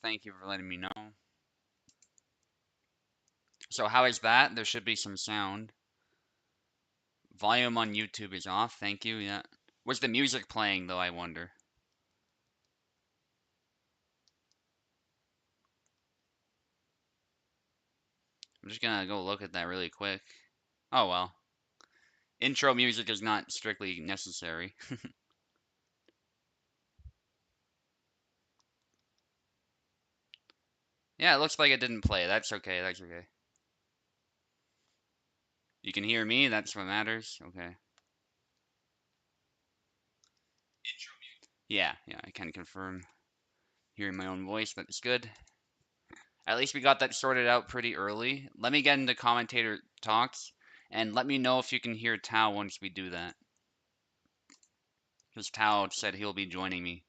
Thank you for letting me know. So how is that? There should be some sound. Volume on YouTube is off. Thank you. Yeah. Was the music playing though, I wonder? I'm just gonna go look at that really quick. Oh well. Intro music is not strictly necessary. Yeah, it looks like it didn't play. That's okay. That's okay. You can hear me. That's what matters. Okay. Yeah, yeah, I can confirm hearing my own voice. That's good. At least we got that sorted out pretty early. Let me get into commentator talks and let me know if you can hear Tao once we do that. Because Tao said he'll be joining me.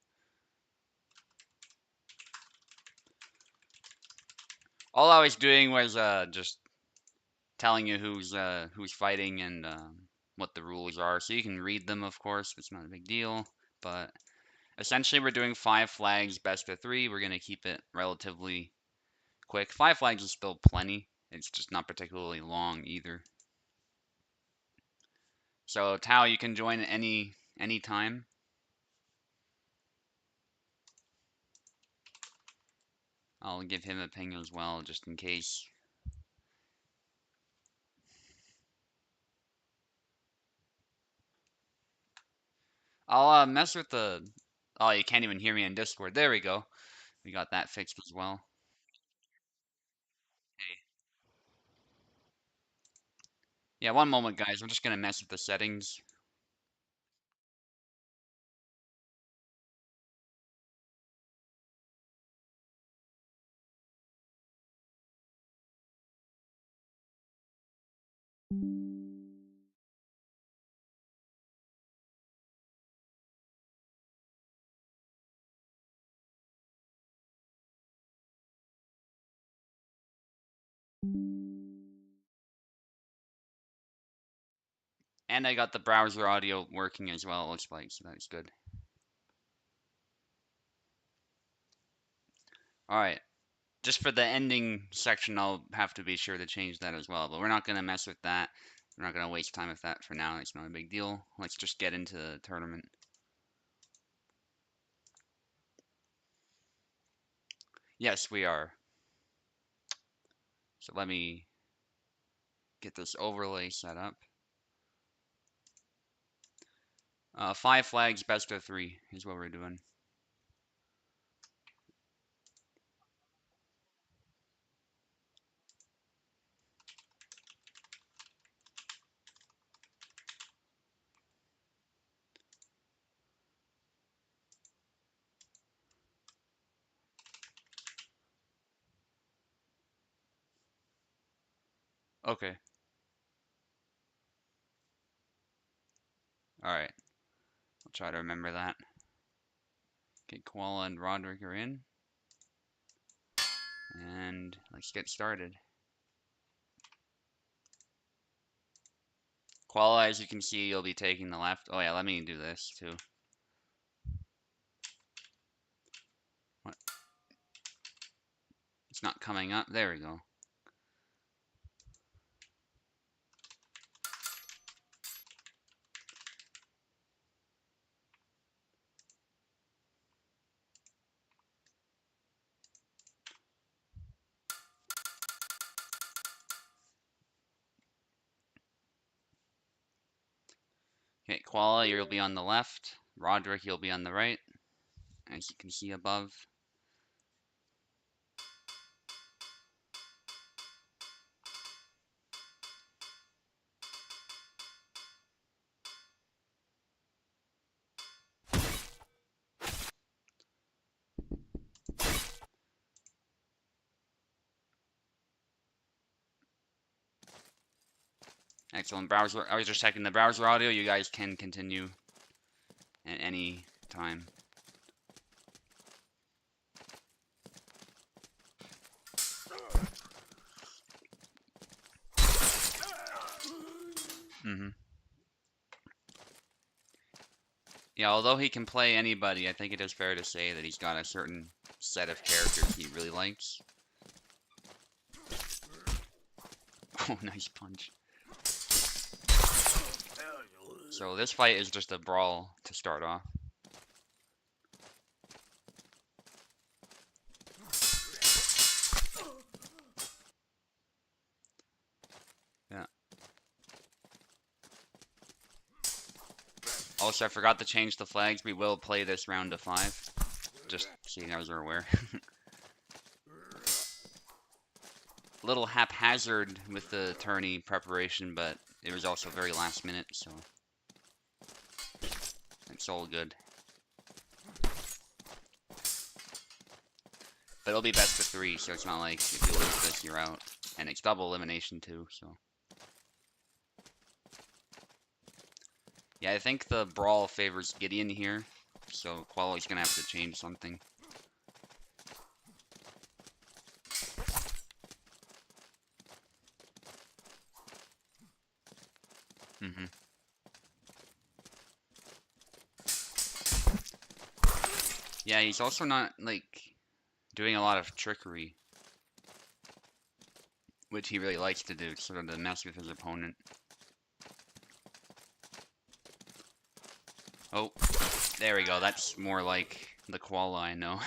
All I was doing was just telling you who's fighting and what the rules are, so you can read them. Of course, it's not a big deal. But essentially, we're doing 5 flags, best of 3. We're gonna keep it relatively quick. 5 flags is still plenty. It's just not particularly long either. So Tao, you can join any time. I'll give him a ping as well, just in case. I'll mess with the. Oh, you can't even hear me in Discord. There we go. We got that fixed as well. Hey. Yeah, one moment, guys. I'm just gonna mess with the settings. And I got the browser audio working as well, it looks like, so that's good. Alright. Just for the ending section, I'll have to be sure to change that as well, but we're not gonna mess with that. We're not gonna waste time with that for now. It's not a big deal. Let's just get into the tournament. Yes, we are. So let me get this overlay set up. 5 flags, best of 3 is what we're doing. Okay. Alright. I'll try to remember that. Okay, Koala and Roderick are in. And let's get started. Koala, as you can see, you'll be taking the left. Oh yeah, let me do this too. What? It's not coming up. There we go. Okay, Koala, you'll be on the left. Roderick, you'll be on the right, as you can see above. Excellent. Browser. I was just checking the browser audio. You guys can continue at any time. Yeah, although he can play anybody, I think it is fair to say that he's got a certain set of characters he really likes. Oh, nice punch. So this fight is just a brawl to start off. Yeah. Also, I forgot to change the flags. We will play this round to 5. Just so you guys are aware. A little haphazard with the tourney preparation, but it was also very last minute, so it's all good. But it'll be best of 3, so it's not like if you lose this, you're out. And it's double elimination too, so. Yeah, I think the brawl favors Gideon here, so Qualo's gonna have to change something. Mm-hmm. Yeah, he's also not, like, doing a lot of trickery, which he really likes to do, sort of to mess with his opponent. Oh, there we go. That's more like the Koala I know.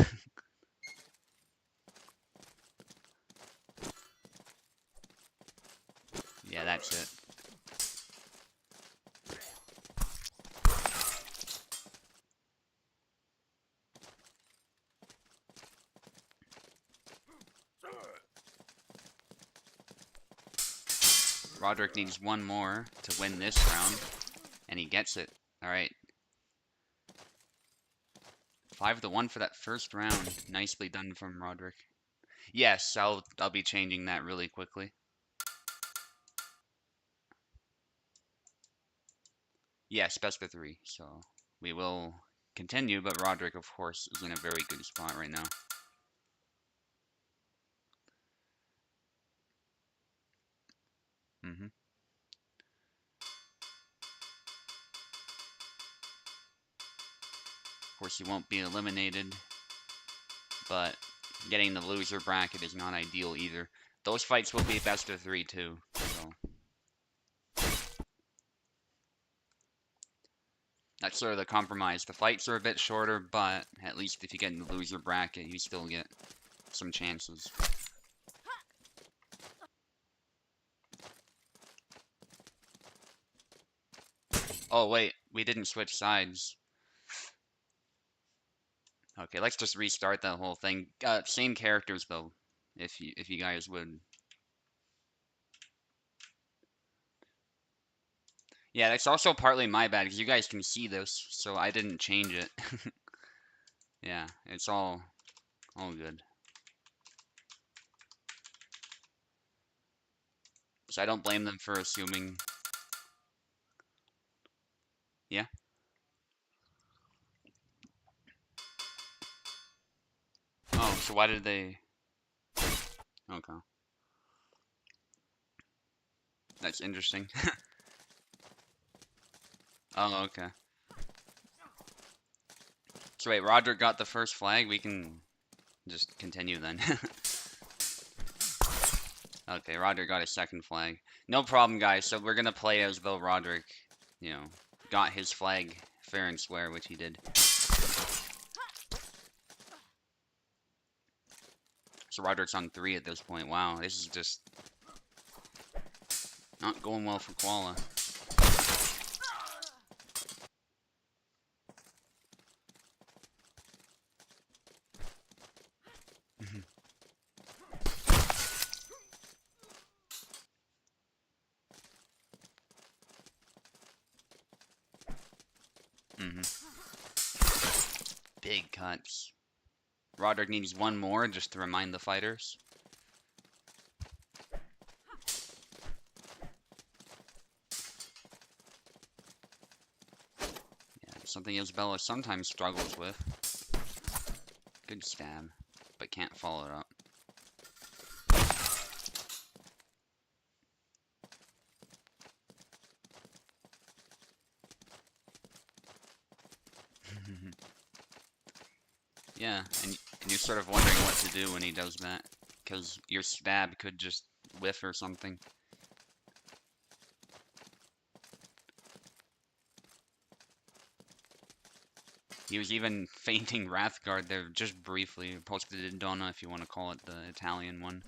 Yeah, that's it. Roderick needs one more to win this round, and he gets it. Alright. 5-1 for that first round. Nicely done from Roderick. Yes, I'll be changing that really quickly. Yes, best of 3. So we will continue, but Roderick, of course, is in a very good spot right now. Mm-hmm. Of course, he won't be eliminated, but getting the loser bracket is not ideal either. Those fights will be best of 3 too, so that's sort of the compromise. The fights are a bit shorter, but at least if you get in the loser bracket, you still get some chances. Oh wait, we didn't switch sides. Okay, let's just restart that whole thing. Same characters though, if you guys would. Yeah, that's also partly my bad because you guys can see this, so I didn't change it. Yeah, it's all good. So I don't blame them for assuming. Yeah. Oh, so why did they? Okay, that's interesting. Oh, okay. So wait, Roderick got the first flag. We can just continue then. Okay, Roderick got a second flag. No problem, guys. So we're gonna play as though Roderick, got his flag fair and square, which he did. So Roderick's on 3 at this point. Wow, this is just not going well for Koala. Big cuts. Roderick needs one more just to remind the fighters. Yeah, something Isabella sometimes struggles with. Good stab, but can't follow it up. Yeah, and And you're sort of wondering what to do when he does that, because your stab could just whiff or something. He was even feinting Wrathguard there just briefly. Posted in Donna if you want to call it the Italian one.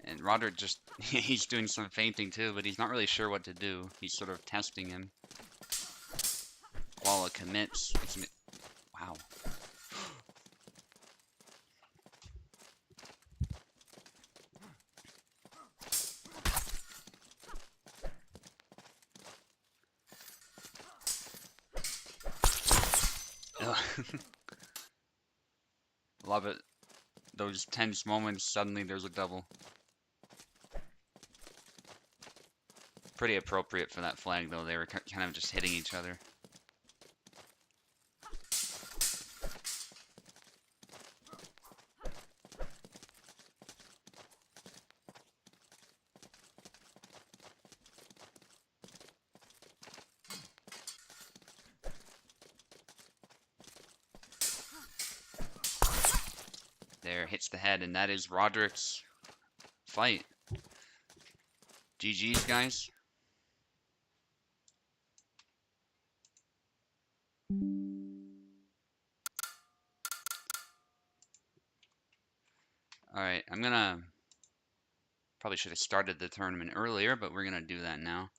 And Roderick just, he's doing some feinting too, but he's not really sure what to do. He's sort of testing him. While it commits, wow. Love it. Those tense moments, suddenly there's a double. Pretty appropriate for that flag, though. They were kind of just hitting each other. There, hits the head, and that is Roderick's fight. GG's, guys. Alright, I'm gonna... Probably should have started the tournament earlier, but we're gonna do that now.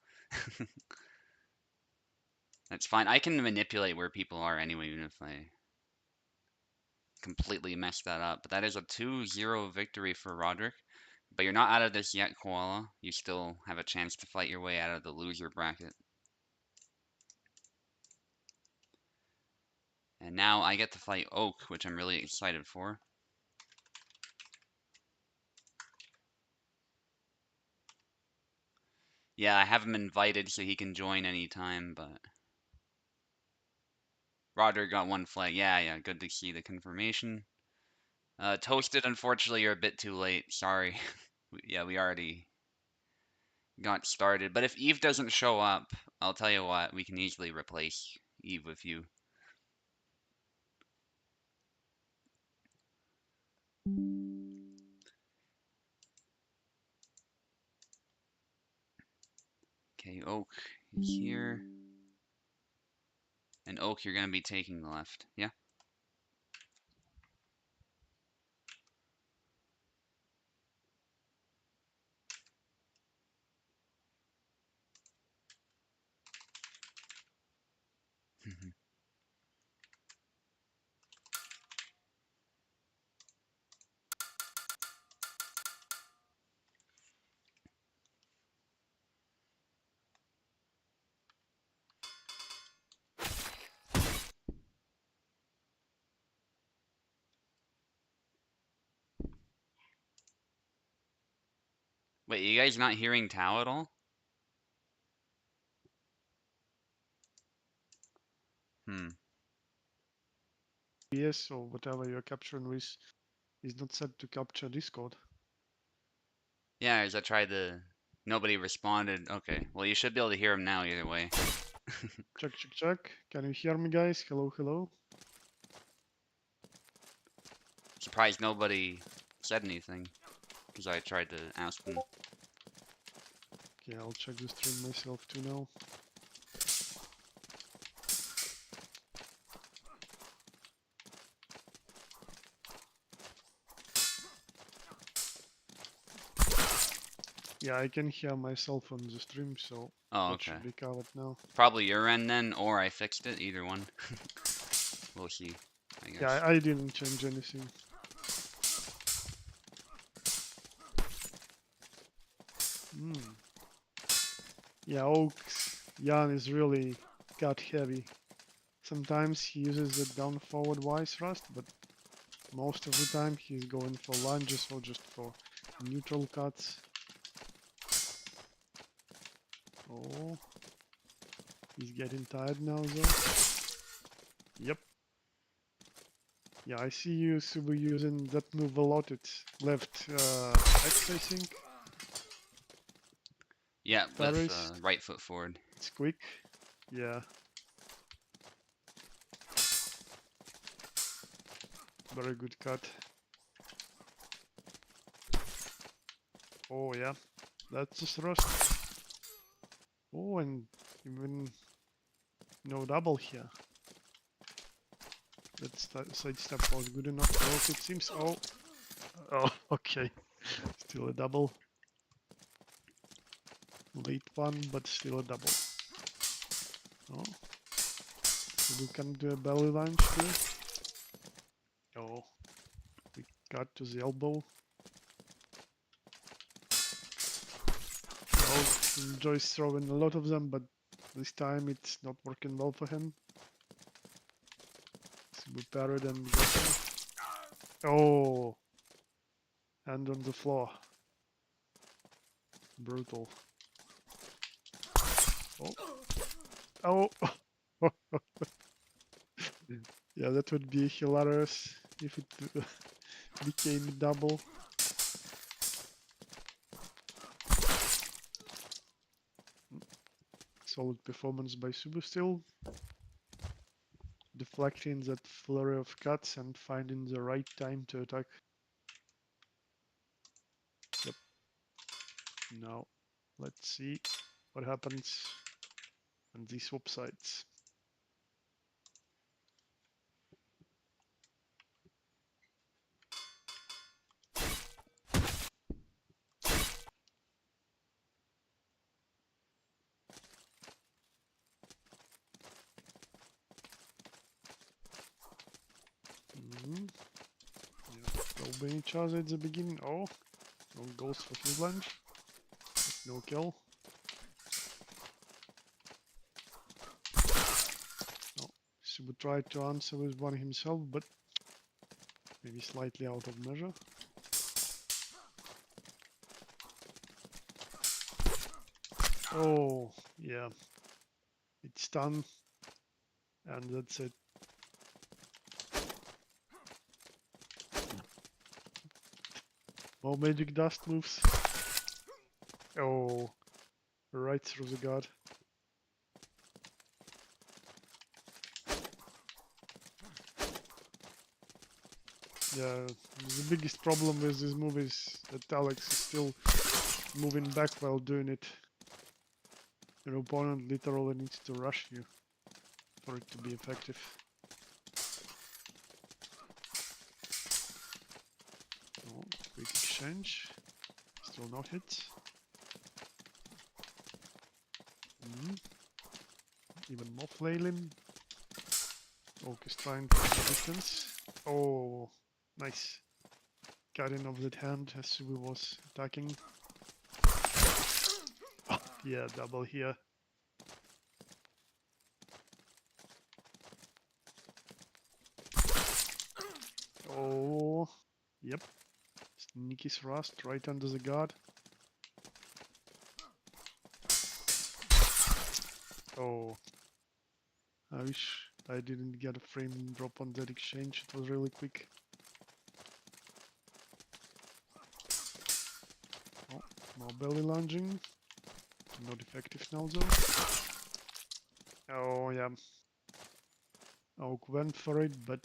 That's fine. I can manipulate where people are anyway, even if I completely mess that up. But that is a 2-0 victory for Roderick. But you're not out of this yet, Koala. You still have a chance to fight your way out of the loser bracket. And now I get to fight Oak, which I'm really excited for. Yeah, I have him invited so he can join anytime, but... Roderick got one flag. Yeah, good to see the confirmation. Toasted, unfortunately, you're a bit too late. Sorry. Yeah, we already got started. But if Eve doesn't show up, I'll tell you what, we can easily replace Eve with you. Okay, Oak is here. And Oak, you're going to be taking the left. Yeah? Wait, you guys not hearing Tao at all? Yes, or whatever you're capturing with is not set to capture Discord. Yeah, as I tried to... Nobody responded. Okay, well, you should be able to hear him now either way. Check. Can you hear me, guys? Hello. Surprised nobody said anything, because I tried to ask them. Okay, I'll check the stream myself too now. Yeah, I can hear myself on the stream, so that should be covered now. Probably your end then, or I fixed it, either one. We'll see, I guess. Yeah, I didn't change anything. Yeah, Oak's Jan is really gut heavy. Sometimes he uses the down forward Y thrust, but most of the time he's going for lunges or just for neutral cuts. Oh, he's getting tired now though. Yep. Yeah, I see you, Subu, using that move a lot. It's left X, I think. Yeah, with Parries. right foot forward. It's quick. Yeah. Very good cut. Oh yeah. That's just rust. Oh, and even no double here. That side step was good enough to work, it seems. Oh, oh, okay. Still a double. Late one, but still a double. Oh, so we can do a belly lunge here. Oh, we got to the elbow. Oh, enjoys throwing a lot of them, but this time it's not working well for him. So we parried and got him. Oh, hand on the floor. Brutal. Oh, oh. Yeah, that would be hilarious if it became double. Solid performance by Subu still. Deflecting that flurry of cuts and finding the right time to attack. Yep. Now, let's see what happens on these swap sides. Mm-hmm. Yeah, probing each other at the beginning. Oh, no goes for his lunge. No kill. No, Subu tried to answer with one himself, but maybe slightly out of measure. Oh, yeah. It's done, and that's it. More magic dust moves. Oh, right through the guard. Yeah, the biggest problem with this move is that Alex is still moving back while doing it. Your opponent literally needs to rush you for it to be effective. Oh, quick exchange. Still no hits. Even more flailing. Oak is trying to keep distance. Oh, nice. Cutting off that hand as Subu was attacking. Oh, yeah, double here. Oh, yep. Sneaky thrust right under the guard. Oh, I wish I didn't get a frame drop on that exchange. It was really quick. Oh, more belly lunging. Not effective now though. Oh yeah. Oak went for it, but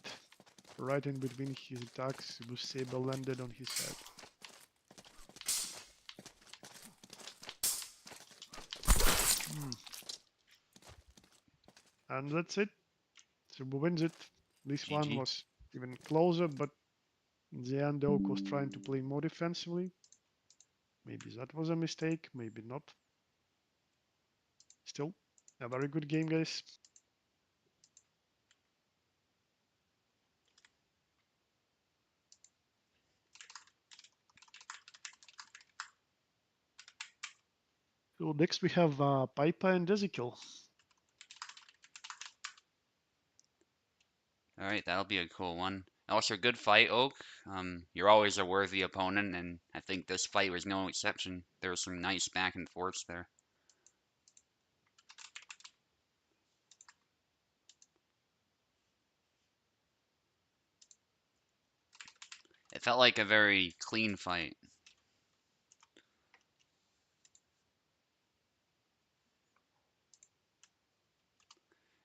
right in between his attacks, Subu's saber landed on his head. And that's it. Subu wins it. This one GG. was even closer, but in the end, Oak was trying to play more defensively. Maybe that was a mistake, maybe not. Still, a very good game, guys. So next we have Piper and Ezekiel. All right, that'll be a cool one. Also, good fight, Oak. You're always a worthy opponent, and I think this fight was no exception. There was some nice back and forths there. It felt like a very clean fight.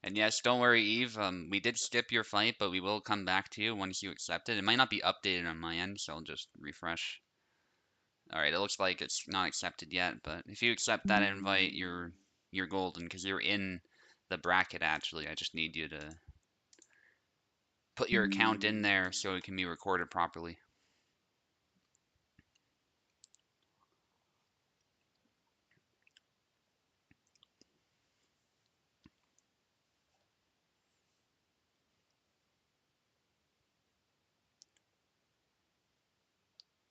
And yes, don't worry, Eve. We did skip your fight, but we will come back to you once you accept it. It might not be updated on my end, so I'll just refresh. All right, it looks like it's not accepted yet, but if you accept that invite, you're golden because you're in the bracket actually. I just need you to put your account in there so it can be recorded properly.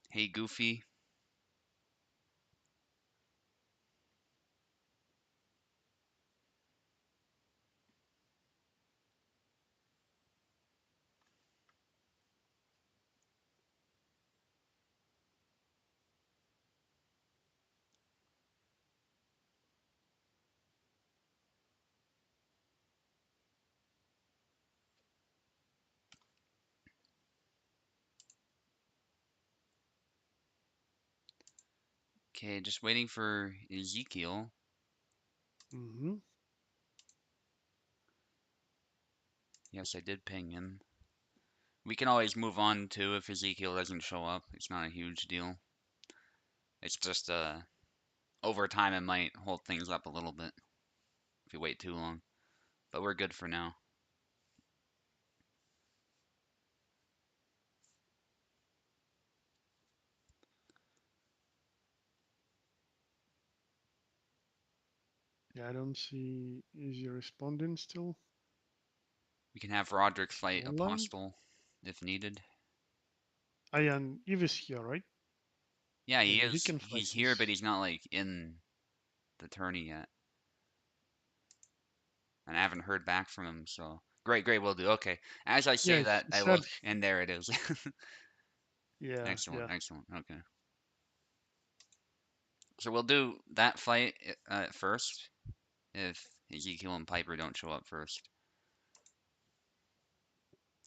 Hey, Goofy. Okay, just waiting for Ezekiel. Mm-hmm. Yes, I did ping him. We can always move on too if Ezekiel doesn't show up. It's not a huge deal. It's just over time it might hold things up a little bit if you wait too long. But we're good for now. Yeah, I don't see. Is he responding still? We can have Roderick fight Online? Apostle if needed. Ah, yeah, and Eve is here, right? Yeah, he Maybe he is. can fight He's here, but this. he's not like in the tourney yet. And I haven't heard back from him, so great, great, we'll do. Okay. As I Yeah, say that, he I said. look and there it is. Yeah, Excellent, yeah. excellent. Okay. So we'll do that fight first if Ezekiel and Piper don't show up first.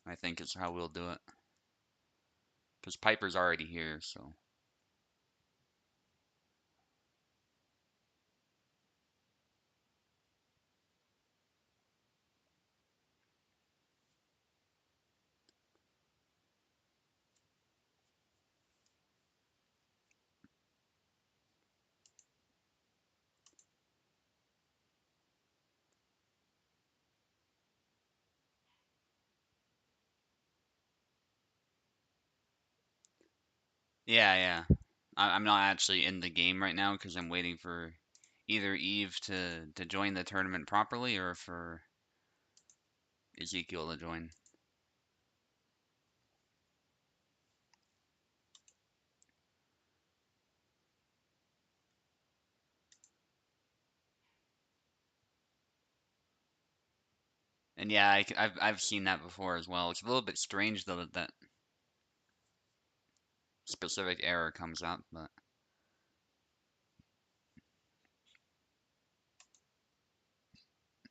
I think is how we'll do it. Because Piper's already here, so. Yeah, yeah. I'm not actually in the game right now because I'm waiting for either Eve to join the tournament properly or for Ezekiel to join. And yeah, I've seen that before as well. It's a little bit strange though that that specific error comes up, but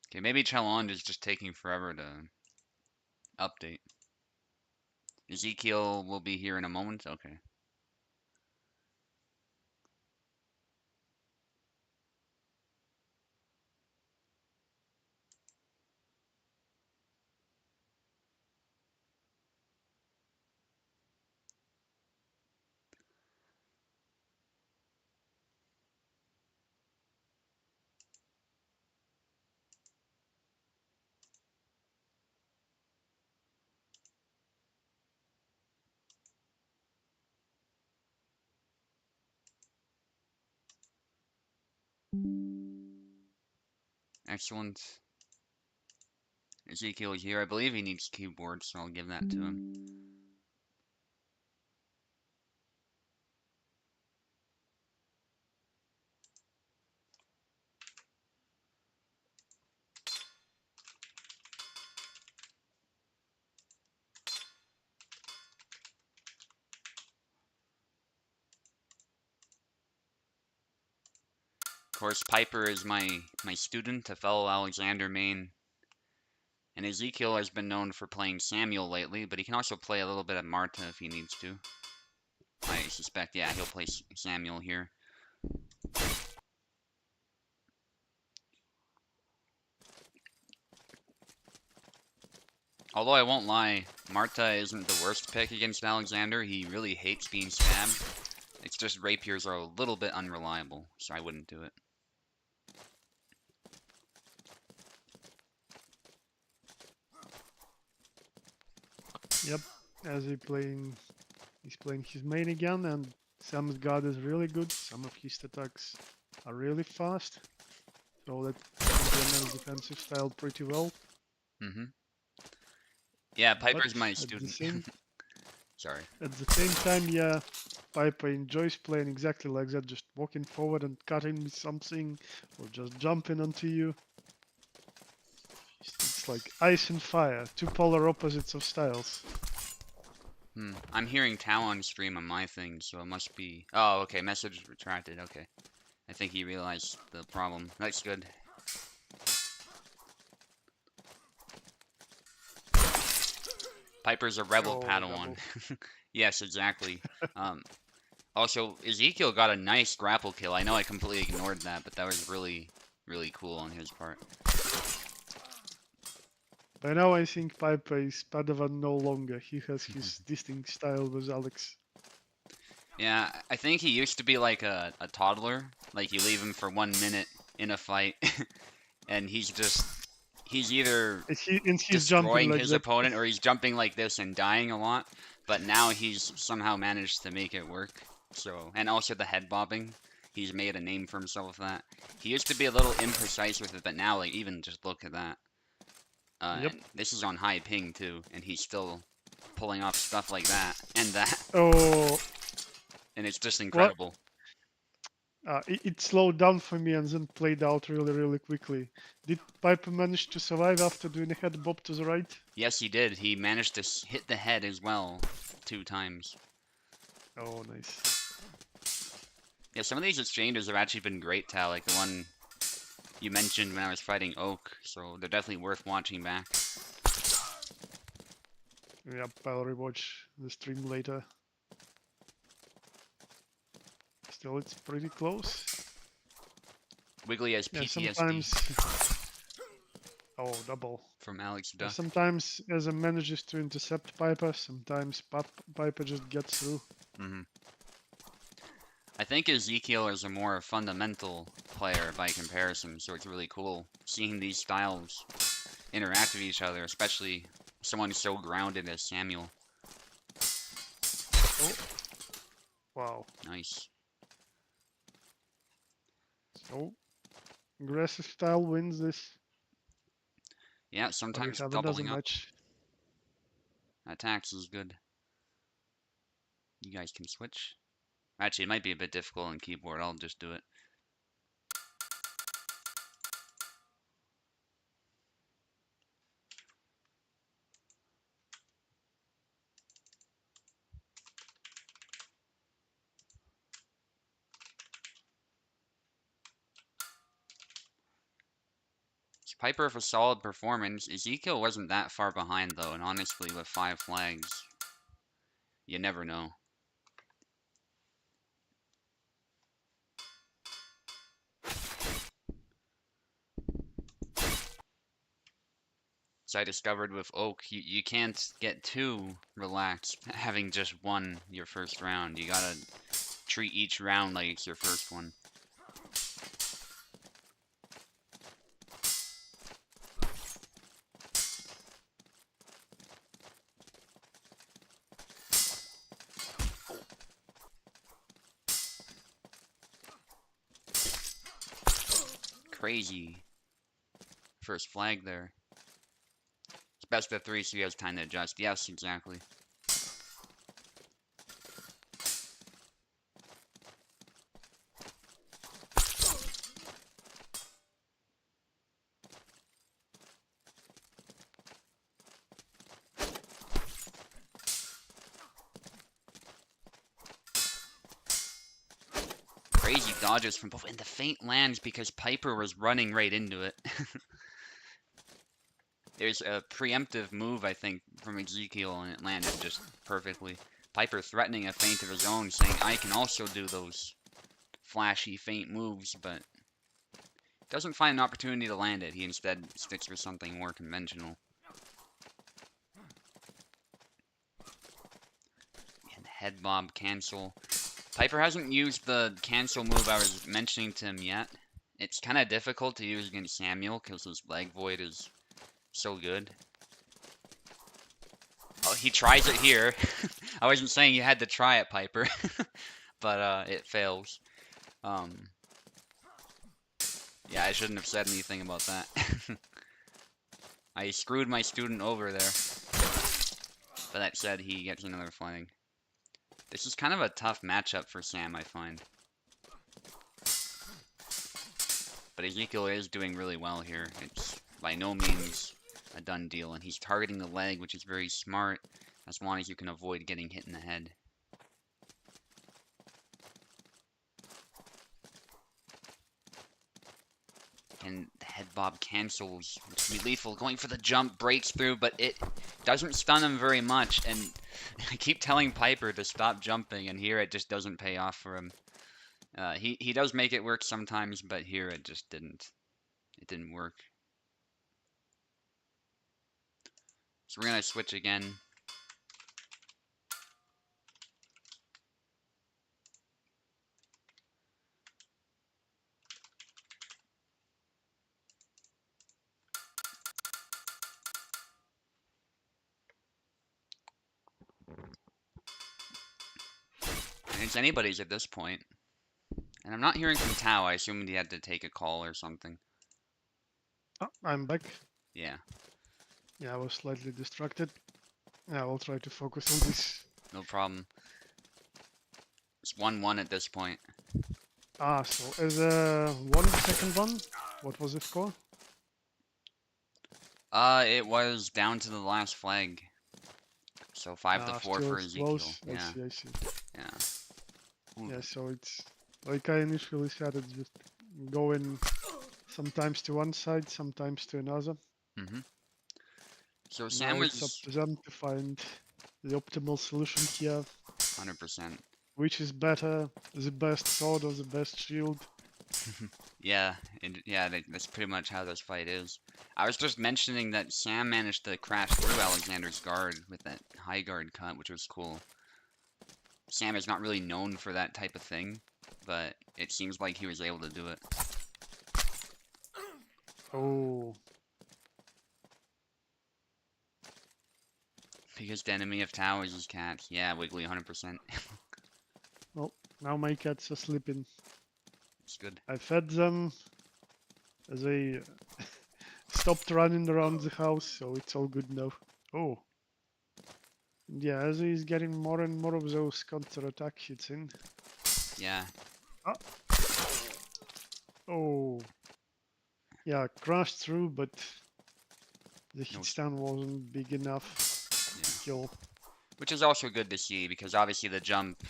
okay, maybe Challenge is just taking forever to update. Ezekiel will be here in a moment. Okay. Excellent. Ezekiel is here. I believe he needs keyboard, so I'll give that to him. Of course, Piper is my student, a fellow Alexander main, and Ezekiel has been known for playing Samuel lately, but he can also play a little bit of Marta if he needs to. I suspect, yeah, he'll play Samuel here. Although I won't lie, Marta isn't the worst pick against Alexander. He really hates being stabbed. It's just rapiers are a little bit unreliable, so I wouldn't do it. Yep, as he's playing his main again, and Sam's guard is really good. Some of his attacks are really fast, so that complements defensive style pretty well. Mm-hmm. Yeah, But Piper's my at the student. same Sorry. at the same time, yeah, Piper enjoys playing exactly like that, just walking forward and cutting with something, or just jumping onto you. It's like ice and fire, two polar opposites of styles. I'm hearing Tao on stream on my thing, so it must be... Oh, okay, message retracted, okay. I think he realized the problem. That's good. Piper's a rebel Oh, Padawan. double. Yes, exactly. Um, Also, Ezekiel got a nice grapple kill. I know I completely ignored that, but that was really, really cool on his part. By now, I think Piper is Padawan no longer. He has his distinct style with Alex. Yeah, I think he used to be like a toddler. Like, you leave him for 1 minute in a fight, and he's either And he's jumping destroying like his that. opponent or he's jumping like this and dying a lot. But now he's somehow managed to make it work. So, and also the head bobbing. He's made a name for himself with that. He used to be a little imprecise with it, but now, like, even just look at that. Yep. And this is on high ping too, and he's still pulling off stuff like that and that, Oh, and it's just what? incredible. It slowed down for me and then played out really, really quickly. Did Piper manage to survive after doing a head bob to the right? Yes, he did. He managed to hit the head as well, 2 times. Oh, nice. Yeah, some of these exchanges have actually been great, Tal, like the one you mentioned when I was fighting Oak, so they're definitely worth watching back. Yep, I'll rewatch the stream later. Still, it's pretty close. Wiggly has Yeah, PTSD sometimes. Oh, double. from Alex Yeah, Duck. sometimes Eza manages to intercept Piper, sometimes Piper just gets through. Hmm I think Ezekiel is a more fundamental player by comparison, so it's really cool seeing these styles interact with each other, especially someone so grounded as Samuel. Oh, wow. Nice. So, aggressive style wins this. Yeah, But we sometimes have another doubling up match. attacks is good. You guys can switch. Actually, it might be a bit difficult on keyboard. I'll just do it. Piper with a solid performance. Ezekiel wasn't that far behind though, and honestly, with 5 flags, you never know. So I discovered with Oak, you can't get too relaxed having just won your first round. You gotta treat each round like it's your first one. Crazy first flag there. It's best of 3, so he has time to adjust. Yes, exactly. Crazy dodges from both, and the feint lands because Piper was running right into it. There's a preemptive move, I think, from Ezekiel, and it landed just perfectly. Piper threatening a feint of his own, saying, I can also do those flashy feint moves, but doesn't find an opportunity to land it. He instead sticks with something more conventional. head bob cancel. Piper hasn't used the cancel move I was mentioning to him yet. It's kind of difficult to use against Samuel because his leg void is so good. Oh, he tries it here. I wasn't saying you had to try it, Piper, but it fails. Um, yeah, I shouldn't have said anything about that. I screwed my student over there. But that said, he gets another flag. This is kind of a tough matchup for Sam, I find. But Ezekiel is doing really well here. It's by no means a done deal, and he's targeting the leg, which is very smart, as long as you can avoid getting hit in the head. And the head bob cancels, which can be lethal. Going for the jump, breaks through, but it doesn't stun him very much, and I keep telling Piper to stop jumping, and here it just doesn't pay off for him. He does make it work sometimes, but here it just didn't. It didn't work. So we're gonna switch again. And it's anybody's at this point. And I'm not hearing from Tao. I assumed he had to take a call or something. Oh, I'm back. Yeah, Yeah, I was slightly distracted. Yeah, I will try to focus on this. no problem. It's 1-1 at this point. Ah, so as a 1 second one, what was the score? It was down to the last flag. So 5 to Ah, 4 still for it's Ezekiel. close. I Yeah, see, I see. yeah. Ooh. Yeah, so it's like I initially said, it's just going sometimes to one side, sometimes to another. Mm-hmm. So Sam Now it's up was to them to find the optimal solution here. 100%. Which is better, the best sword or the best shield? Yeah, and yeah, that's pretty much how this fight is. I was just mentioning that Sam managed to crash through Alexander's guard with that high guard cut, which was cool. Sam is not really known for that type of thing, but it seems like he was able to do it. Oh, Because the enemy of Tao is his cat. Yeah, Wiggly 100%. well, now my cats are sleeping. It's good. I fed them. They stopped running around the house, so it's all good now. Oh, yeah, as he's getting more and more of those counter-attack hits in. Yeah. Ah. Oh, yeah, crashed through, but the No, hit stun wasn't big enough yeah. to kill. Which is also good to see because obviously the jump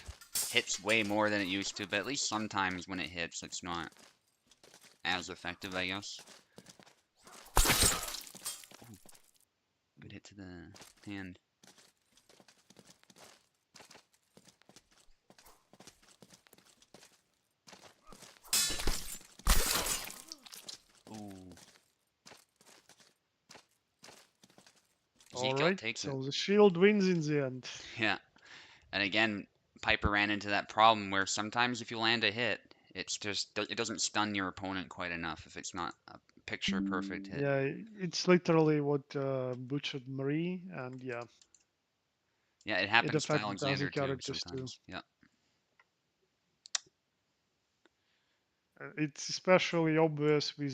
hits way more than it used to, but at least sometimes when it hits, it's not as effective, I guess. Ooh, good hit to the hand. Ooh. Ezekiel Alright, takes it. so the shield wins in the end. Yeah. And again, Piper ran into that problem where sometimes if you land a hit, it's just it doesn't stun your opponent quite enough if it's not a picture perfect hit. Yeah, it's literally what butchered Marie, and yeah, Yeah, it it happens to affected other Alexander too characters too. sometimes. Yeah. It's especially obvious with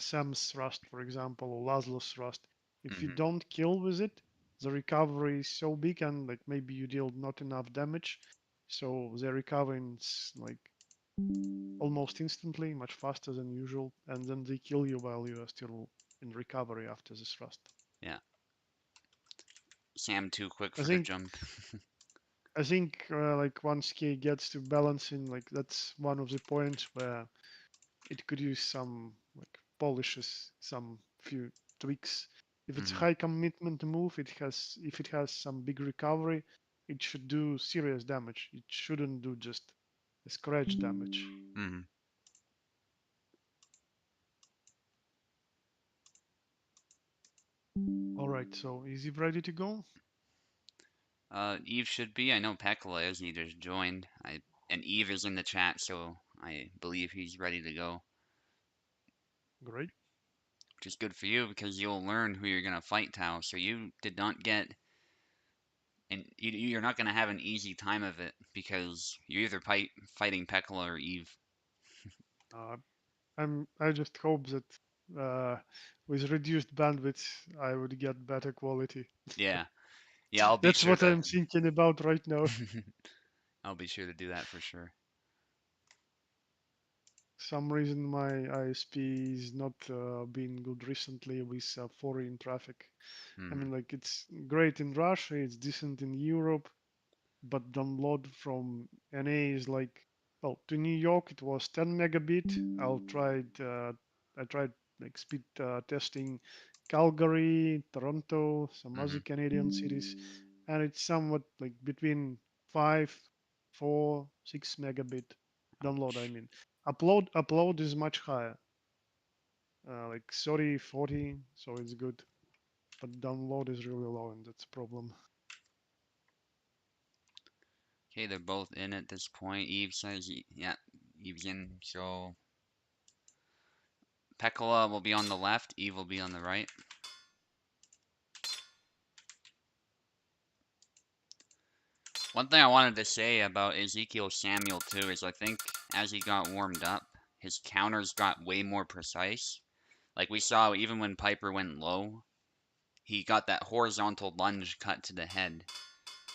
Sam's thrust, for example, or Laszlo's thrust. If you Hmm. don't kill with it, the recovery is so big, and like maybe you deal not enough damage, so they're recovering like almost instantly, much faster than usual, and then they kill you while you are still in recovery after the thrust. Yeah. Sam too quick I for the think jump. I think like once K gets to balancing, like that's one of the points where it could use some like polishes, some few tweaks. If it's a Hmm. high commitment move, it has if it has some big recovery, it should do serious damage. It shouldn't do just scratch damage. Hmm. All right, so is he ready to go? Eve should be. I know Pekla is. He just joined. And Eve is in the chat, so I believe he's ready to go. Great. Which is good for you because you'll learn who you're gonna fight, Tao. So you did not get, and you're not gonna have an easy time of it because you're either fighting Pekla or Eve. Uh, I just hope that with reduced bandwidth I would get better quality. Yeah, yeah. I'll be That's sure what to. I'm thinking about right now. I'll be sure to do that for sure. Some reason my ISP is not being good recently with foreign traffic. I Hmm. mean, like it's great in Russia, it's decent in Europe, but download from NA is like, well, to New York it was 10 megabit. I tried like speed testing Calgary, Toronto, some other Hmm. Canadian cities, and it's somewhat like between 5, 4, 6 megabit download. I mean, upload is much higher, like 30, 40, so it's good. But download is really low, and that's a problem. Okay, they're both in at this point. Eve says, yeah, Eve's in. So Pekla will be on the left. Eve will be on the right. One thing I wanted to say about Ezekiel Samuel too is I think as he got warmed up, his counters got way more precise. Like we saw even when Piper went low, he got that horizontal lunge cut to the head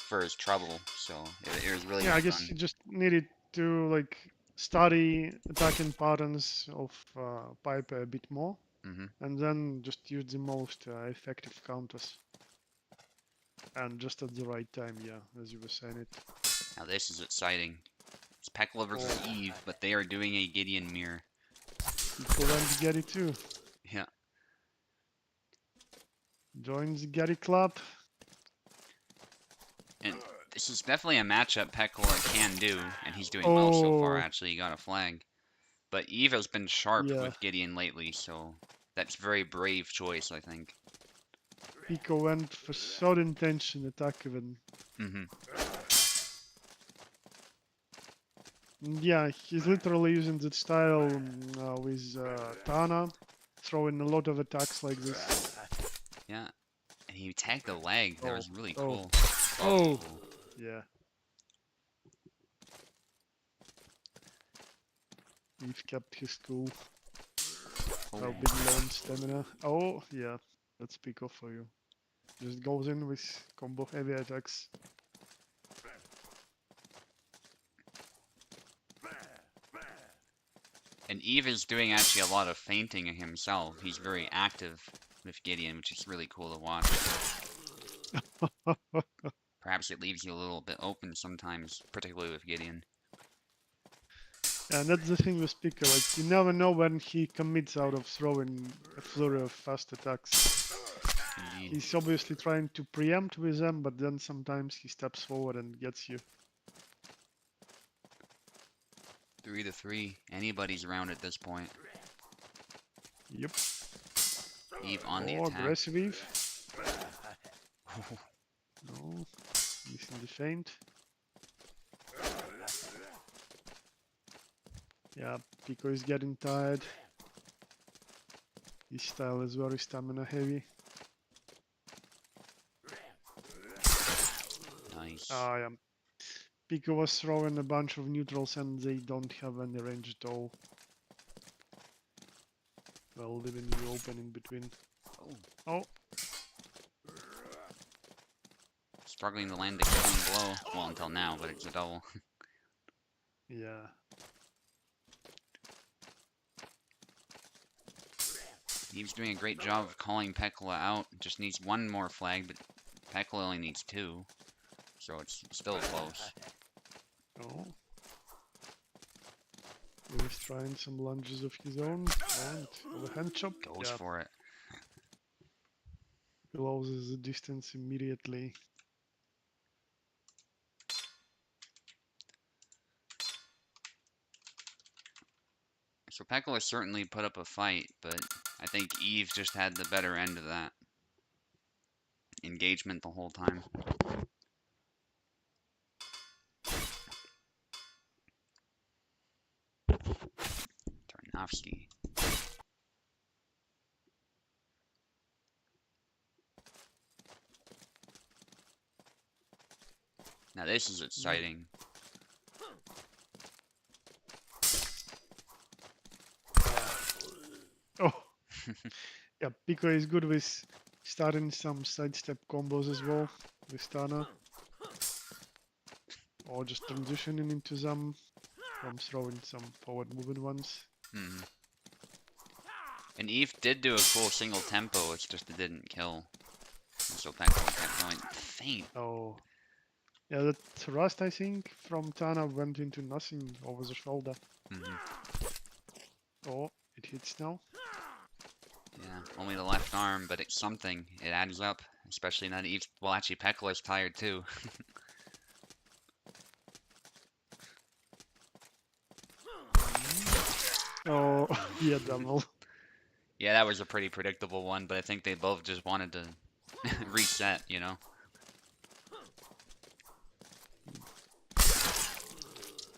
for his trouble. So it was really Yeah, I well guess done. you just needed to like study attacking patterns of Piper a bit more, Hmm. and then just use the most effective counters, and just at the right time. Yeah, as you were saying it. Now this is exciting. It's Pekla versus Oh, Eve, but they are doing a Gideon mirror. Pico went Getty too. Yeah, Joins the Getty club. and this is definitely a matchup Pekla can do, and he's doing well so far. Oh, Actually, he got a flag. But Eve has been sharp yeah. with Gideon lately, so that's very brave choice, I think. Pico went for sudden tension attack even. Hmm. Yeah, he's literally using that style with Tana, throwing a lot of attacks like this. Yeah, and he tagged the leg. That Oh, was really oh, cool. oh. Oh, Yeah, Eve kept his cool. oh. How big low on stamina. Oh, yeah, that's Pico for you. Just goes in with combo heavy attacks. And Eve is doing actually a lot of feinting himself. He's very active with Gideon, which is really cool to watch. Perhaps it leaves you a little bit open sometimes, particularly with Gideon. And that's the thing with Pico, like you never know when he commits out of throwing a flurry of fast attacks. Indeed. He's obviously trying to preempt with them, but then sometimes he steps forward and gets you. 3-3. Anybody's around at this point. Yep. Eve on the Oh, attack. aggressive Eve. No, missing the feint. Yeah, Pico is getting tired. His style is very stamina heavy. Nice. Ah, yeah. Pico was throwing a bunch of neutrals and they don't have any range at all. Well, leaving you open in between. Oh, Oh, struggling to land the killing blow. Well, until now, but it's a double. yeah. Eve's doing a great job of calling Pekla out. Just needs one more flag, but Pekla only needs two. So it's still close. Oh. He's trying some lunges of his own. And overhand chop. Goes Yeah, for it. closes the distance immediately. So Pekla certainly put up a fight, but I think Eve just had the better end of that engagement the whole time. Now this is Yep. exciting. Oh, yeah, Pico is good with starting some sidestep combos as well with Tana, or just transitioning into them from throwing some forward moving ones. Hmm. And Eve did do a cool single tempo, it's just it didn't kill. And so Pekka kept going faint. Oh, yeah, that thrust I think from Tana went into nothing over the shoulder. Hmm. Oh, it hits now. Yeah, only the left arm, but it's something. It adds up, especially now that Eve. Well, actually, Pekka's tired too. Oh, yeah, double. Yeah, that was a pretty predictable one, but I think they both just wanted to reset, you know?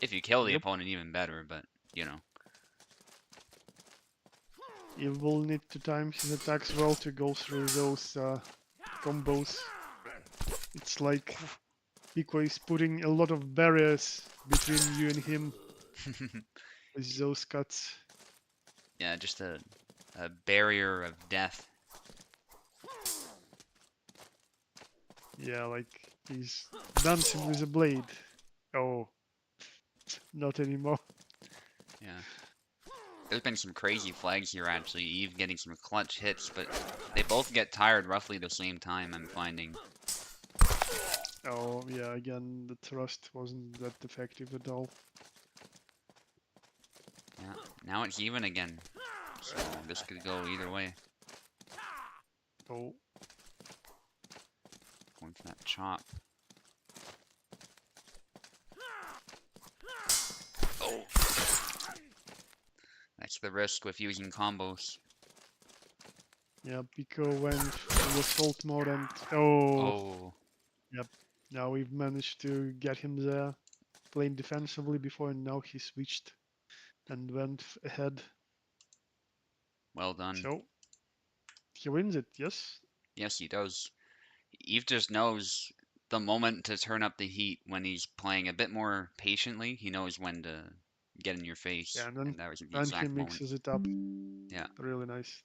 If you kill the Yep. opponent, even better, but, you know. He will need to time his attacks well to go through those combos. It's like Pico is putting a lot of barriers between you and him with those cuts. Yeah, just a barrier of death. Yeah, like he's dancing with a blade. Oh, not anymore. Yeah. There's been some crazy flags here, actually. Eve getting some clutch hits, but they both get tired roughly the same time, I'm finding. Oh, yeah, again, the thrust wasn't that effective at all. Yeah, now it's even again. So this could go either way. Oh, Going for that chop. Oh! That's the risk with using combos. yeah, Pico went full assault mode and oh, Oh, yep. Now we've managed to get him there, playing defensively before, and now he switched and went ahead. well done. So he wins it, yes? Yes, he does. Eve just knows the moment to turn up the heat when he's playing a bit more patiently. He knows when to get in your face, Yeah, and that was the and he exact moment. mixes it up. Yeah, Really nice.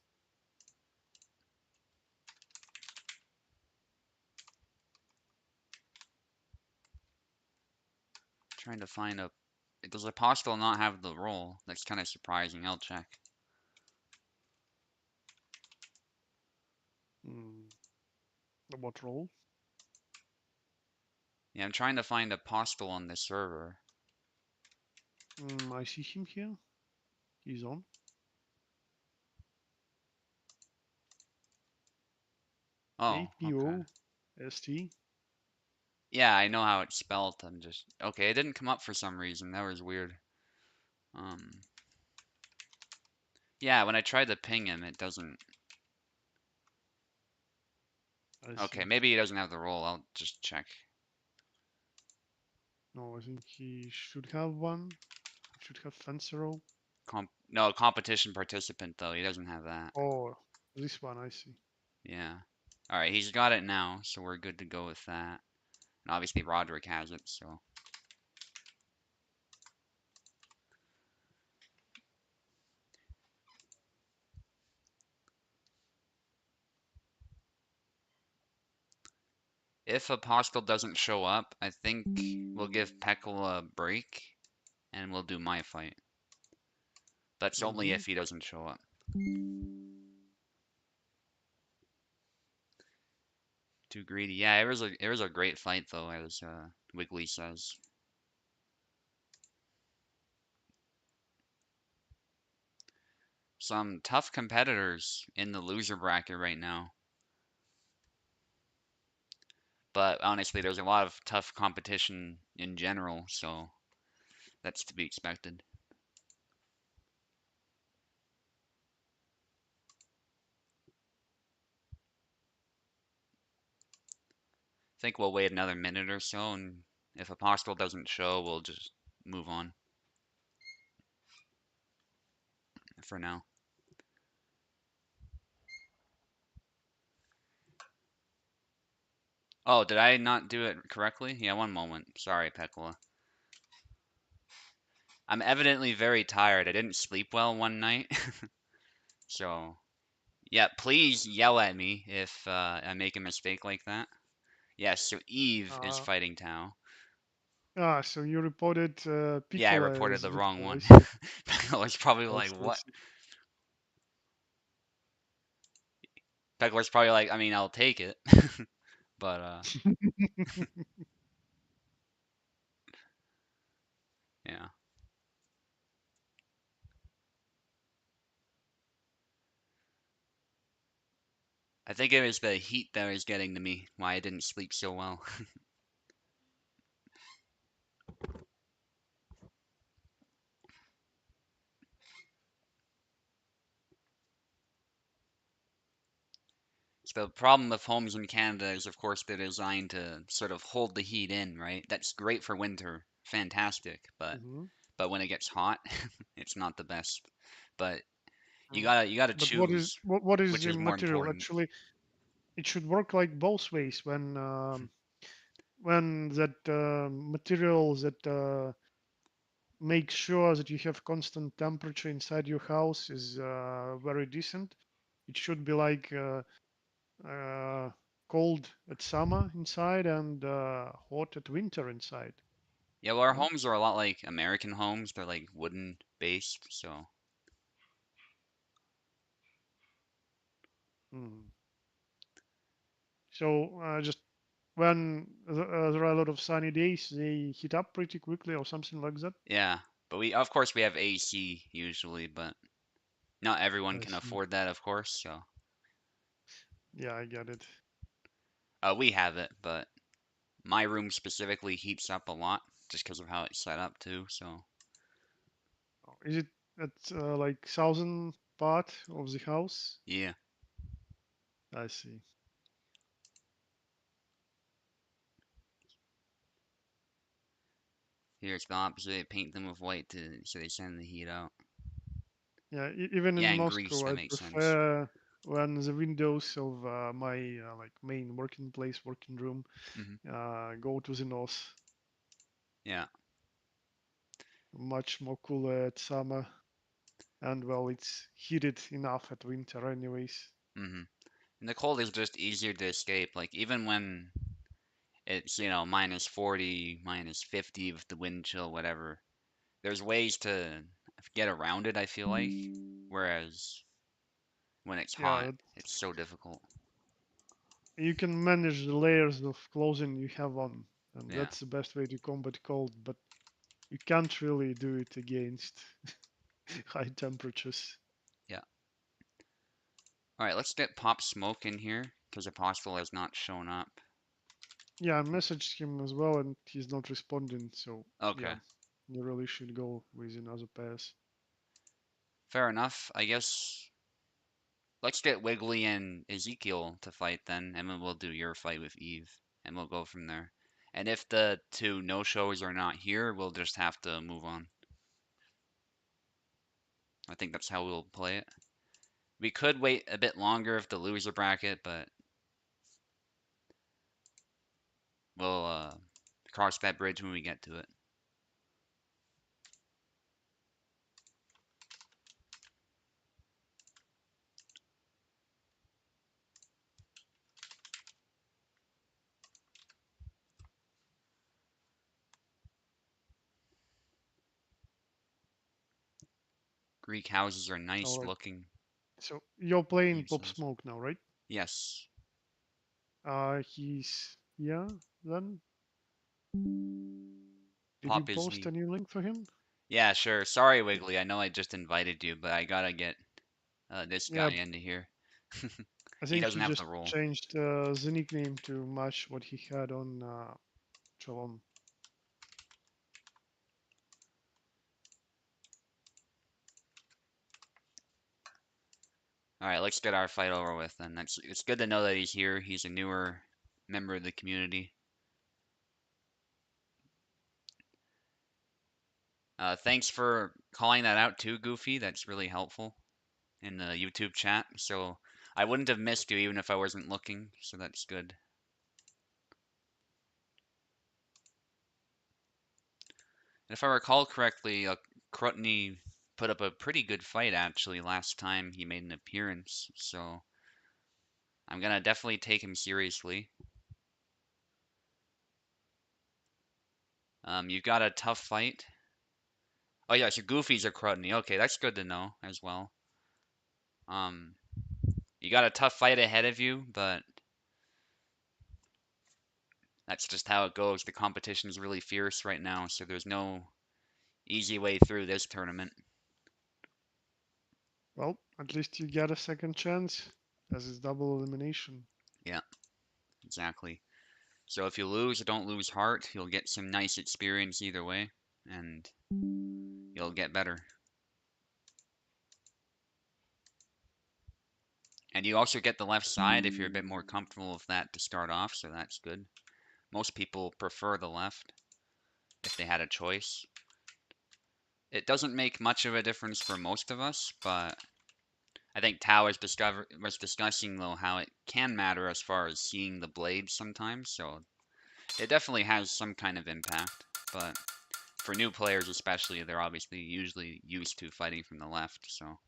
trying to find a. Does Apostle not have the roll? That's kind of surprising. I'll check. Mm, what role? Yeah, I'm trying to find Apostle on this server. I see him here. He's on. Oh, okay. APOST. Yeah, I know how it's spelled. I'm just okay. It didn't come up for some reason. That was weird. Um, yeah, when I tried to ping him, it doesn't. I Okay, see. maybe he doesn't have the role. I'll just check. No, I think he should have one. He should have fencer role. No, competition participant though. He doesn't have that. Oh, this one I see. Yeah. All right, he's got it now, so we're good to go with that. And obviously Roderick has it, so if Apostle doesn't show up, I think we'll give Peckle a break and we'll do my fight. That's only Mm-hmm. if he doesn't show up. Too greedy. Yeah, it was a great fight though, as Wiggly says. Some tough competitors in the loser bracket right now. But honestly, there's a lot of tough competition in general, so that's to be expected. I think we'll wait another minute or so, and if Apostle doesn't show, we'll just move on for now. Oh, did I not do it correctly? Yeah, one moment. Sorry, Pekla. I'm evidently very tired. I didn't sleep well one night. So, yeah, please yell at me if I make a mistake like that. Yes, so Eve is Uh, fighting Tao. so you reported Yeah, I Piccola reported as the wrong victor. I one. see. Pekla's probably like, I what? see. Pekla's probably like, I mean, I'll take it. But, yeah. I think it was the heat that was getting to me, why I didn't sleep so well. So the problem with homes in Canada is, of course, they're designed to sort of hold the heat in, right? That's great for winter, fantastic, but Hmm. when it gets hot, it's not the best. But Mm. you gotta But choose what is which the is more material? important. Actually, it should work like both ways. When that material that makes sure that you have constant temperature inside your house is very decent. It should be like uh, cold at summer inside and hot at winter inside. Yeah, well, our No? homes are a lot like American homes. They're like wooden based, so Mm. So just when there are a lot of sunny days, they heat up pretty quickly or something like that. yeah. But of course, we have AC usually, but not everyone I can see. afford that, of course. So Yeah, I get it. we have it, but my room specifically heats up a lot just because of how it's set up too. So Oh, is it at like southern part of the house? yeah, I see. here's the opposite. Paint them with white to so they send the heat out. Yeah, even Yeah, in in Greece Moscow, that I makes sense. prefer when the windows of my like main working place, working room, Hmm. go to the north. Yeah. Much more cooler at summer, and well, it's heated enough at winter, anyways. Hmm. And the cold is just easier to escape. Like even when it's minus 40, minus 50 with the wind chill, whatever. There's ways to get around it. I feel like, whereas when it's Yeah, hot, it's so difficult. you can manage the layers of clothing you have on, and Yeah. that's the best way to combat cold. But you can't really do it against high temperatures. Yeah. All right, let's get Pop Smoke in here because Apostle has not shown up. Yeah, I messaged him as well, and he's not responding. So yeah, Okay, you really should go with another pass. fair enough. I guess let's get Wiggly and Ezekiel to fight then, and then we'll do your fight with Eve, and we'll go from there. And if the two no-shows are not here, we'll just have to move on. I think that's how we'll play it. We could wait a bit longer if the loser bracket, but we'll cross that bridge when we get to it. Greek houses are All nice right. looking, So you're playing Eve Pop says. Smoke now, right? Yes. He's yeah. Then did you Pop is post the. a new link for him? Yeah, sure. Sorry, Wiggly. I know I just invited you, but I gotta get this guy Yeah, into here. I He think doesn't he have just the role. changed the nickname to match what he had on Chalon. All right, let's get our fight over with then. It's good to know that he's here. He's a newer member of the community. Thanks for calling that out too, Goofy. That's really helpful in the YouTube chat. So I wouldn't have missed you even if I wasn't looking. So that's good. If I recall correctly, Krutny put up a pretty good fight actually last time he made an appearance, so I'm gonna definitely take him seriously. You've got a tough fight. Oh yeah, so Goofy's a Krutny. Okay, that's good to know as well. Um, you got a tough fight ahead of you, but that's just how it goes. The competition's really fierce right now, so there's no easy way through this tournament. Well, at least you get a second chance, as it's double elimination. Yeah, exactly. So if you lose, don't lose heart. You'll get some nice experience either way, and you'll get better. And you also get the left side if you're a bit more comfortable with that to start off, so that's good. Most people prefer the left if they had a choice. It doesn't make much of a difference for most of us, but I think Tao was discussing though how it can matter as far as seeing the blades sometimes, so it definitely has some kind of impact. But for new players especially, they're obviously usually used to fighting from the left, so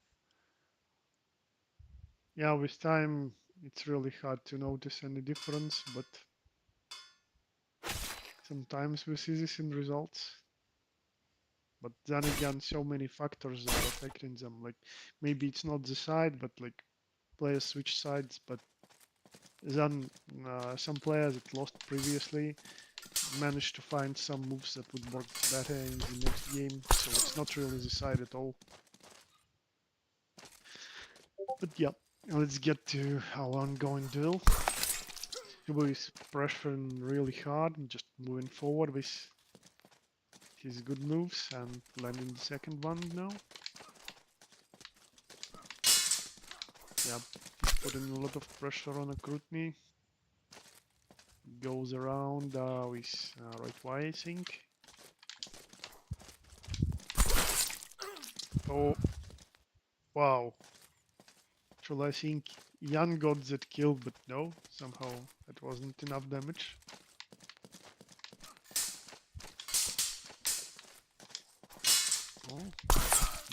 Yeah, with time, it's really hard to notice any difference, but sometimes we see this in results. But then again, so many factors are affecting them. Like maybe it's not the side, but like players switch sides. But then some players that lost previously managed to find some moves that would work better in the next game. So it's not really the side at all. But yeah, let's get to our ongoing duel. Hugo is pressuring really hard and just moving forward with his good moves and landing the second one now. Yeah, putting a lot of pressure on Akrutny. Goes around with right Y, I think. Oh, wow. Actually, I think Jan got that kill, but no, somehow that wasn't enough damage. Oh,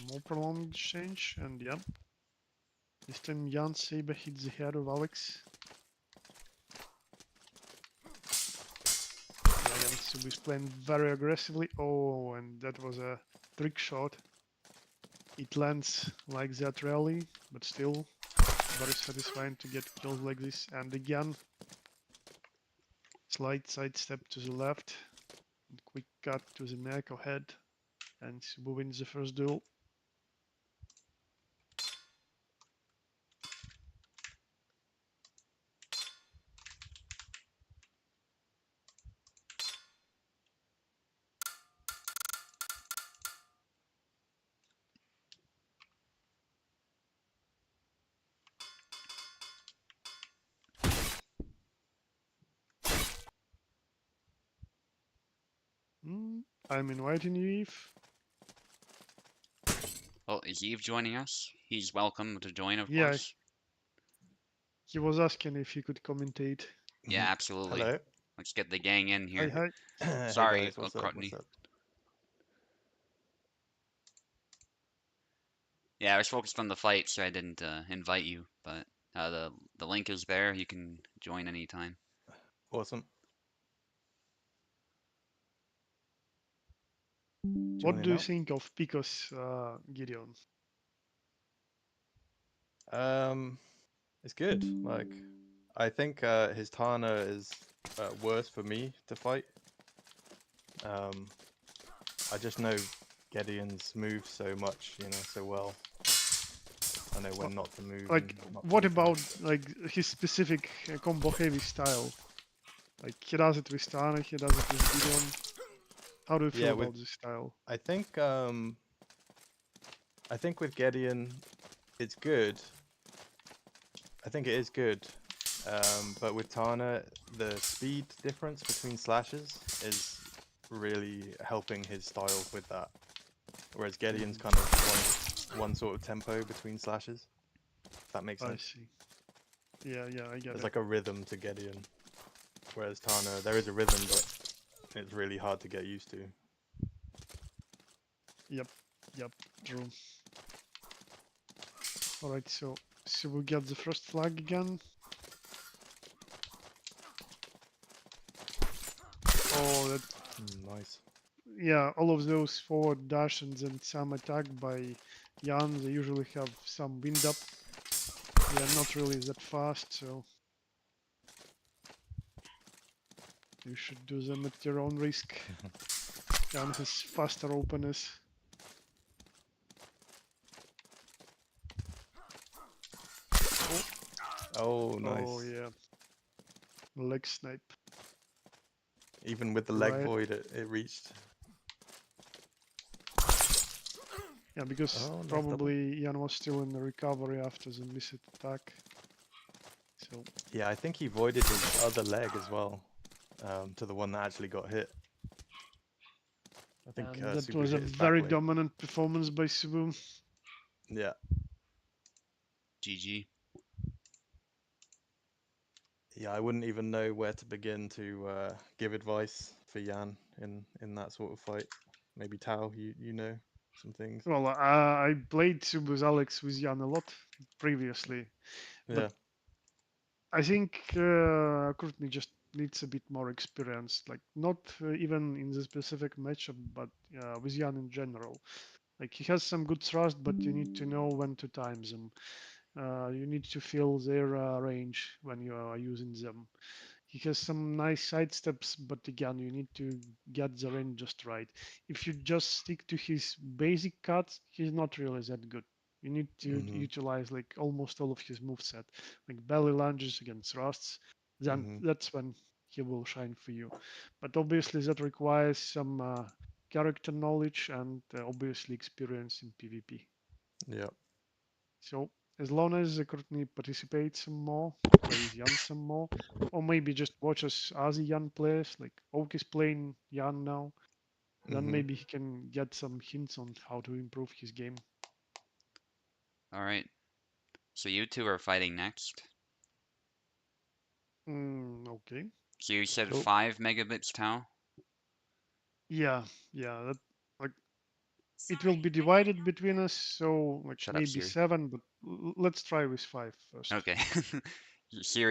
more prolonged exchange, and yeah. This time Jan's saber hits the head of Alex. Yeah, Jan Sub is playing very aggressively. Oh, and that was a trick shot. It lands like that rally, but still very satisfying to get kills like this. And again, slight sidestep to the left, and quick cut to the neck or head, and Subu wins the first duel. I'm inviting you, Eve. well, is Eve joining us? He's welcome to join, of Yeah, course. he was asking if he could commentate. Yeah, absolutely. Hello. Let's get the gang in Hi, here. hi. Hey Sorry, guys, what's up? What's Krutny. up? Yeah, I was focused on the fight, so I didn't invite you, but the link is there. You can join anytime. Awesome. What Joining do you now. think of Pico's Gideon? Um, it's good. Like, I think his Tana is worse for me to fight. I just know Gideon's move so much, so well. I know when not to move Like, and not to what attack. about like his specific combo heavy style? Like he does it with Tana, he does it with Gideon. How do you feel Yeah, with about this style? I think with Gideon, it's good. I think it is good. But with Tana, the speed difference between slashes is really helping his style with that. Whereas Gideon's kind of one sort of tempo between slashes. If that makes I sense. see. Yeah, I get There's it. like a rhythm to Gideon. Whereas Tana, there is a rhythm, but it's really hard to get used to. Yep, yep, true. Alright, so we get the first flag again. Oh, that, Nice. yeah, all of those forward dash and then some attack by Jan, they usually have some wind up. They are not really that fast, so you should do them at your own risk. Jan has faster openers. Oh, Oh nice. yeah, leg snipe. Even with the leg Right. void, it reached. Yeah, because Oh, nice double. probably Jan was still in the recovery after the missed attack. So Yeah, I think he voided his other leg as well, to the one that actually got hit. I think and that Super was a hit his back very leg. dominant performance by Subu. Yeah, GG. yeah. I wouldn't even know where to begin to give advice for Jan in that sort of fight. Maybe Tao, you know some things. Well, I played Subu's Alex with Jan a lot previously, but Yeah. I think Courtney just needs a bit more experience. Like not even in the specific matchup, but with Jan in general. Like he has some good thrust, but you need to know when to time them. You need to feel their range when you are using them. He has some nice side steps, but again, you need to get the range just right. If you just stick to his basic cuts, he's not really that good. You need to Mhm. utilize like almost all of his moveset, like belly lunges against thrusts. Then Mhm. that's when he will shine for you. But obviously, that requires some character knowledge and obviously experience in PvP. Yeah. So as long as Courtney participates some more, plays Jan some more, or maybe just watches other Jan players, like Oak is playing Jan now, then Mhm. maybe he can get some hints on how to improve his game. All right. So you two are fighting next. Okay. So you said So 5 megabits Tau? yeah, yeah, that like it will be divided between us, so like Shut up, maybe Siri. 7, but let's try with 5 first. Okay.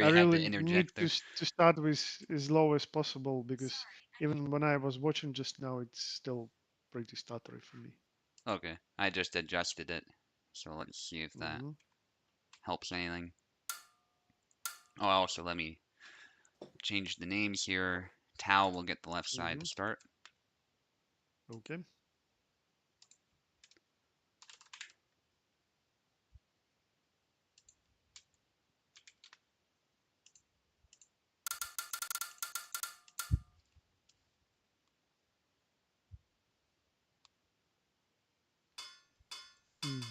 I Siri had to really need interject to there. to start with as low as possible because even when I was watching just now, it's still pretty stuttery for me. Okay. I just adjusted it. So let's see if that Hmm. helps anything. Oh, also let me change the names here. Tau will get the left side Hmm. to start. Okay. Mm.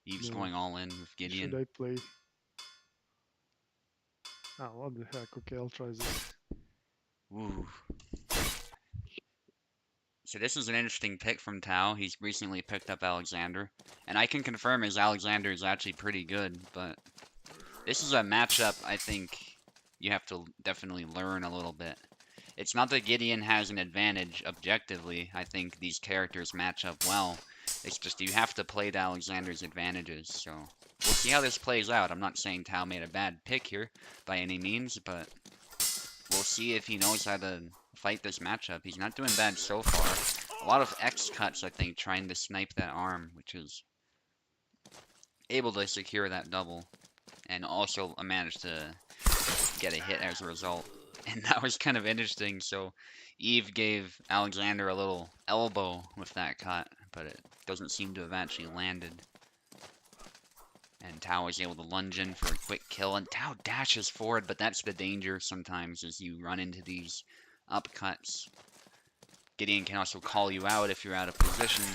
Eve's No. going all in with Should Gideon. I play? Ah, what the heck? Okay, I'll try this. Ooh. So this is an interesting pick from Tau. He's recently picked up Alexander. And I can confirm his Alexander is actually pretty good, but this is a matchup I think you have to definitely learn a little bit. It's not that Gideon has an advantage objectively. I think these characters match up well. It's just you have to play to Alexander's advantages. So we'll see how this plays out. I'm not saying Tao made a bad pick here by any means, but we'll see if he knows how to fight this matchup. He's not doing bad so far. A lot of X cuts, I think, trying to snipe that arm, which is able to secure that double, and also managed to get a hit as a result. And that was kind of interesting. So Eve gave Alexander a little elbow with that cut, but it doesn't seem to have actually landed. And Tao was able to lunge in for a quick kill, and Tao dashes forward, but that's the danger sometimes as you run into these upcuts. Gideon can also call you out if you're out of position.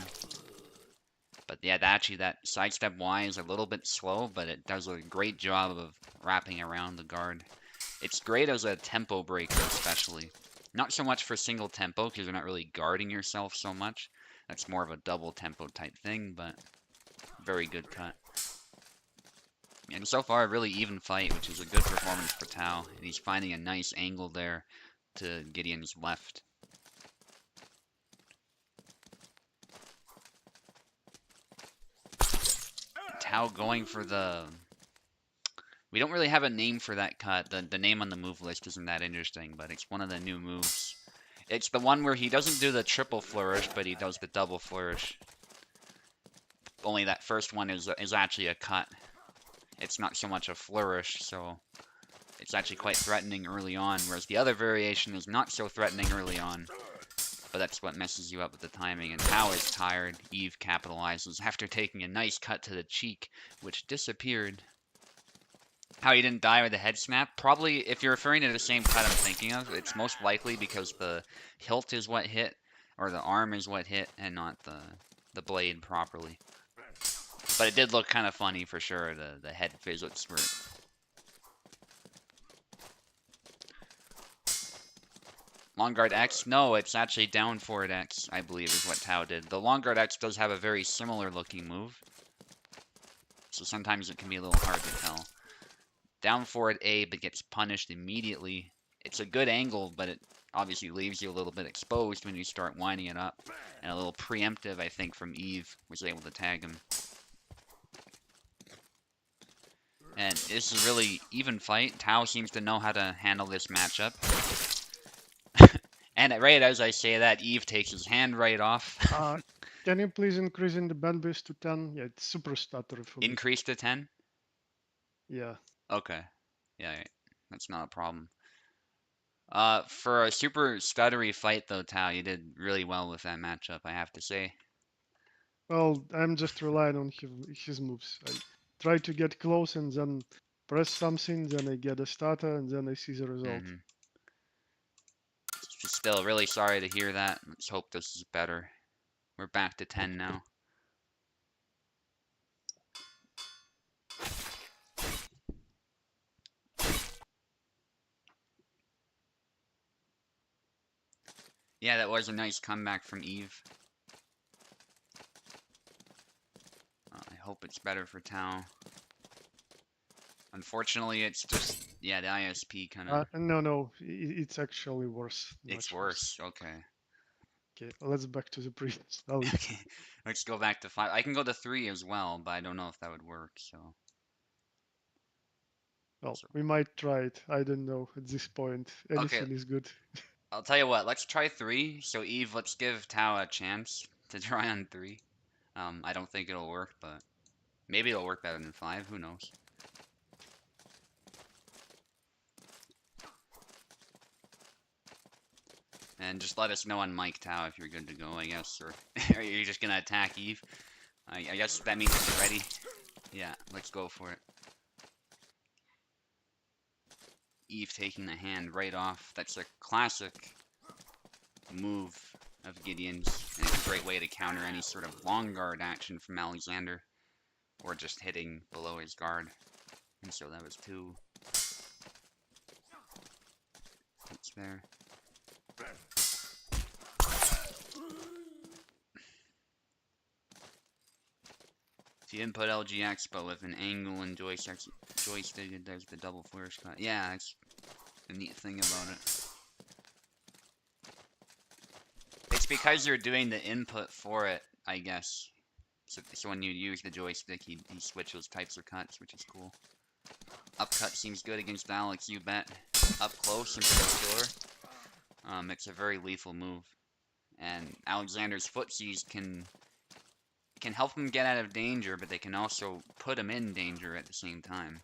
But yeah, actually that sidestep Y is a little bit slow, but it does a great job of wrapping around the guard. It's great as a tempo breaker, especially. Not so much for single tempo, because you're not really guarding yourself so much. That's more of a double tempo type thing, but very good cut. And so far, a really even fight, which is a good performance for Tao. And he's finding a nice angle there to Gideon's left. Tao going for the. We don't really have a name for that cut. The name on the move list isn't that interesting, but it's one of the new moves. It's the one where he doesn't do the triple flourish, but he does the double flourish. Only that first one is actually a cut. It's not so much a flourish, so it's actually quite threatening early on, whereas the other variation is not so threatening early on. But that's what messes you up with the timing. And Tao is tired. Eve capitalizes after taking a nice cut to the cheek, which disappeared. How he didn't die with the head snap? Probably, if you're referring to the same cut I'm thinking of, it's most likely because the hilt is what hit, or the arm is what hit, and not the blade properly. But it did look kind of funny for sure, the head physics were. Long guard X? No, it's actually down forward X, I believe, is what Tao did. The long guard X does have a very similar looking move, so sometimes it can be a little hard to tell. Down forward A, but gets punished immediately. It's a good angle, but it obviously leaves you a little bit exposed when you start winding it up. And a little preemptive, I think, from Eve was able to tag him. And this is a really even fight. Tao seems to know how to handle this matchup. And right as I say that, Eve takes his hand right off. Can you please increase in the bandwidth to 10? Yeah, it's super stuttery for me. Increase to 10? Yeah. Okay. Yeah, that's not a problem. For a super stuttery fight though, Tao, you did really well with that matchup, I have to say. Well, I'm just relying on his moves. I try to get close and then press something, then I get a stutter, and then I see the result. Mm-hmm. Just still really sorry to hear that. Let's hope this is better. We're back to 10 now. Yeah, that was a nice comeback from Eve. I hope it's better for Tao. Unfortunately, it's just, yeah, the ISP kind of... No, it's actually worse. It's worse, okay. Okay, let's back to the previous value. Okay, let's go back to 5. I can go to 3 as well, but I don't know if that would work, so... Well, we might try it. I don't know at this point. Anything is good. I'll tell you what, let's try 3. So Eve, let's give Tao a chance to try on 3. I don't think it'll work, but maybe it'll work better than 5, who knows. And just let us know on Mike Tao if you're good to go, I guess, or are you just gonna attack Eve? I guess that means you're ready. Yeah, let's go for it. Eve taking the hand right off. That's a classic move of Gideon's, and it's a great way to counter any sort of long guard action from Alexander, or just hitting below his guard. And so that was 2 hits there. If you input LGX, but with an angle and joystick, it does the double flourish cut. Yeah, that's the neat thing about it. It's because you're doing the input for it, I guess. So when you use the joystick, he switches types of cuts, which is cool. Upcut seems good against Alex, you bet. Up close in particular. It's a very lethal move. And Alexander's footsies can help him get out of danger, but they can also put him in danger at the same time.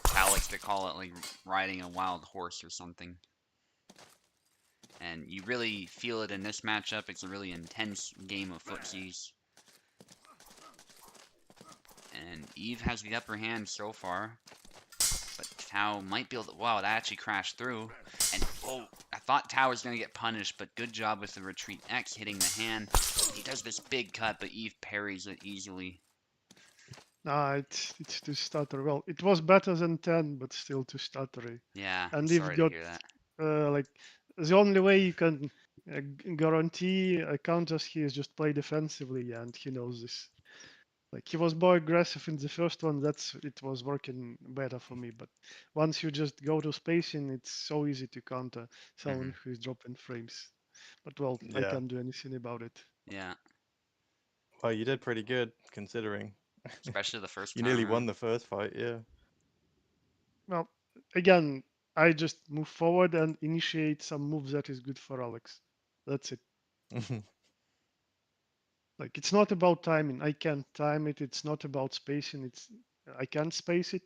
Cal likes to call it like riding a wild horse or something. And you really feel it in this matchup. It's a really intense game of footsies. And Eve has the upper hand so far. But Tao might be able to... Wow, that actually crashed through. And, oh, I thought Tao was going to get punished, but good job with the retreat X hitting the hand. He does this big cut, but Eve parries it easily. It's too stuttery. Well, it was better than 10, but still too stuttery. Yeah, And sorry you've to got, hear that. like, the only way you can guarantee a counters here is just play defensively, and he knows this. Like, he was more aggressive in the first one, it was working better for me, but once you just go to spacing, it's so easy to counter someone who's dropping frames. But well, I Yeah. can't do anything about it. Yeah. Well, you did pretty good considering. especially the first You time nearly around. won the first fight, yeah. Well, again, I just move forward and initiate some moves that is good for Alex. That's it. Like it's not about timing. I can't time it. It's not about spacing. I can't space it.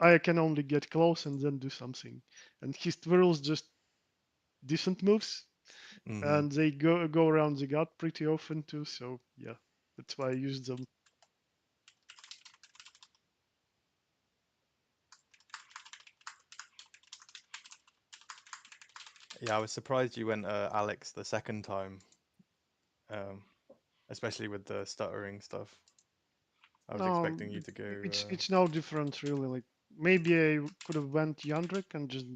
I can only get close and then do something. And his twirls just decent moves, hmm and they go around the gut pretty often too. So yeah, that's why I use them. Yeah, I was surprised you went Alex the second time, um, especially with the stuttering stuff. I was No, expecting you to go. it's no different really. Like maybe I could have went Yandrik and just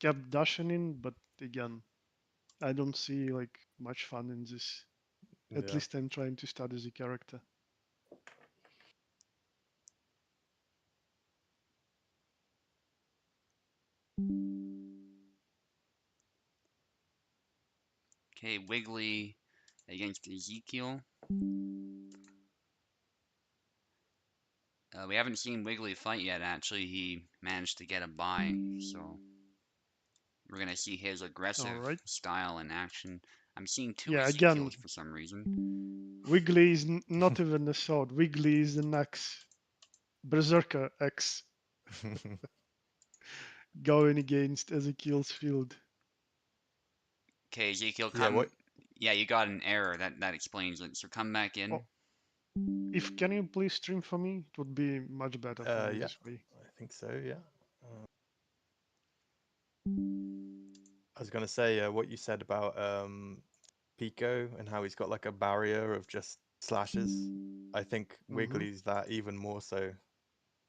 kept dashing in, but again, I don't see like much fun in this. At Yeah. least I'm trying to study the character. Okay, Wiggly against Ezekiel. We haven't seen Wiggly fight yet, actually. He managed to get a bye, so we're going to see his All aggressive right. style in action. I'm seeing two Yeah, Ezekiels again, for some reason. Wiggly is not even a sword. Wiggly is an X. Berserker X going against Ezekiel's field. Okay, Ezekiel, Yeah. come. Yeah, you got an error. That explains it. So come back in. Oh, if can you please stream for me? It would be much better for me Yeah, this way. I think so. Yeah. I was gonna say what you said about Pico and how he's got like a barrier of just slashes. I think Hmm. Wiggly's that even more so,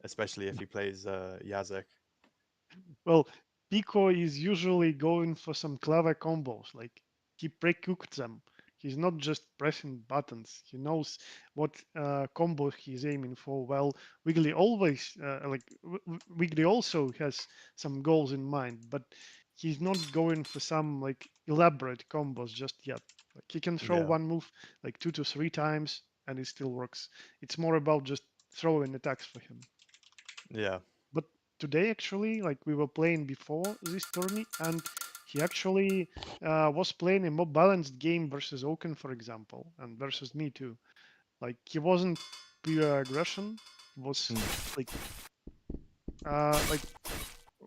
especially if he plays Yazek. Well, Pico is usually going for some clever combos, like he pre-cooked them. He's not just pressing buttons. He knows what combo he's aiming for. Well, Wiggly always Wiggly also has some goals in mind, but he's not going for some like elaborate combos just yet. Like he can throw Yeah. one move like 2 to 3 times and it still works. It's more about just throwing attacks for him. Yeah. But today, actually, like we were playing before this tourney, and he actually was playing a more balanced game versus Oaken, for example, and versus me too. Like he wasn't pure aggression. He was Mm. like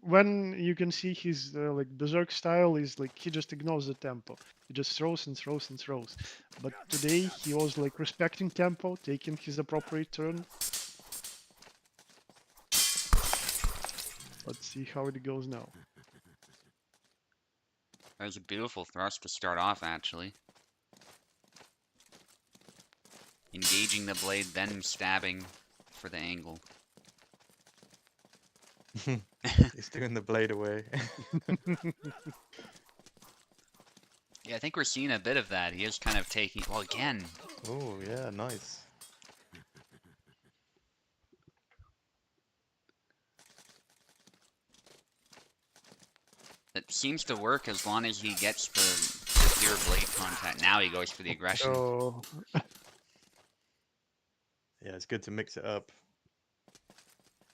when you can see his like berserk style is like he just ignores the tempo. He just throws and throws and throws. But today he was like respecting tempo, taking his appropriate turn. Let's see how it goes now. That was a beautiful thrust to start off, actually. Engaging the blade, then stabbing for the angle. He's doing the blade away. Yeah, I think we're seeing a bit of that. He is kind of taking. Well, again, Oh yeah, nice. it seems to work as long as he gets the pure blade contact. Now he goes for the aggression. Oh, Yeah, it's good to mix it up.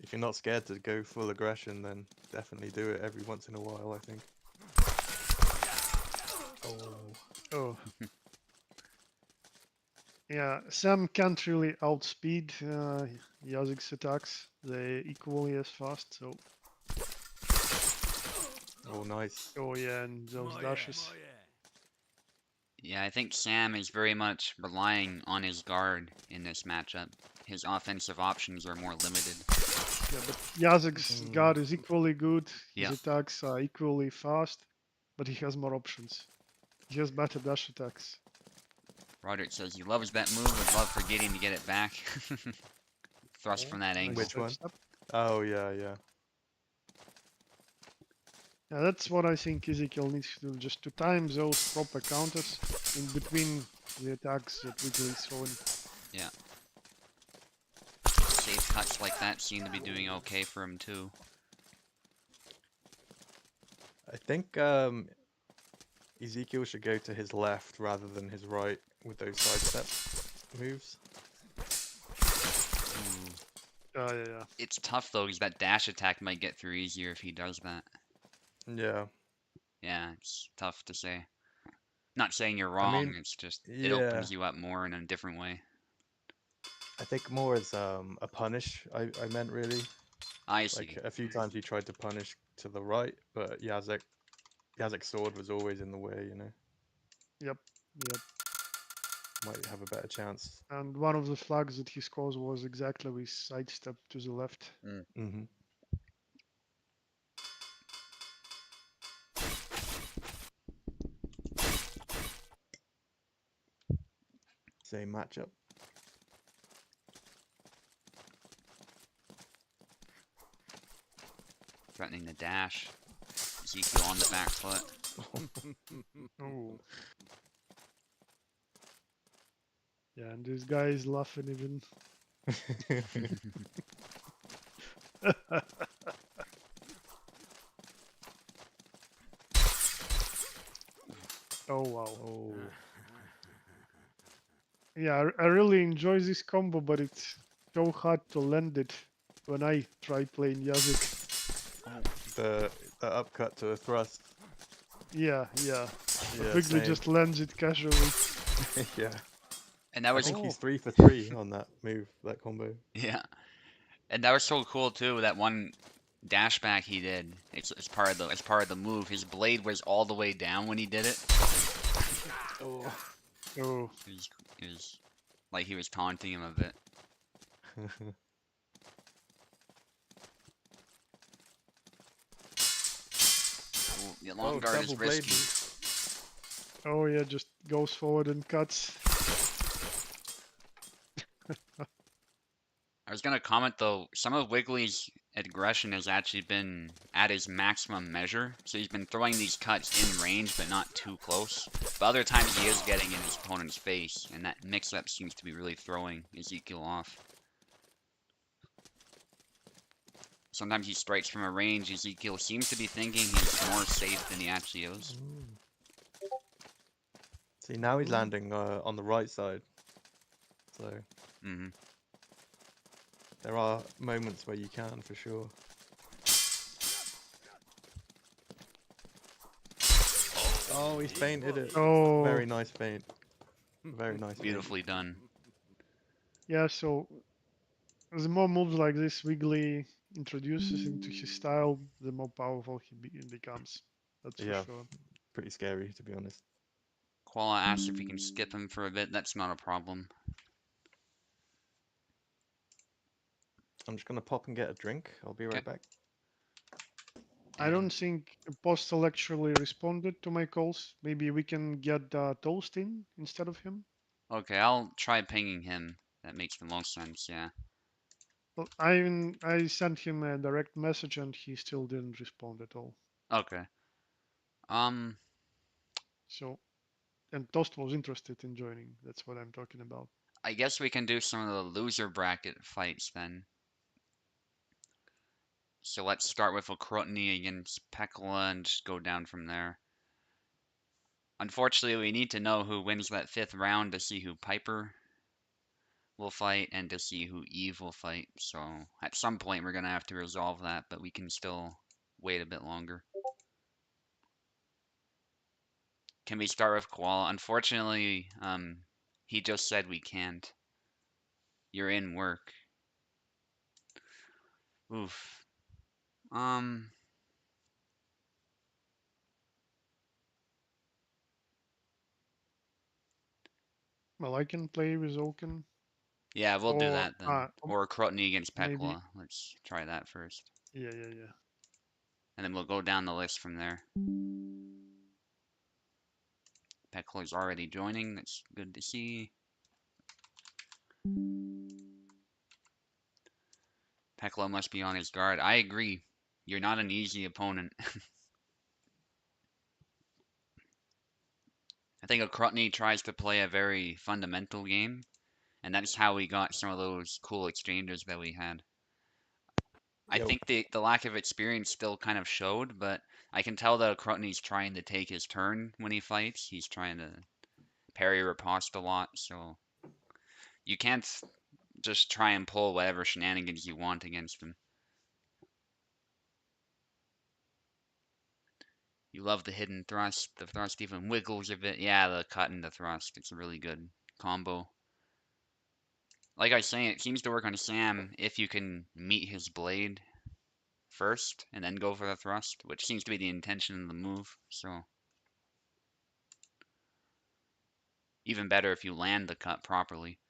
If you're not scared to go full aggression, then definitely do it every once in a while, I think. Oh. oh. Yeah, Sam can't really outspeed Yazik's attacks. They equally as fast. So, Oh, nice. oh yeah, and those dashes. Yeah, I think Sam is very much relying on his guard in this matchup. His offensive options are more limited. Yeah, but Yazik's Mm. guard is equally good. His Yeah, attacks are equally fast, but he has more options. He has better dash attacks. Roderick says he loves that move, would love for Gideon to get it back. Thrust Oh, from that nice angle. Which one? sidestep. Oh, yeah, yeah. Yeah, that's what I think Ezekiel needs to do, just to time those proper counters in between the attacks that Wiggly is throwing. Yeah. Safe cuts like that seem to be doing okay for him too. I think Ezekiel should go to his left rather than his right with those side steps. moves. Ooh. Yeah. It's tough though, because that dash attack might get through easier if he does that. Yeah. Yeah, it's tough to say. Not saying you're I wrong, mean, it's just it yeah. opens you up more in a different way. I think more as a punish. I meant really. I Like see. a few times he tried to punish to the right, but Yazek's sword was always in the way. Yep. Yep. Might have a better chance. And one of the flags that he scores was exactly with sidestep to the left. Mm. Mm-hmm. Same matchup. Threatening the dash. Ezekiel on the back foot. Oh. Yeah, and this guy is laughing even. Oh wow. Oh, Yeah, I really enjoy this combo, but it's so hard to land it when I try playing Yazik. the upcut to a thrust. Yeah. But Yeah, Wiggly same. just lands it casually. Yeah, And that I was think he's Oh. 3 for 3 on that move, that combo. yeah. And that was so cool too, that one dash back he did. It's part of the move. His blade was all the way down when he did it. Oh. Oh. It was like he was taunting him a bit. Ooh, the long Oh, guard double is blade. risky. Oh yeah, just goes forward and cuts. I was gonna comment though, some of Wiggly's aggression has actually been at his maximum measure. So he's been throwing these cuts in range, but not too close. But other times he is getting in his opponent's face, and that mix-up seems to be really throwing Ezekiel off. Sometimes he strikes from a range. Ezekiel seems to be thinking he's more safe than he actually is. Mm. See, now he's landing on the right side. So Hmm. there are moments where you can, for sure. Oh, he's fainted it. Oh. Very nice feint. Very nice feint. Beautifully done. Yeah, so the more moves like this Wiggly introduces into his style, the more powerful he becomes. That's for Yeah, sure. pretty scary, to be honest. Koala asked if we can skip him for a bit. That's not a problem. I'm just gonna pop and get a drink. I'll be Okay. right back. I don't think Postal actually responded to my calls. Maybe we can get Toast in instead of him. Okay, I'll try pinging him. That makes the most sense, yeah. Well, I sent him a direct message and he still didn't respond at all. Okay. Um, So, and Toast was interested in joining. That's what I'm talking about. I guess we can do some of the loser bracket fights then. So let's start with Okrotny against Pekla and just go down from there. Unfortunately, we need to know who wins that 5th round to see who Piper will fight and to see who Eve will fight. So at some point we're gonna have to resolve that, but we can still wait a bit longer. Can we start with Koala? Unfortunately, he just said we can't. You're in work. Oof. Um, Well, I can play with Oaken, yeah, we'll do or that then. Or Krotny against maybe. Pekla. Let's try that first. Yeah. And then we'll go down the list from there. Pekla's already joining. That's good to see. Pekla must be on his guard. I agree. You're not an easy opponent. I think Okrotny tries to play a very fundamental game, and that's how we got some of those cool exchanges that we had. I Yo. think the lack of experience still kind of showed, but I can tell that Okrotny's trying to take his turn when he fights. He's trying to parry riposte a lot, so You can't just try and pull whatever shenanigans you want against him. You love the hidden thrust. The thrust even wiggles a bit. Yeah, the cut and the thrust. It's a really good combo. Like I was saying, it seems to work on Sam if you can meet his blade first and then go for the thrust, which seems to be the intention of the move. So even better if you land the cut properly.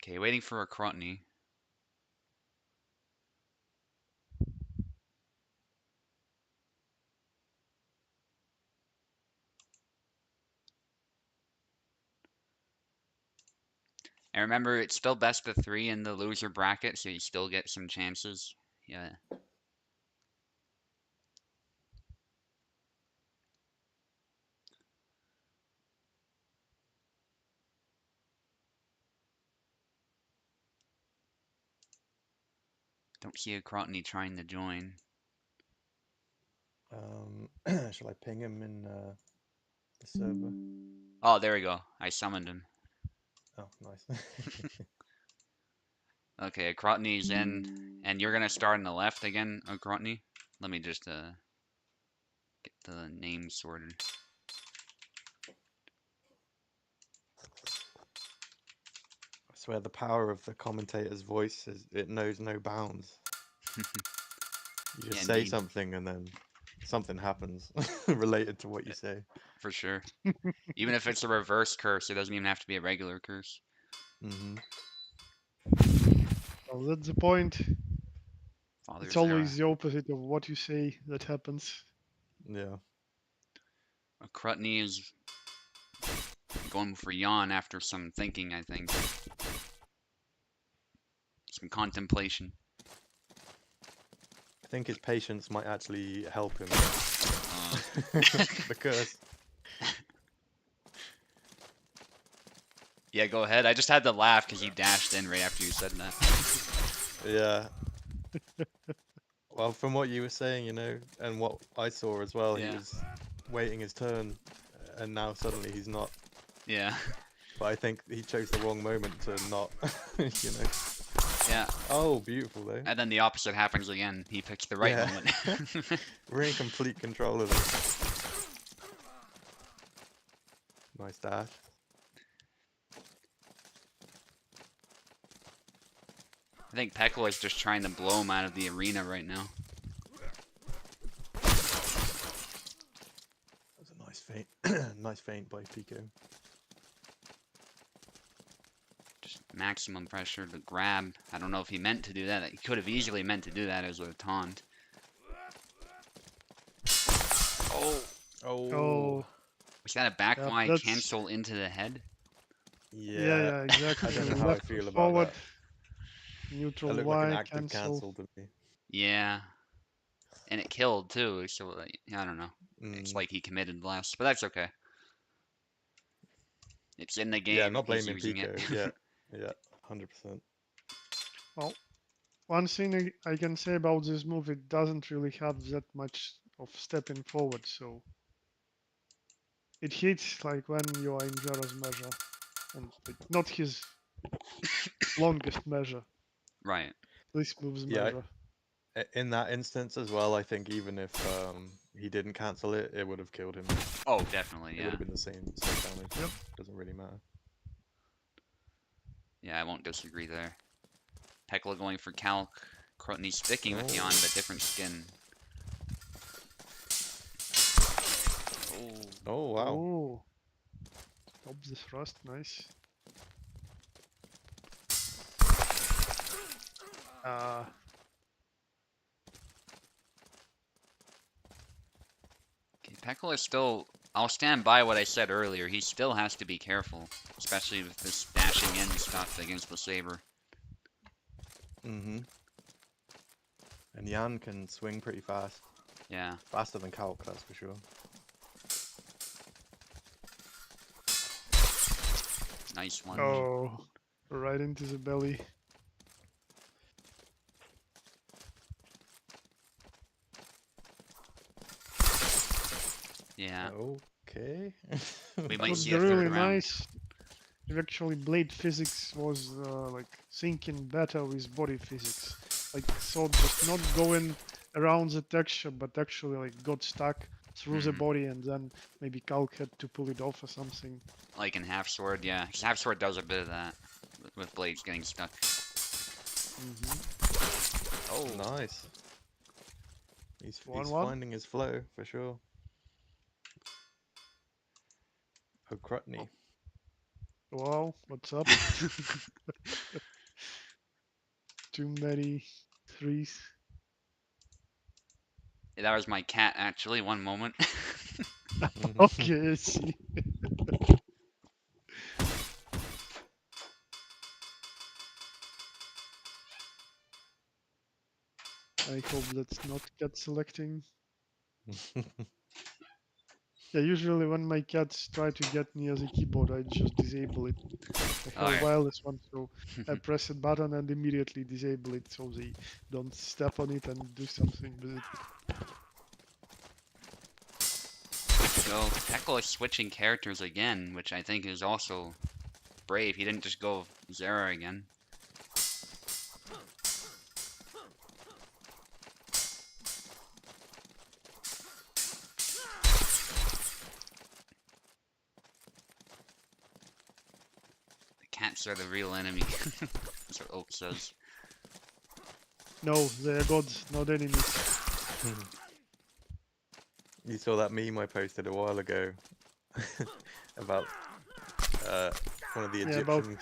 Okay, waiting for a Crotony. And remember, it's still best of 3 in the loser bracket, so you still get some chances. Yeah. Don't see a Crotony trying to join. Shall I ping him in the server? Oh, there we go. I summoned him. Oh, nice. Okay, a Crotony's in, and you're gonna start on the left again, a Crotony. Let me just get the name sorted. I swear the power of the commentator's voice is it knows no bounds. You just Yeah, say indeed. something and then something happens related to what you say. For sure. Even if it's a reverse curse, it doesn't even have to be a regular curse. Mm-hmm. Well, that's the point. Father It's Zera. always the opposite of what you say that happens. Yeah. A Crotony is going for yawn after some thinking, I think. Some contemplation. I think his patience might actually help him. The curse. Yeah, go ahead. I just had to laugh because he dashed in right after you said that. Yeah. Well, from what you were saying, you know, and what I saw as well, Yeah. he was waiting his turn, and now suddenly he's not. Yeah. But I think he chose the wrong moment to not, you know. Yeah. Oh, beautiful though. And then the opposite happens again. He picks the right Yeah. moment. We're in complete control of it. Nice dash. I think Pekla is just trying to blow him out of the arena right now. That was a nice feint. Nice feint by Pico. Just maximum pressure to grab. I don't know if he meant to do that. He could have easily meant to do that as a taunt. Oh. Oh, Was that a back yeah, Y that's cancel into the head? yeah, exactly. I don't So know how I left to feel about forward, that. neutral That looked like an Y, active cancel to me. Yeah. And it killed too, so I don't know. It's like he committed less, but that's okay. It's in the game. Yeah, not He's blaming using Pico. it. Yeah, 100%. Well, one thing I can say about this move, it doesn't really have that much of stepping forward, so it hits like when you are in Zero's measure, and like, not his longest measure, Right. this move's Yeah, measure. in that instance as well, I think even if he didn't cancel it, it would have killed him. Oh, definitely. It Yeah. would have been the same damage. Yep. Doesn't really matter. Yeah, I won't disagree there. Pekla going for calc. Crotony sticking with Yon, but different skin. Oh. Oh, wow. Oh, stop the thrust, nice. Okay, Pekla is still. I'll stand by what I said earlier. He still has to be careful, especially with this dashing in stuff against the saber. Mm-hmm. And Jan can swing pretty fast. Yeah. Faster than Kalk, that's for sure. Nice one. Oh, right into the belly. Yeah. Okay. We It might would see be a third really round. nice if actually blade physics was like syncing better with body physics. Like so just not going around the texture but actually like got stuck through the Mhm. body and then maybe Calc had to pull it off or something. Like in Half Sword, yeah. 'Cause Half Sword does a bit of that with blades getting stuck. Oh, Nice. He's 1-1. finding his flow for sure. Oh, Crutney. Wow, what's up? Too many threes. that was my cat actually. One moment. Okay, I see. I hope that's not cat selecting. Yeah, usually when my cats try to get near the keyboard, I just disable it. I have a Okay. wireless one, so I press a button and immediately disable it so they don't step on it and do something with it. So Peckle is switching characters again, which I think is also brave. He didn't just go Zera again. The cats are the real enemy. That's what Oak says. No, they are gods, not enemies. You saw that meme I posted a while ago about uh, one of the Yeah, about Egyptian,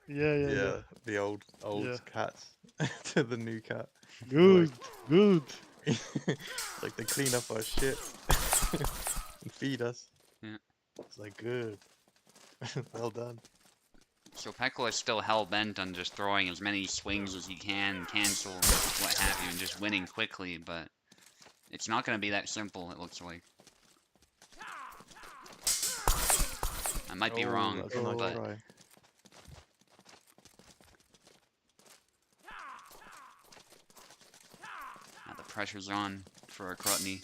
yeah. the old Yeah. cats to the new cat. Good, good. Like they clean up our shit and feed us. Yeah. It's like good. Well done. So Peckle is still hell-bent on just throwing as many swings as he can, cancel, what have you, and just winning quickly, but it's not going to be that simple, it looks like. I might be Oh, wrong, that's a nice but try. now the pressure's on for a Crutney.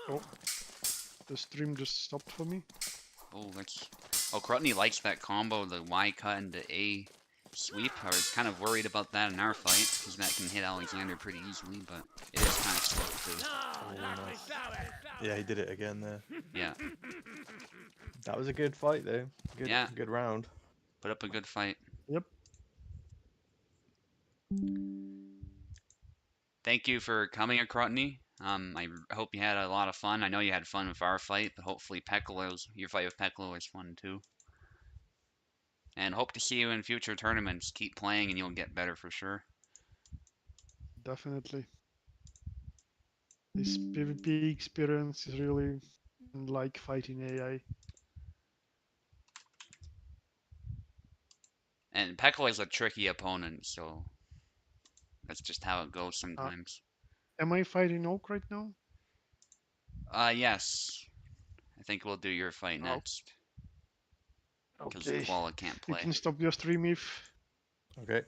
Oh, the stream just stopped for me. Oh, that's... Oh, Crutney likes that combo, the Y cut and the A sweep. I was kind of worried about that in our fight, because that can hit Alexander pretty easily, but it is kind of slow too. Oh, nice. Yeah, he did it again there. Yeah, That was a good fight though. yeah, Good round. put up a good fight. Yep. Thank you for coming, Crotney. I hope you had a lot of fun. I know you had fun with our fight, but hopefully your fight with Peklo was fun too. And hope to see you in future tournaments. Keep playing and you'll get better for sure. Definitely. This PvP experience is really unlike fighting AI. And Peklo is a tricky opponent, so that's just how it goes Uh, sometimes. am I fighting Oak right now? Yes. I think we'll do your fight Oh, next. Because okay. Koala can't You play. can stop your stream if... Okay.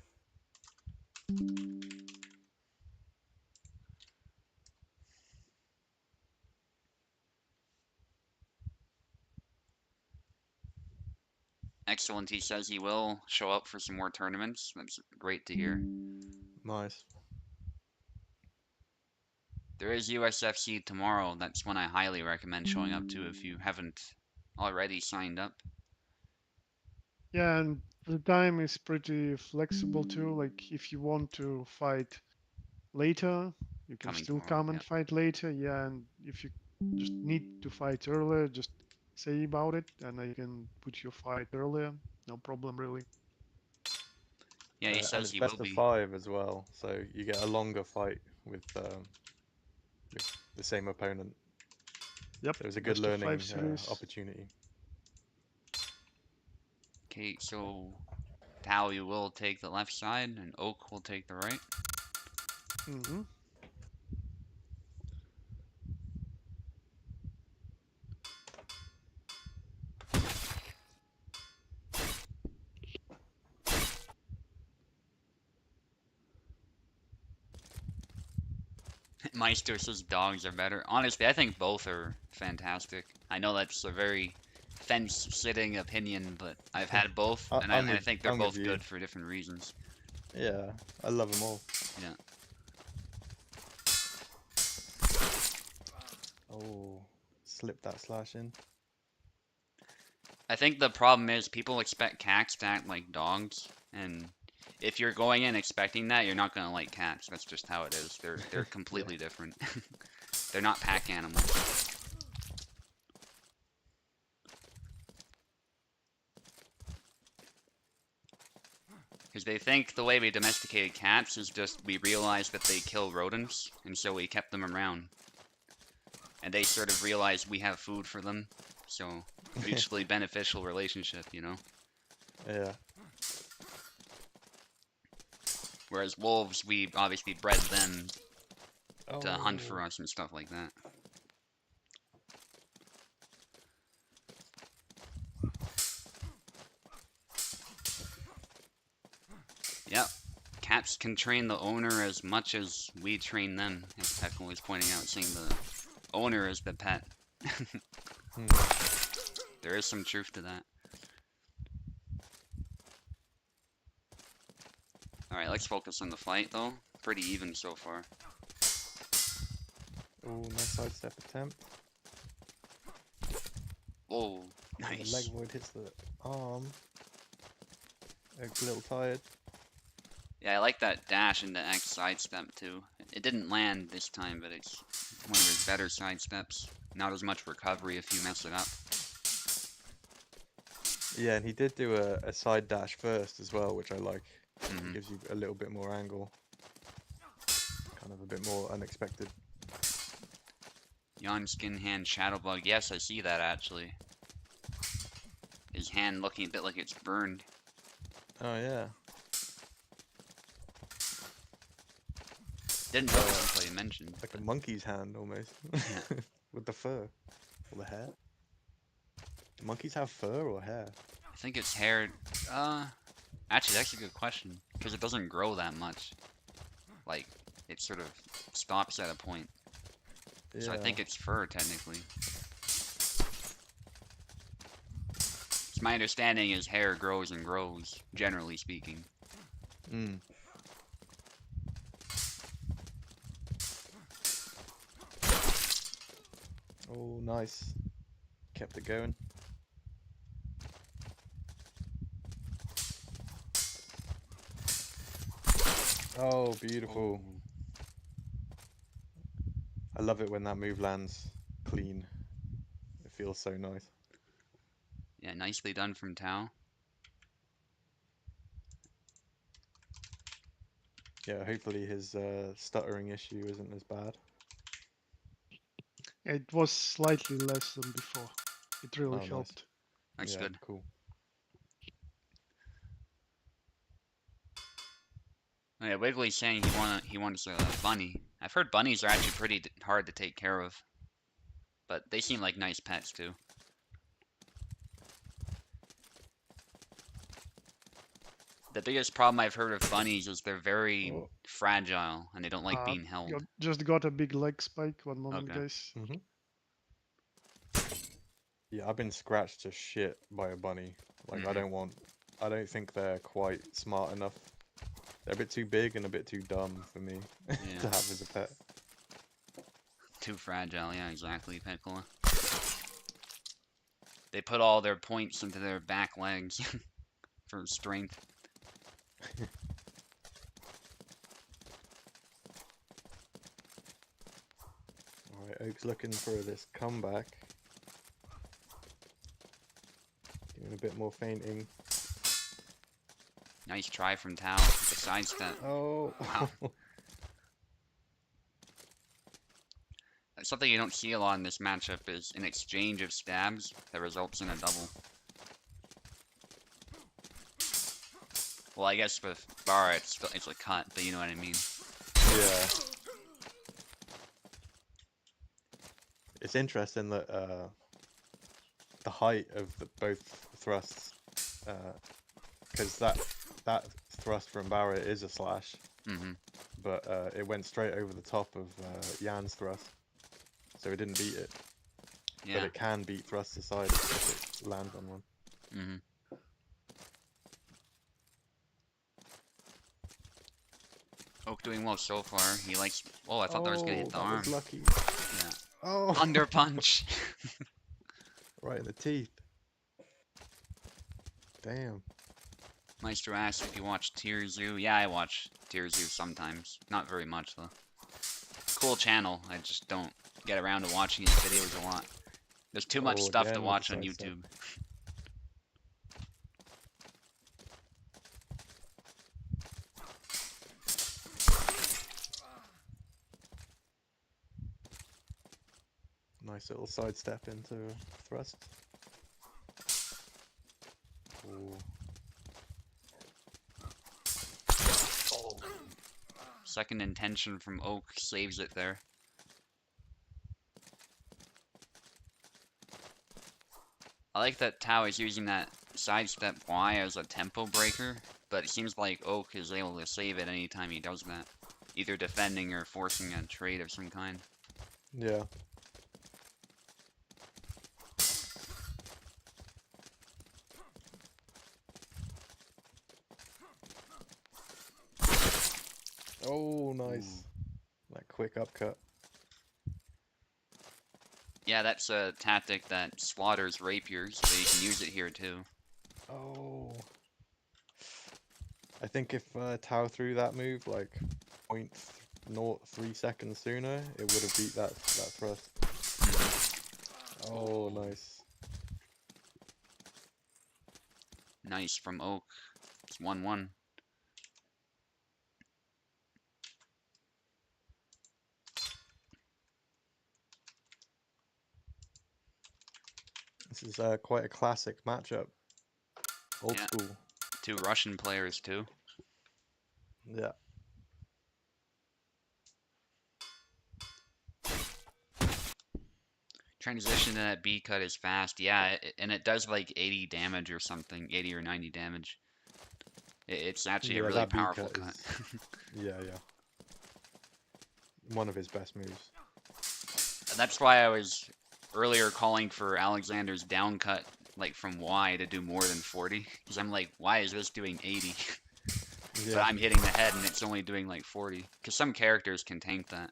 Excellent, he says he will show up for some more tournaments. That's great to hear. Nice. There is USFC tomorrow. That's one I highly recommend showing up to if you haven't already signed up. Yeah, and the time is pretty flexible too. Like, if you want to fight later, you can Coming still tomorrow, come yeah. and fight later. Yeah, and if you just need to fight earlier, just say about it, and I can put your fight earlier. No problem, really. Yeah, he And says it's he will best of be. 5 as well, so you get a longer fight with the same opponent. Yep, So it was a good best of 5 learning series. opportunity. Okay, so Tally will take the left side and Oak will take the right. Mm-hmm. Mice versus dogs are better. Honestly, I think both are fantastic. I know that's a very fence-sitting opinion, but I've had both, I, and I'm I with think they're I'm with both you. good for different reasons. Yeah, I love them all. Yeah. Oh, slip that slash in. I think the problem is people expect cats to act like dogs, and if you're going in expecting that, you're not gonna like cats. That's just how it is. They're Yeah. completely different. They're not pack animals. Because they think the way we domesticated cats is just we realized that they kill rodents, and so we kept them around. And they sort of realize we have food for them, so mutually beneficial relationship, you know? Yeah. Whereas wolves, we obviously bred them to hunt Oh. for us and stuff like that. Yep. Cats can train the owner as much as we train them, as Peckle was pointing out, saying the owner is the pet. Hmm. There is some truth to that. Alright, let's focus on the fight, though. Pretty even so far. Oh, nice sidestep attempt. Whoa, Oh, the leg nice. void hits the arm. A little tired. Yeah, I like that dash into X sidestep, too. It didn't land this time, but it's one of his better sidesteps. Not as much recovery if you mess it up. Yeah, and he did do a side dash first as well, which I like. It Hmm. gives you a little bit more angle. Kind of a bit more unexpected. Yawn skin hand shadow bug. Yes, I see that actually. His hand looking a bit like it's burned. Oh yeah. Didn't notice until you mentioned. Like a monkey's hand almost. Yeah. With the fur. Or the hair. Do monkeys have fur or hair? I think it's hair. Actually, that's a good question because it doesn't grow that much. Like, it sort of stops at a point. So I Yeah. think it's fur technically. So my understanding is hair grows and grows, generally speaking. Mm. Oh, nice. Kept it going. Oh, beautiful. Oh. I love it when that move lands clean. It feels so nice. Yeah, nicely done from Tao. Yeah, hopefully his stuttering issue isn't as bad. It was slightly less than before. It really Oh, nice. helped. That's Yeah, good. cool. Oh, yeah, Wiggly's saying he wants a bunny. I've heard bunnies are actually pretty hard to take care of, but they seem like nice pets too. The biggest problem I've heard of bunnies is they're very Oh, fragile and they don't like being held. just got a big leg spike. One moment, Okay. guys. Hmm. Yeah, I've been scratched to shit by a bunny. Like, I don't think they're quite smart enough. They're a bit too big and a bit too dumb for me to Yeah. have as a pet. Too fragile, yeah, exactly, Pecola. They put all their points into their back legs for strength. Alright, Oak's looking for this comeback. Doing a bit more fainting. Nice try from Tao. The sidestep. Oh! Wow. Something you don't see a lot in this matchup is an exchange of stabs that results in a double. Well, I guess with Bar it's a cut, but you know what I mean. Yeah. It's interesting that the height of both thrusts, because that thrust from Barrett is a slash, Mm-hmm. but it went straight over the top of Jan's thrust, so it didn't beat it. Yeah. But it can beat thrust aside if it lands on one. Mm-hmm. Oak doing well so far. He likes. Oh, I thought that was gonna hit the that arm. was lucky. Yeah. Oh, Under punch. right in the teeth. Damn. Meister asks if you watch Tier Zoo. Yeah, I watch Tier Zoo sometimes. Not very much though. Cool channel. I just don't get around to watching his videos a lot. There's too much Oh, stuff to again with the watch on sidestep. YouTube. Nice little sidestep into thrust. Ooh. Oh. Second intention from Oak saves it there. I like that Tao is using that sidestep Y as a tempo breaker, but it seems like Oak is able to save it anytime he does that. Either defending or forcing a trade of some kind. Yeah. Oh, nice. That quick upcut. Yeah, that's a tactic that slaughters rapiers, so you can use it here too. Oh. I think if Tao threw that move like 0.03 seconds sooner, it would have beat that thrust. Oh, nice. Nice from Oak. It's 1-1. This is quite a classic matchup. Old Yeah. school. Two Russian players too. Yeah. Transition to that B cut is fast. Yeah, and it does like 80 damage or something. 80 or 90 damage. It's actually a Yeah, really that B powerful cut cut. Yeah, yeah. One of his best moves. That's why I was earlier calling for Alexander's down cut, like from Y, to do more than 40. Because I'm like, why is this doing 80? Yeah. But I'm hitting the head and it's only doing like 40. Because some characters can tank that.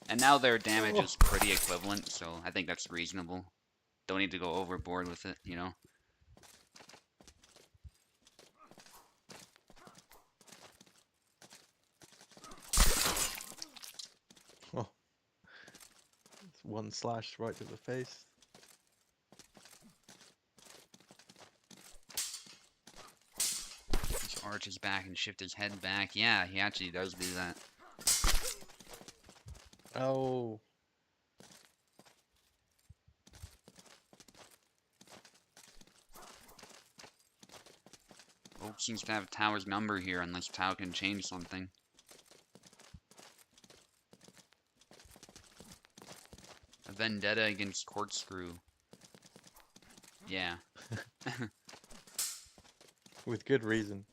And now their damage is pretty equivalent, so I think that's reasonable. Don't need to go overboard with it, you know? Oh. It's one slash right to the face. Just arch his back and shift his head back. Yeah, he actually does do that. Oh. Oak seems to have Tao's number here, unless Tao can change something. A vendetta against Corkscrew. Yeah. With good reason.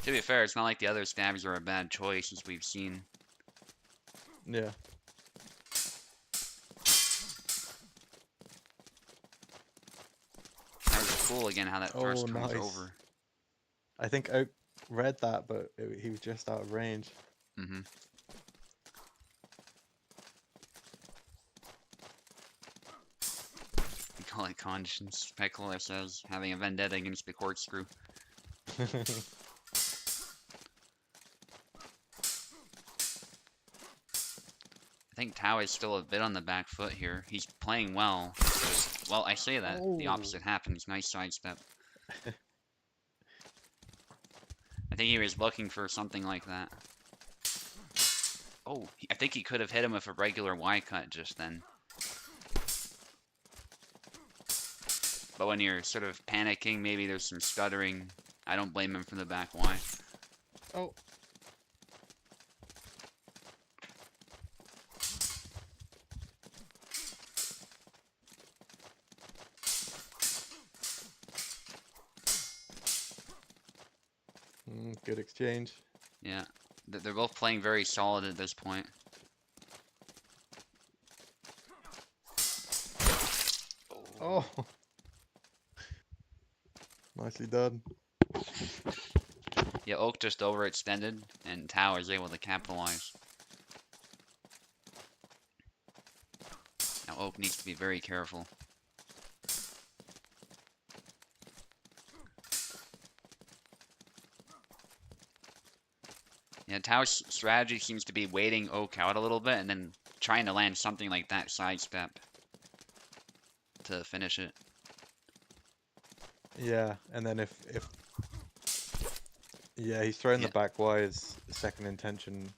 To be fair, it's not like the other stabs are a bad choice, as we've seen. Yeah. That was cool again how that thrust comes nice. over. I think Oak read that, but he was just out of range. Mm-hmm. We call it conscience. Peckler says, having a vendetta against the Corkscrew. I think Tao is still a bit on the back foot here. He's playing well. Well, I say that. The opposite happens. Nice sidestep. I think he was looking for something like that. Oh, I think he could have hit him with a regular Y cut just then. But when you're sort of panicking, maybe there's some stuttering. I don't blame him for the back Y. Oh. Good exchange. Yeah, they're both playing very solid at this point. Oh, nicely done. Yeah, Oak just overextended, and Tao is able to capitalize. Now Oak needs to be very careful. Yeah, Tao's strategy seems to be waiting Oak out a little bit and then trying to land something like that sidestep to finish it. Yeah, and then if yeah, he's throwing the Yeah, back wires second intention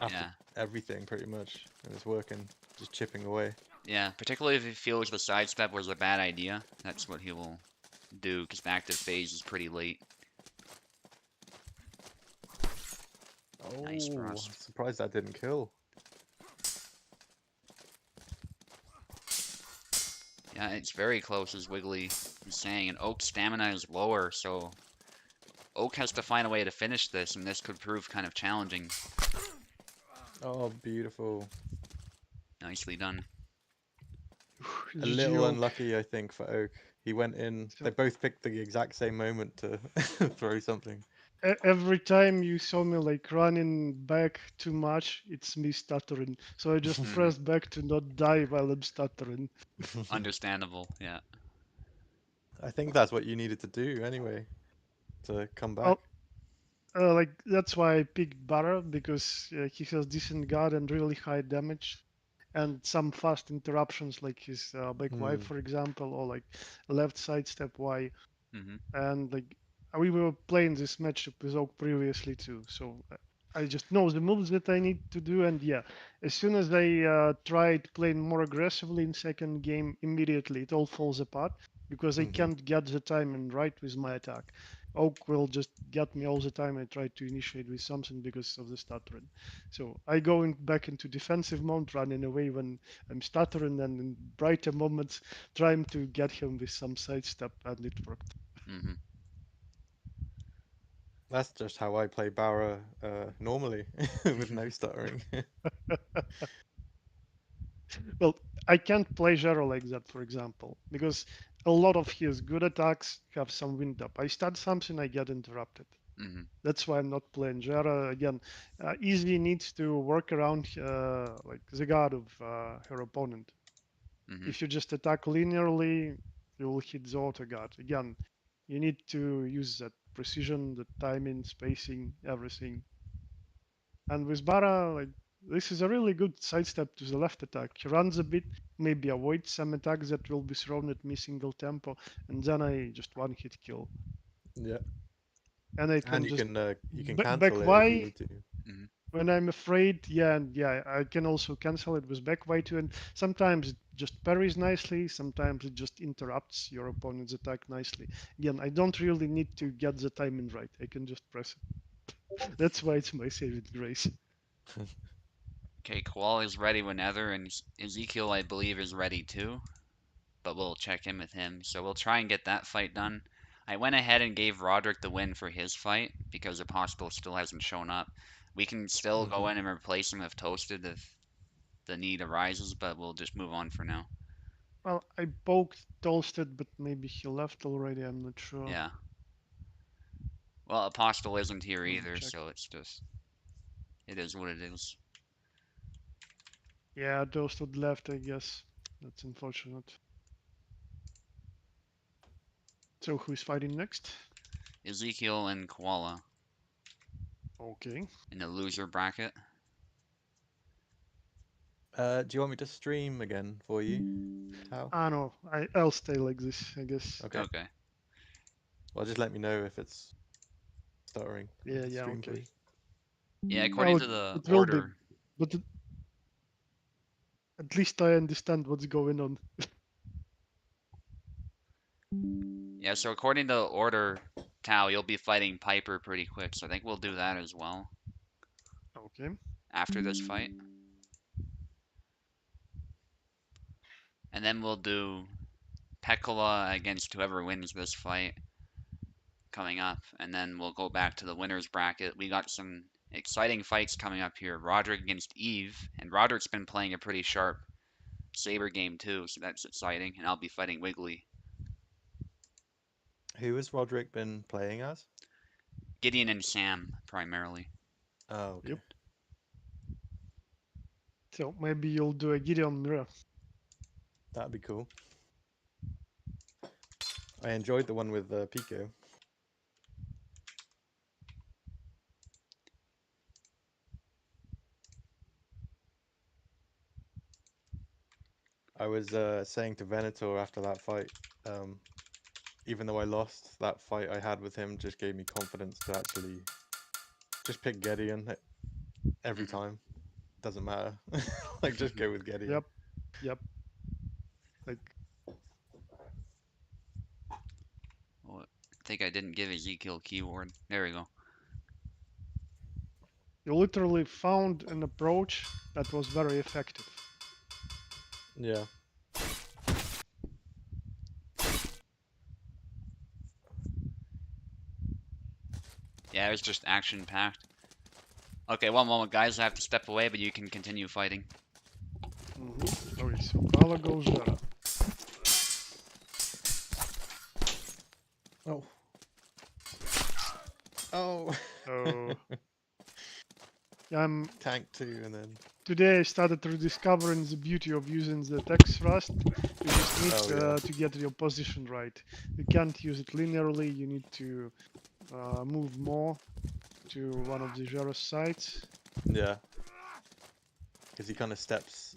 after yeah, everything pretty much, and it's working, just chipping away. yeah. Particularly if he feels the sidestep was a bad idea, that's what he will do because the active phase is pretty late. Nice Oh, I'm frost. surprised that didn't kill. Yeah, it's very close as Wiggly was saying, and Oak's stamina is lower, so Oak has to find a way to finish this, and this could prove kind of challenging. Oh, beautiful. Nicely done. A GG little Oak. unlucky, I think, for Oak. He went in. They So both picked the exact same moment to throw something. every time you saw me like running back too much, it's me stuttering. So I just Hmm. pressed back to not die while I'm stuttering. Understandable, yeah. I think that's what you needed to do anyway, to come back. Well, like that's why I picked Barra because he has decent guard and really high damage, and some fast interruptions like his back Y, Hmm. for example, or like left side step Y. Hmm. And like we were playing this matchup with Oak previously too, so I just know the moves that I need to do, and yeah, as soon as I tried playing more aggressively in second game, immediately it all falls apart because I Hmm. can't get the timing right with my attack. Oak will just get me all the time I try to initiate with something because of the stuttering. So I go back into defensive mode, running away when I'm stuttering, and in brighter moments trying to get him with some sidestep, and it worked. Hmm. That's just how I play Barra normally, with no stuttering. Well, I can't play Jero like that, for example, because a lot of his good attacks have some wind up. I start something, I get interrupted. Hmm. That's why I'm not playing Jera. Again, Easy needs to work around like the guard of her opponent. Hmm. If you just attack linearly, you will hit the auto guard. Again, you need to use that precision, the timing, spacing, everything. And with Bara, like this is a really good sidestep to the left attack. He runs a bit, maybe avoids some attacks that will be thrown at me single tempo, and then I just one hit kill. Yeah, And I and can just you can back cancel it if you Y need to. Hmm. when I'm afraid. Yeah, and yeah, I can also cancel it with back Y too. And sometimes it just parries nicely, sometimes it just interrupts your opponent's attack nicely. Again, I don't really need to get the timing right. I can just press it. That's why it's my saving grace. Okay, Koala is ready whenever, and Ezekiel, I believe, is ready too, but we'll check in with him. So we'll try and get that fight done. I went ahead and gave Roderick the win for his fight because Apostle still hasn't shown up. We can still Hmm. go in and replace him if Toasted if the need arises, but we'll just move on for now. Well, I poked Toasted, but maybe he left already. I'm not sure. Yeah. Well, Apostle isn't here Let me either, check. so it is what it is. Yeah, Toasted left, I guess. That's unfortunate. So who's fighting next? Ezekiel and Koala Okay. in the loser bracket. Do you want me to stream again for you, Tao? Ah no, I'll stay like this, I guess. Okay. Okay. Well, just let me know if it's stuttering. I Yeah, can yeah, stream for okay. you. Yeah, according Oh, to the it will be, order, but at least I understand what's going on. yeah, so according to the order, Tao, you'll be fighting Piper pretty quick, so I think we'll do that as well Okay. after this fight. And then we'll do Pekola against whoever wins this fight. coming up, and then we'll go back to the winners bracket. We got some exciting fights coming up here. Roderick against Eve, and Roderick's been playing a pretty sharp Saber game too, so that's exciting. And I'll be fighting Wiggly. Who has Roderick been playing as? Gideon and Sam primarily. Oh, okay. Yep. So maybe you'll do a Gideon mirror. That'd be cool. I enjoyed the one with Pico. I was saying to Venator after that fight, even though I lost, that fight I had with him just gave me confidence to actually just pick Gideon every Mhm. time. Doesn't matter. Like, just go with Gideon. Yep. Yep. Like Oh, I think I didn't give Ezekiel keyword. There we go. you literally found an approach that was very effective. Yeah. Yeah, it was just action packed. Okay, one moment, guys. I have to step away, but you can continue fighting. Okay, so Kala goes Zara. Oh. Oh. So yeah, Tank 2 and then. today I started rediscovering the beauty of using the text thrust. You just need Oh, yeah. to get your position right. You can't use it linearly. You need to move more to one of the Zara's sides. Yeah. Because he kind of steps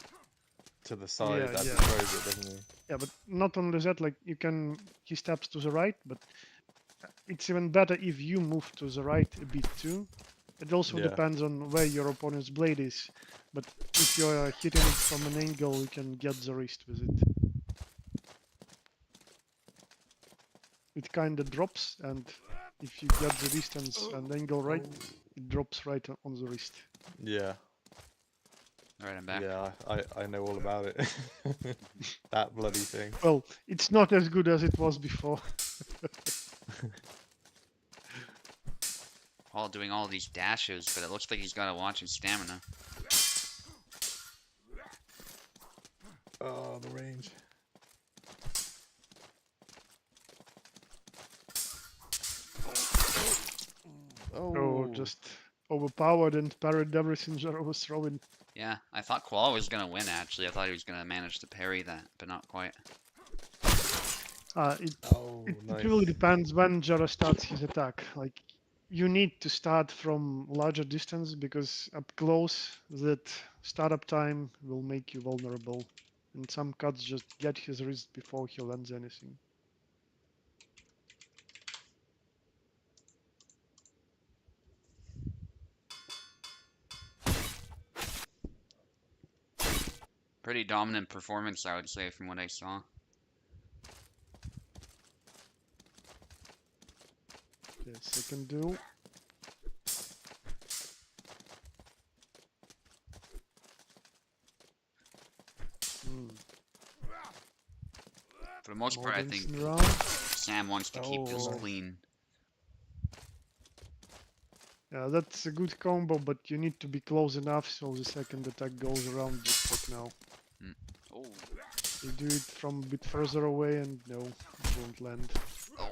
to the side Yeah, as he yeah. throws it, doesn't he? Yeah, but not only that, like he steps to the right, but it's even better if you move to the right a bit too. It also Yeah. depends on where your opponent's blade is, but if you're hitting it from an angle, you can get the wrist with it. It kind of drops, and if you get the distance and angle right, it drops right on the wrist. Yeah. Alright, I'm back. Yeah, I know all about it. That bloody thing. Well, it's not as good as it was before. Paul doing all these dashes, but it looks like he's got to watch his stamina. Oh, the range. Oh, Oh, just overpowered and parried everything Zara was throwing. Yeah, I thought Koala was gonna win actually. I thought he was gonna manage to parry that, but not quite. It oh, It nice. really depends when Jara starts his attack. Like, you need to start from larger distance because up close, that startup time will make you vulnerable. And some cuts just get his wrist before he lands anything. Pretty dominant performance, I would say, from what I saw. Okay, second duel. For the most More part, I dancing think around. Sam wants to keep this Oh. clean. Yeah, that's a good combo, but you need to be close enough so the second attack goes around just like now. Oh, You do it from a bit further away and no, it won't land. oh.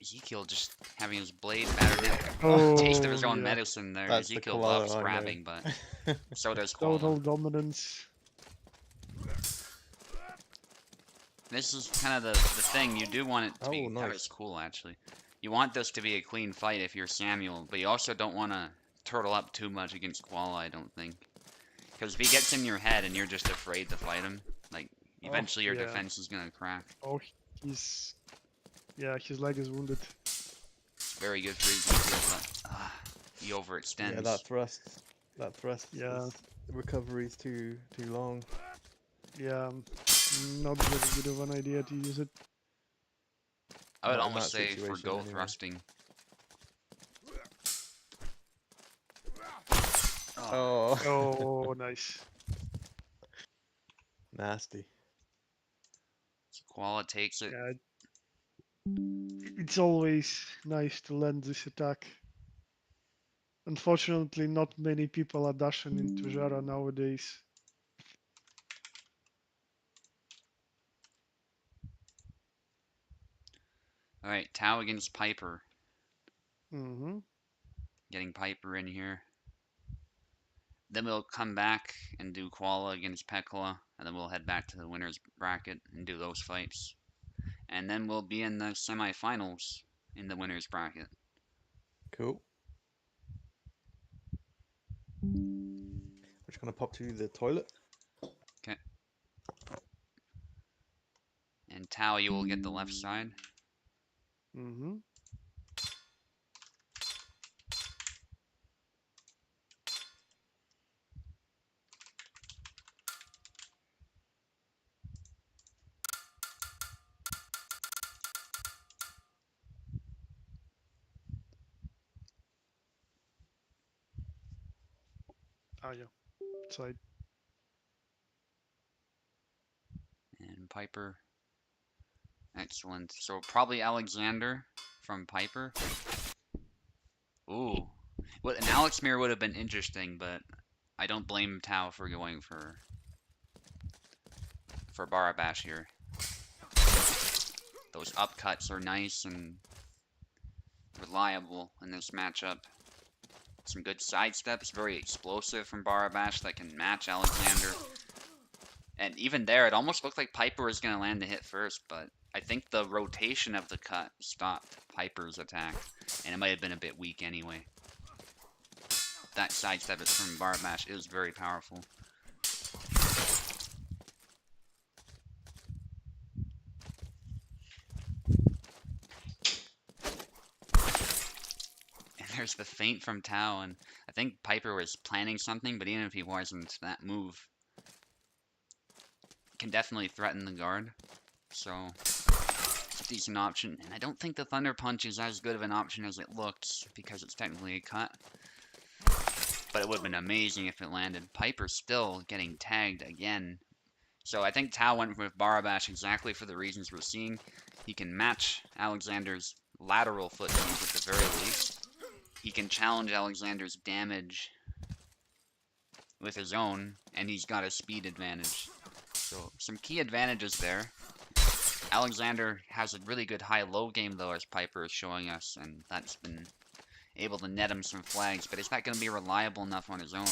Ezekiel just having his blade battered in. Oh, Taste of his own yeah. medicine there. That's the Ezekiel koala loves I know. grabbing, but so does Koala. Total dominance. This is kind of the thing. You do want it to be. Oh, That nice. was cool, actually. You want this to be a clean fight if you're Samuel, but you also don't want to turtle up too much against Koala, I don't think. Because if he gets in your head and you're just afraid to fight him, like, eventually your yeah. defense is going to crack. Oh, yeah, his leg is wounded. It's very good for Ezekiel, but he overextends. Yeah, that thrust. Yeah. Recovery's too long. Yeah, not very good of an idea to use it. I would Not in almost that say situation, forgo anyway. thrusting. Oh, Oh, nice. nasty. So Koala takes it. Yeah, It's always nice to land this attack. Unfortunately, not many people are dashing into Jara nowadays. Alright, Tau against Piper. Mm-hmm. Getting Piper in here. Then we'll come back and do Koala against Pekla, and then we'll head back to the winner's bracket and do those fights. And then we'll be in the semifinals in the winner's bracket. Cool. We're just gonna pop to the toilet. Okay. And Tau, you will get the left side. Mm-hmm. Ah, yeah. Side. And Piper. Excellent. So probably Alexander from Piper. Ooh. What an Alex mirror would have been interesting, but I don't blame Tau for going for Barabash here. Those upcuts are nice and reliable in this matchup. Some good sidesteps, very explosive from Barabash that can match Alexander. And even there, it almost looked like Piper was going to land the hit first, but I think the rotation of the cut stopped Piper's attack, and it might have been a bit weak anyway. That sidestep from Barabash is very powerful. And there's the feint from Tau, and I think Piper was planning something, but even if he wasn't, that move can definitely threaten the guard. So, it's a decent option. And I don't think the Thunder Punch is as good of an option as it looks, because it's technically a cut. But it would have been amazing if it landed. Piper still getting tagged again. So I think Tau went with Barabash exactly for the reasons we're seeing. He can match Alexander's lateral foot moves at the very least. He can challenge Alexander's damage with his own, and he's got a speed advantage. So some key advantages there. Alexander has a really good high-low game though, as Piper is showing us, and that's been able to net him some flags, but is that going to be reliable enough on his own?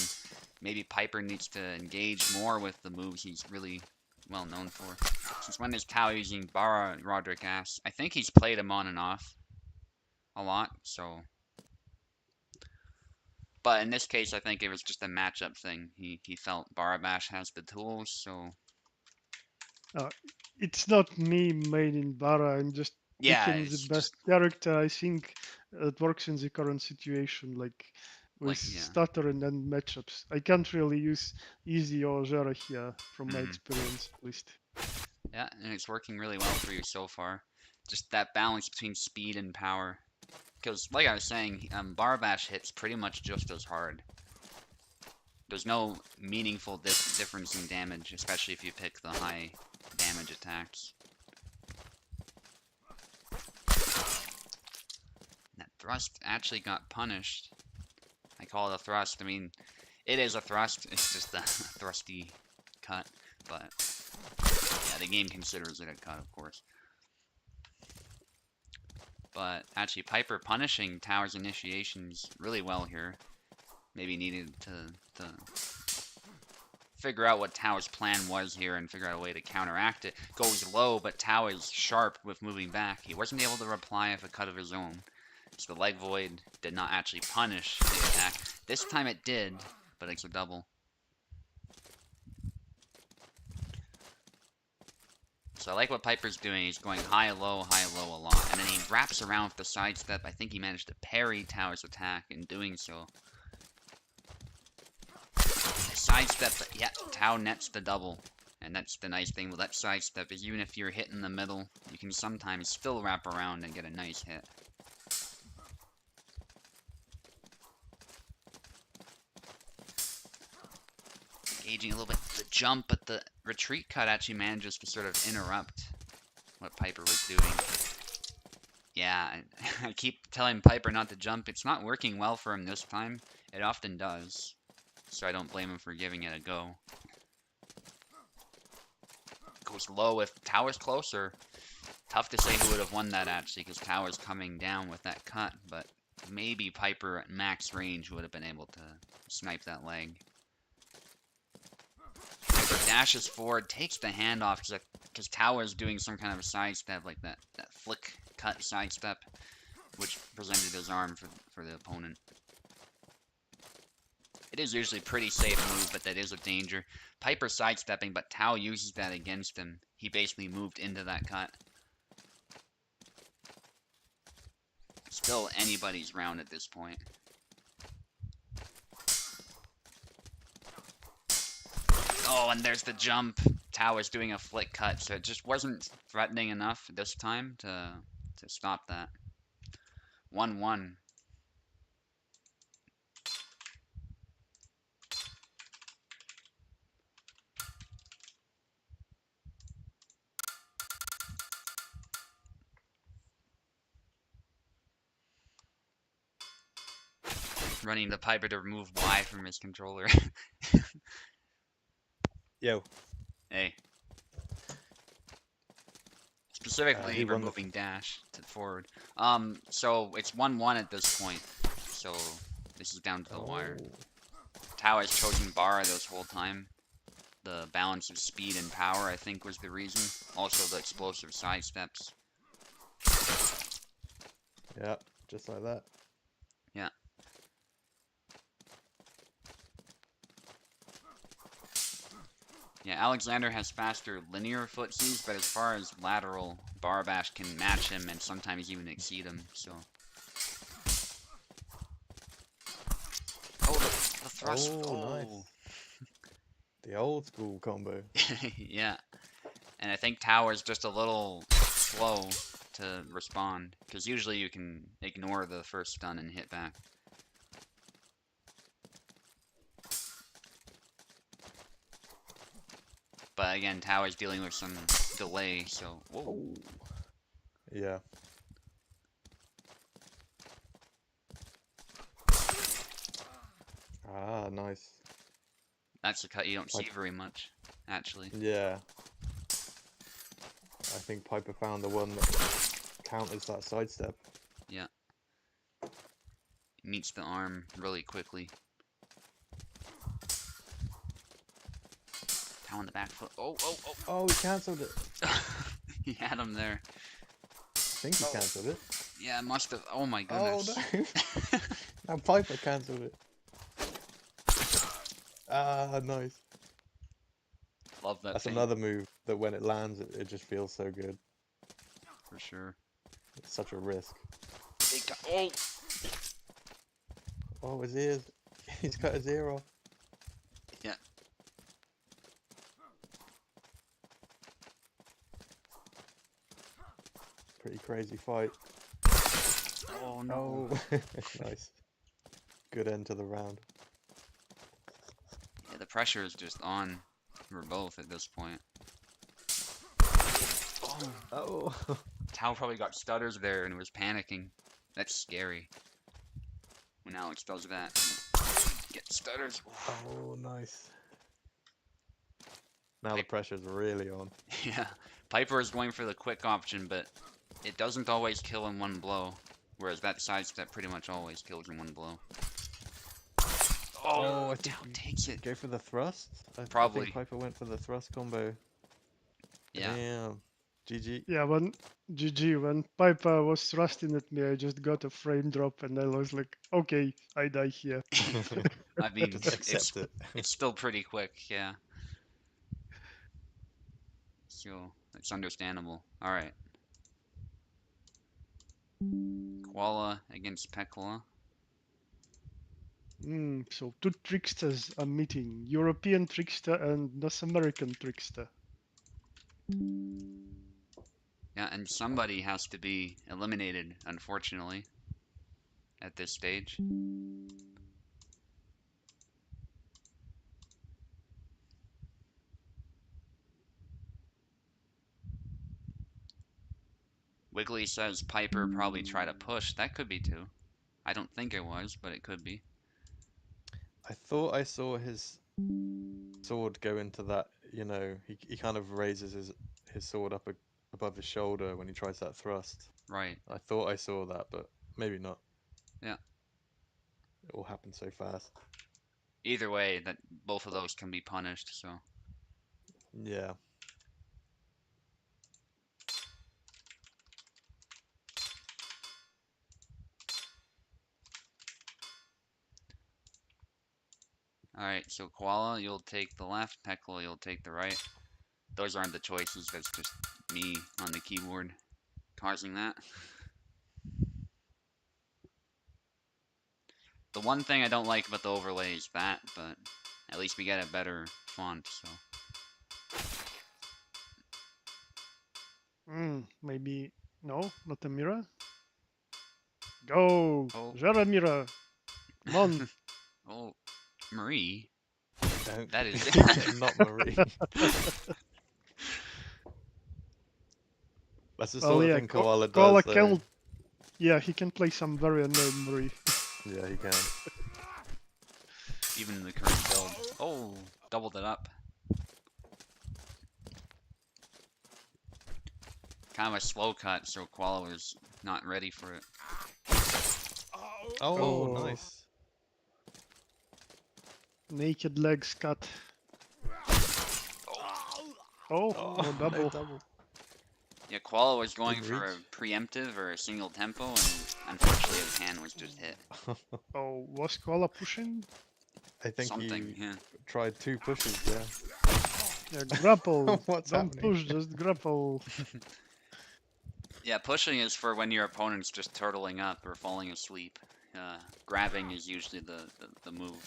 Maybe Piper needs to engage more with the moves he's really well known for. Since when is Tau using Bara Roderick Ass? I think he's played him on and off a lot, so... But in this case, I think it was just a matchup thing. He felt Barabash has the tools, so... It's not me made in Bara. I'm just Yeah, picking the it's best just... character I think that works in the current situation, like with yeah. stutter and end matchups. I can't really use Easy or Jara here from my Mhm. experience, at least. Yeah, and it's working really well for you so far. Just that balance between speed and power. Because, like I was saying, Barabash hits pretty much just as hard. There's no meaningful difference in damage, especially if you pick the high damage attacks. That thrust actually got punished. I call it a thrust. I mean, it is a thrust. It's just a thrusty cut. But, yeah, the game considers it a cut, of course. But, actually, Piper punishing Tau's initiations really well here. Maybe needed to figure out what Tau's plan was here and figure out a way to counteract it. Goes low, but Tau is sharp with moving back. He wasn't able to reply with a cut of his own. So the leg void did not actually punish the attack. This time it did, but it's a double. So I like what Piper's doing. He's going high, low a lot. And then he wraps around with the sidestep. I think he managed to parry Tau's attack in doing so. Sidestep, yeah, Tau nets the double. And that's the nice thing with that sidestep, is even if you're hit in the middle, you can sometimes still wrap around and get a nice hit. Engaging a little bit the jump, but the retreat cut actually manages to sort of interrupt what Piper was doing. Yeah, I keep telling Piper not to jump. It's not working well for him this time. It often does. So I don't blame him for giving it a go. Goes low if Tower's closer. Tough to say who would have won that actually, because Tower's coming down with that cut, but maybe Piper at max range would have been able to snipe that leg. Piper dashes forward, takes the handoff because Tower's doing some kind of a sidestep, like that flick cut sidestep, which presented his arm for the opponent. It is usually a pretty safe move, but that is a danger. Piper sidestepping, but Tao uses that against him. He basically moved into that cut. Still anybody's round at this point. Oh, and there's the jump. Tao is doing a flick cut, so it just wasn't threatening enough this time to stop that. 1-1. Running the Piper to remove Y from his controller. Yo. Hey. Specifically He won the removing dash to forward. So it's 1-1 at this point. So this is down to the wire. Tao has chosen Bara this whole time. The balance of speed and power, I think, was the reason. Also the explosive side steps. Yeah, just like that. Yeah. Yeah, Alexander has faster linear footsies, but as far as lateral, Barbash can match him and sometimes even exceed him, so. Oh, the thrust. Oh, nice. The old school combo. Yeah. And I think Tower's just a little slow to respond, because usually you can ignore the first stun and hit back. But again, Tower's dealing with some delay, so. Whoa. Yeah. Ah, nice. That's a cut you don't see very much, actually. Yeah. I think Piper found the one that counters that sidestep. Yeah. Meets the arm really quickly. Tao on the back foot. Oh. Oh, he cancelled it. He had him there. I think he cancelled it. Yeah, must have. Oh my goodness. Oh no. Now Piper cancelled it. Ah, nice. Love that. That's thing. another move that when it lands, it just feels so good. For sure. It's such a risk. Oh! Oh, his ears. He's cut his ear off. Yeah. Pretty crazy fight. Oh no. Oh, nice. Good end to the round. Yeah, the pressure is just on for both at this point. Oh. Tao probably got stutters there and was panicking. That's scary. When Alex does that. Get stutters. Oh, nice. Now the pressure's really on. Yeah. Piper is going for the quick option, but it doesn't always kill in one blow. Whereas that sidestep pretty much always kills in one blow. Oh, I Tao think takes it. Go for the thrust? I Probably. think Piper went for the thrust combo. Yeah. Damn. GG. Yeah, when GG, when Piper was thrusting at me, I just got a frame drop and I was like, okay, I die here. I mean, Just accept it. it's still pretty quick, yeah. So, it's understandable. Alright. Koala against Pekla. So two tricksters are meeting. European trickster and North American trickster. Yeah, and somebody has to be eliminated, unfortunately, at this stage. Wiggly says Piper probably tried to push. That could be too. I don't think it was, but it could be. I thought I saw his sword go into that. You know, he kind of raises his sword up above his shoulder when he tries that thrust. Right. I thought I saw that, but maybe not. Yeah. It all happened so fast. Either way, that both of those can be punished. So Yeah. all right. So Koala, you'll take the left. Pekla, you'll take the right. Those aren't the choices. That's just me on the keyboard causing that. The one thing I don't like about the overlay is that, but at least we get a better font. So Maybe no, not a mirror. Go, oh Jaramira. Come on. oh Marie, Don't. that is Not Marie. That's the Well, sort of yeah, thing Koala Koala does, though. can. Yeah, he can play some very unknown Marie. Yeah, he can. even in the current build. Oh, doubled it up. Kind of a slow cut, so Koala was not ready for it. Oh, Oh. nice. Naked legs cut. Oh, no double. double. Yeah, Koala was going Didn't for a reach. preemptive or a single tempo, and unfortunately his hand was just hit. Oh, was Koala pushing? I think Something, he yeah. tried 2 pushes, yeah. Yeah, grapple. What's Don't happening? push, just grapple. Yeah, pushing is for when your opponent's just turtling up or falling asleep. Grabbing is usually the move.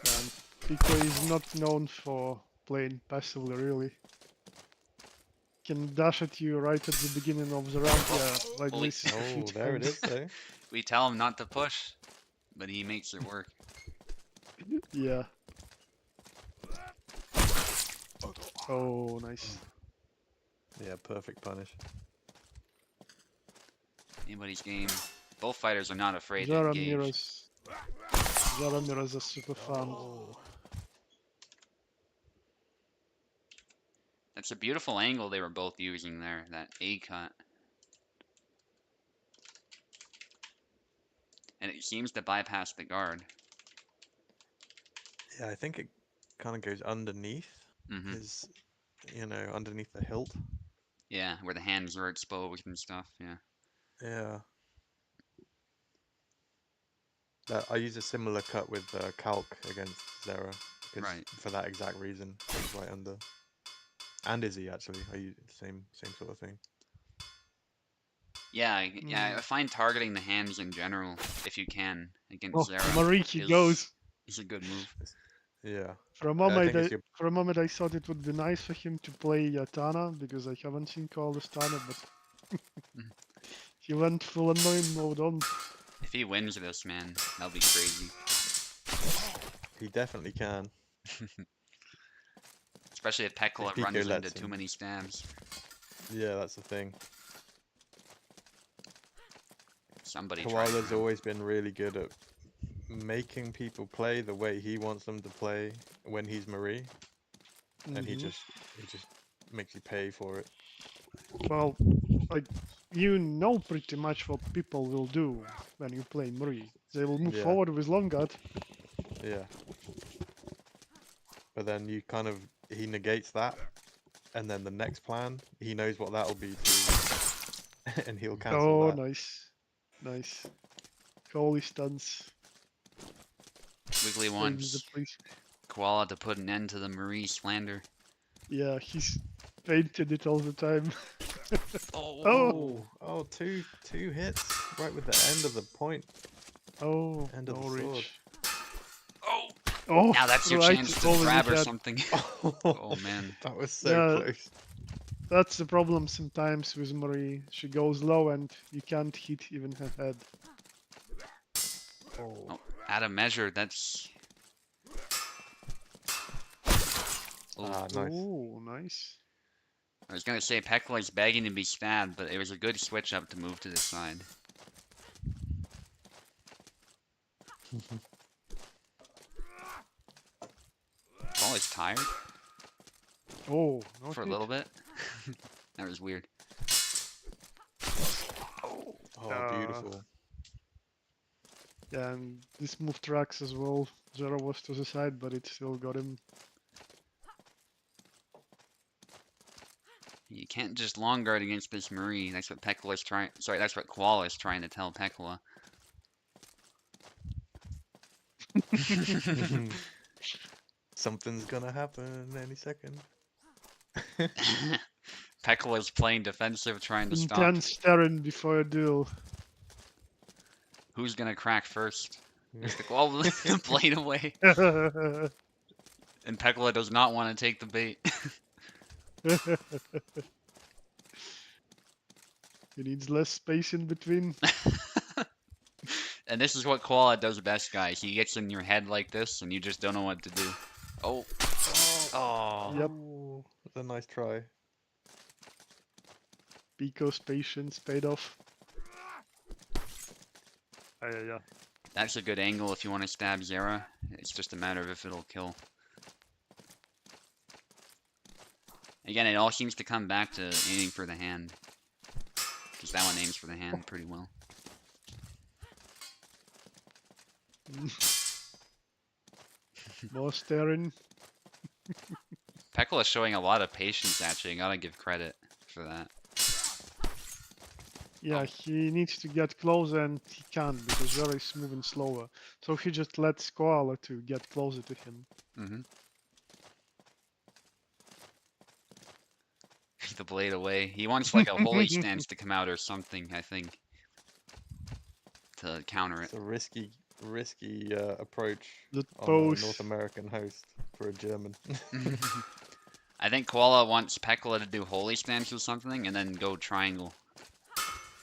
And Pico is not known for playing passively, really. Can dash at you right at the beginning of the round, yeah, like Holy- this. a few Oh, there it times. is, though. We tell him not to push, but he makes it work. Yeah. Oh, nice. Yeah, perfect punish. Anybody's game. Both fighters are not afraid to engage. Jaramira's a super fan. Oh. That's a beautiful angle they were both using there, that A cut. And it seems to bypass the guard. Yeah, I think it kind of goes underneath Hmm. his, underneath the hilt. Yeah, where the hands are exposed and stuff, yeah. Yeah. I use a similar cut with Calc against Zera, because Right. for that exact reason, he's right under. And Izzy, actually. I use the same sort of thing. Yeah, I find targeting the hands in general, if you can, against Oh, Zera Mariki goes. is a good move. Yeah. For a I think it's your... moment, I thought it would be nice for him to play Yatana because I haven't seen Koala's Tana, but he went full annoying mode on. If he wins this, man, that'll be crazy. He definitely can. Especially if Pekla Pico runs into lets too him. many stabs. Yeah, that's the thing. Somebody tried. Koala's always been really good at making people play the way he wants them to play when he's Marie, and he just makes you pay for it. Well, like, you know pretty much what people will do when you play Marie. They will move Yeah. forward with long guard. Yeah. But then he negates that, and then the next plan, he knows what that'll be too, and he'll cancel Oh, that. nice. Holy stunts. Wiggly Saves the wants place. Koala to put an end to the Marie slander. Yeah, he's painted it all the time. Oh, Oh, two hits right with the end of the point. Oh, End no of the sword. reach. oh! Oh, Now that's your right, chance to over the grab or head. something. Oh, Oh man. that was so Yeah. close. That's the problem sometimes with Marie. She goes low and you can't hit even her head. Oh. Out of measure, that's... Ah, nice. Oh, nice. I was gonna say Pekka's begging to be stabbed, but it was a good switch up to move to the side. Paul is tired Oh, no for a hit. little bit. That was weird. Oh, beautiful. Yeah, and this move tracks as well. Zero was to the side, but it still got him. You can't just long guard against this Marie. That's what Pekkala's trying. Sorry, that's what Koala is trying to tell Pekkala. Something's gonna happen any second. Pekkala's playing defensive, trying to stop. Intense staring before a duel. Who's gonna crack first? Is the Koala blade away? And Pekkala does not want to take the bait. He needs less space in between. And this is what Koala does best, guys. He gets in your head like this, and you just don't know what to do. Oh. Oh. Yep. Oh, that's a nice try. Pico's patience paid off. Yeah. That's a good angle if you want to stab Zera. It's just a matter of if it'll kill. Again, it all seems to come back to aiming for the hand. Because that one aims for the hand pretty well. More staring. Pekkala is showing a lot of patience, actually. I gotta give credit for that. Yeah, he needs to get closer and he can't because Zero is moving slower. So he just lets Koala to get closer to him. Mm-hmm. The blade away. He wants like a holy stance to come out or something, I think. To counter it. It's a risky approach The on a pose. North American host for a German. I think Koala wants Pekkala to do holy stance or something and then go triangle.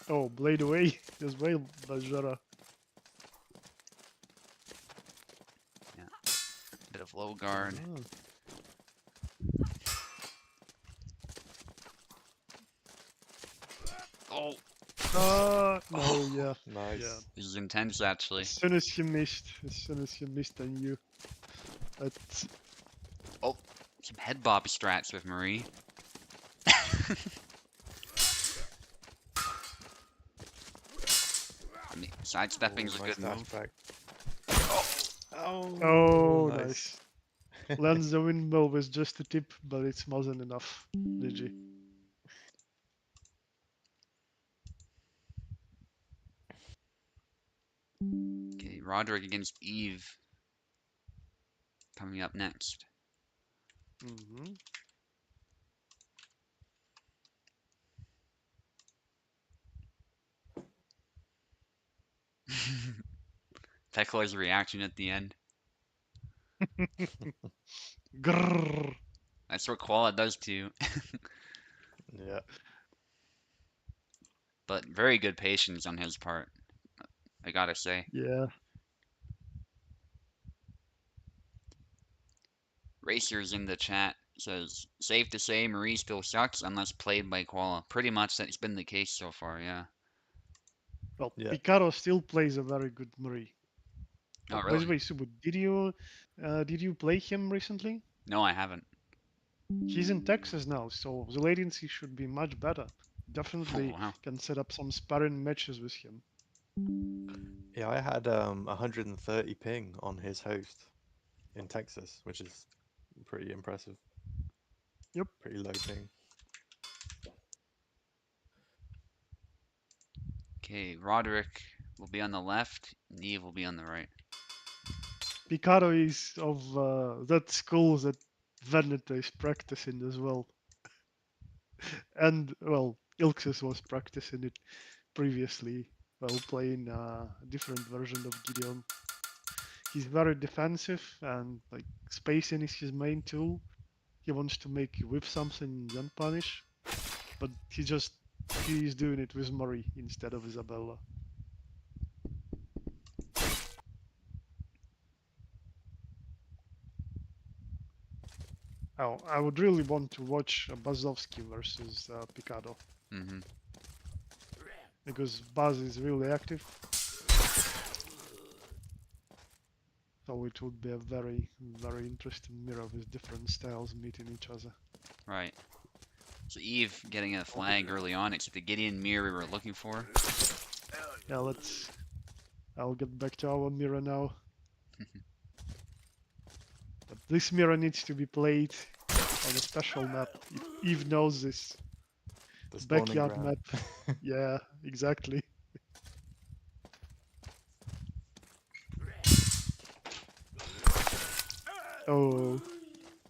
Oh, blade away as well by Zero. Bit of low guard. Oh, No, yeah. Nice. Yeah. this is intense actually. As soon as he missed, I knew. But Some head bob strats with Marie. I mean, sidestepping's a Nice good move. dashback. oh, nice. Lands the windmill with just a tip, but it's more than enough. GG. Okay, Roderick against Eve. Coming up next. Mm-hmm. Pekkala's reaction at the end. Grrr. That's what Koala does to you. Yeah. But very good patience on his part, I gotta say. Yeah. Racers in the chat says, safe to say Marie still sucks unless played by Koala. Pretty much that's been the case so far, yeah. Well, Yeah. Picaro still plays a very good Marie. Oh, By the really? way, Subud, did you play him recently? No, I haven't. He's in Texas now, so the latency should be much better. Definitely Oh, wow. can set up some sparring matches with him. Yeah, I had 130 ping on his host in Texas, which is pretty impressive. Yep. Pretty low ping. Okay, Roderick will be on the left, Neve will be on the right. Picaro is of that school that Veneta is practicing as well. And, well, Ilxus was practicing it previously while playing a different version of Gideon. He's very defensive and like spacing is his main tool. He wants to make you whip something and then punish, but he's doing it with Murray instead of Isabella. Oh, I would really want to watch Bazovsky versus Picado Mm-hmm. because Baz is really active, so it would be a very, very interesting mirror with different styles meeting each other. Right. So Eve getting a flag early on. It's the Gideon mirror we were looking for. Yeah, I'll get back to our mirror now. But this mirror needs to be played on a special map. Eve knows this. The spawning Backyard ground. map. Yeah, exactly. Oh,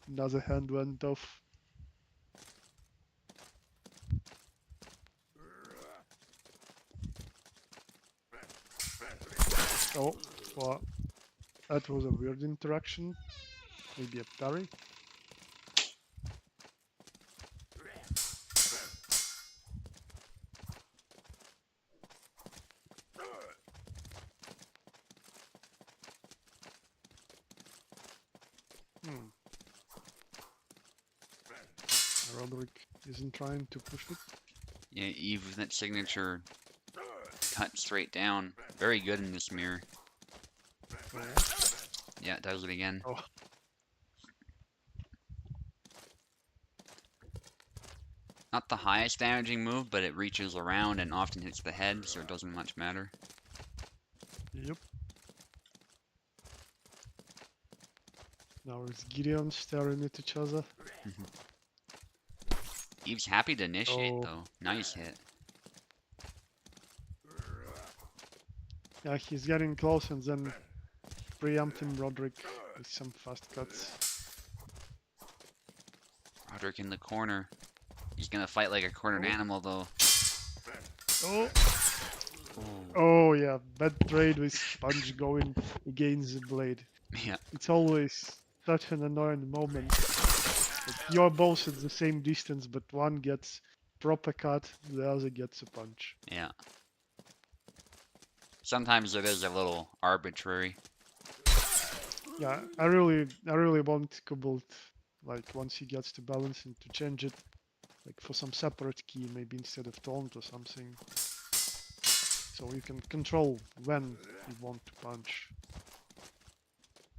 another hand went off. Oh, well, that was a weird interaction. Maybe a parry. Hmm. Roderick isn't trying to push it. Yeah, Eve with that signature cut straight down. Very good in this mirror. Oh, Yeah, it does it again. oh. Not the highest damaging move, but it reaches around and often hits the head, so it doesn't much matter. Yep. Now it's Gideon staring at each other. Eve's happy to initiate, Oh. though. Nice hit. Yeah, he's getting close and then preempting Roderick with some fast cuts. Roderick in the corner. He's gonna fight like a cornered Oh. animal, though. Oh. Oh. Oh yeah, bad trade with Sponge going against the blade. Yeah, It's always such an annoying moment. Like you're both at the same distance, but one gets proper cut, the other gets a punch. yeah. Sometimes it is a little arbitrary. Yeah, I really want Cobalt, like once he gets to balancing, to change it, like for some separate key, maybe instead of taunt or something. So you can control when you want to punch.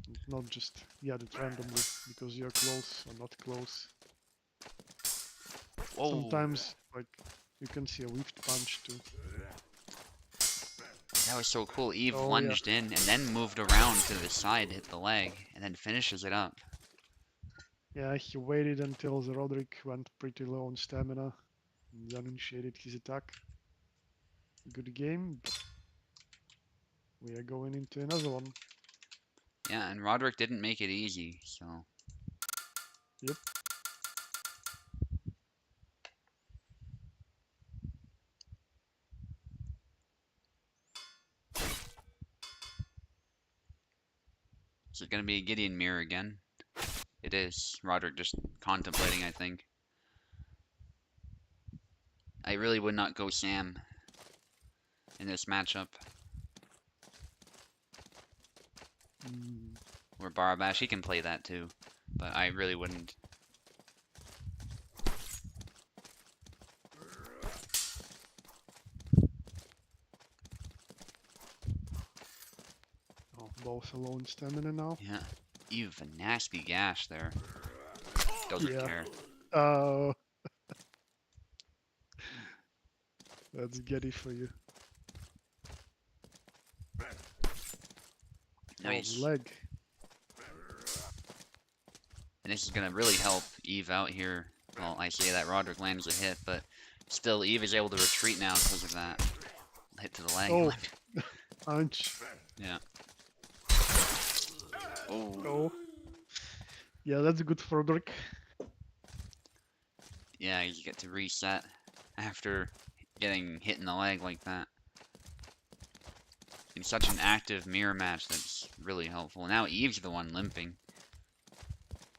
And not just get it randomly because you're close or not close. Whoa. Sometimes, like, you can see a whiffed punch too. That was so cool. Eve Oh, yeah. lunged in and then moved around to the side, hit the leg, and then finishes it up. Yeah, he waited until the Roderick went pretty low on stamina, and then initiated his attack. Good game. We are going into another one. Yeah, and Roderick didn't make it easy, so. Yep. Is it gonna be a Gideon mirror again? It is. Roderick just contemplating, I think. I really would not go Sam in this matchup. Mm, Or Barabash, he can play that too, but I really wouldn't. oh, both low on stamina now. Yeah. Eve, a nasty gash there. Doesn't Yeah. care. Oh. That's Getty for you. Nice. Oh, leg. And this is gonna really help Eve out here. Well, I say that Roderick lands a hit, but still Eve is able to retreat now because of that hit to the leg. Oh. Punch. Yeah. Oh. Oh. Yeah, that's good for Roderick. Yeah, you get to reset after getting hit in the leg like that. In such an active mirror match, that's really helpful. Now Eve's the one limping.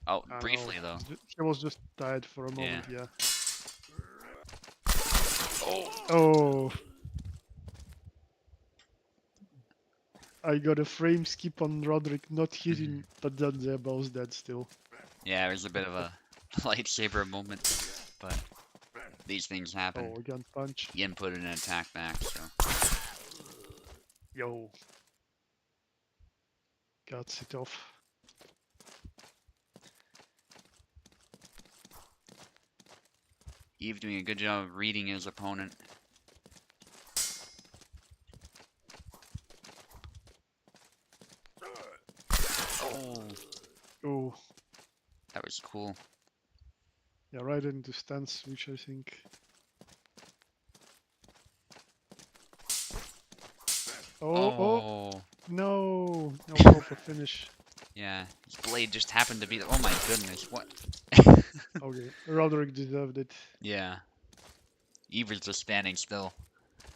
Oh, I briefly know. though. He was just tired for a moment, Yeah. yeah. Oh. Oh. I got a frame skip on Roderick not hitting, but then they're both dead still. Yeah, it was a bit of a lightsaber moment, but these things happen. Oh, again punch. Yin put an attack back, so Yo. Guts it off. Eve doing a good job of reading his opponent. Oh, Oh, that was cool. yeah, right into stance, which I think. Oh, Oh, no, no proper finish. yeah. His blade just happened to be. Oh my goodness, what? Okay, Roderick deserved it. Yeah. Eve was just standing still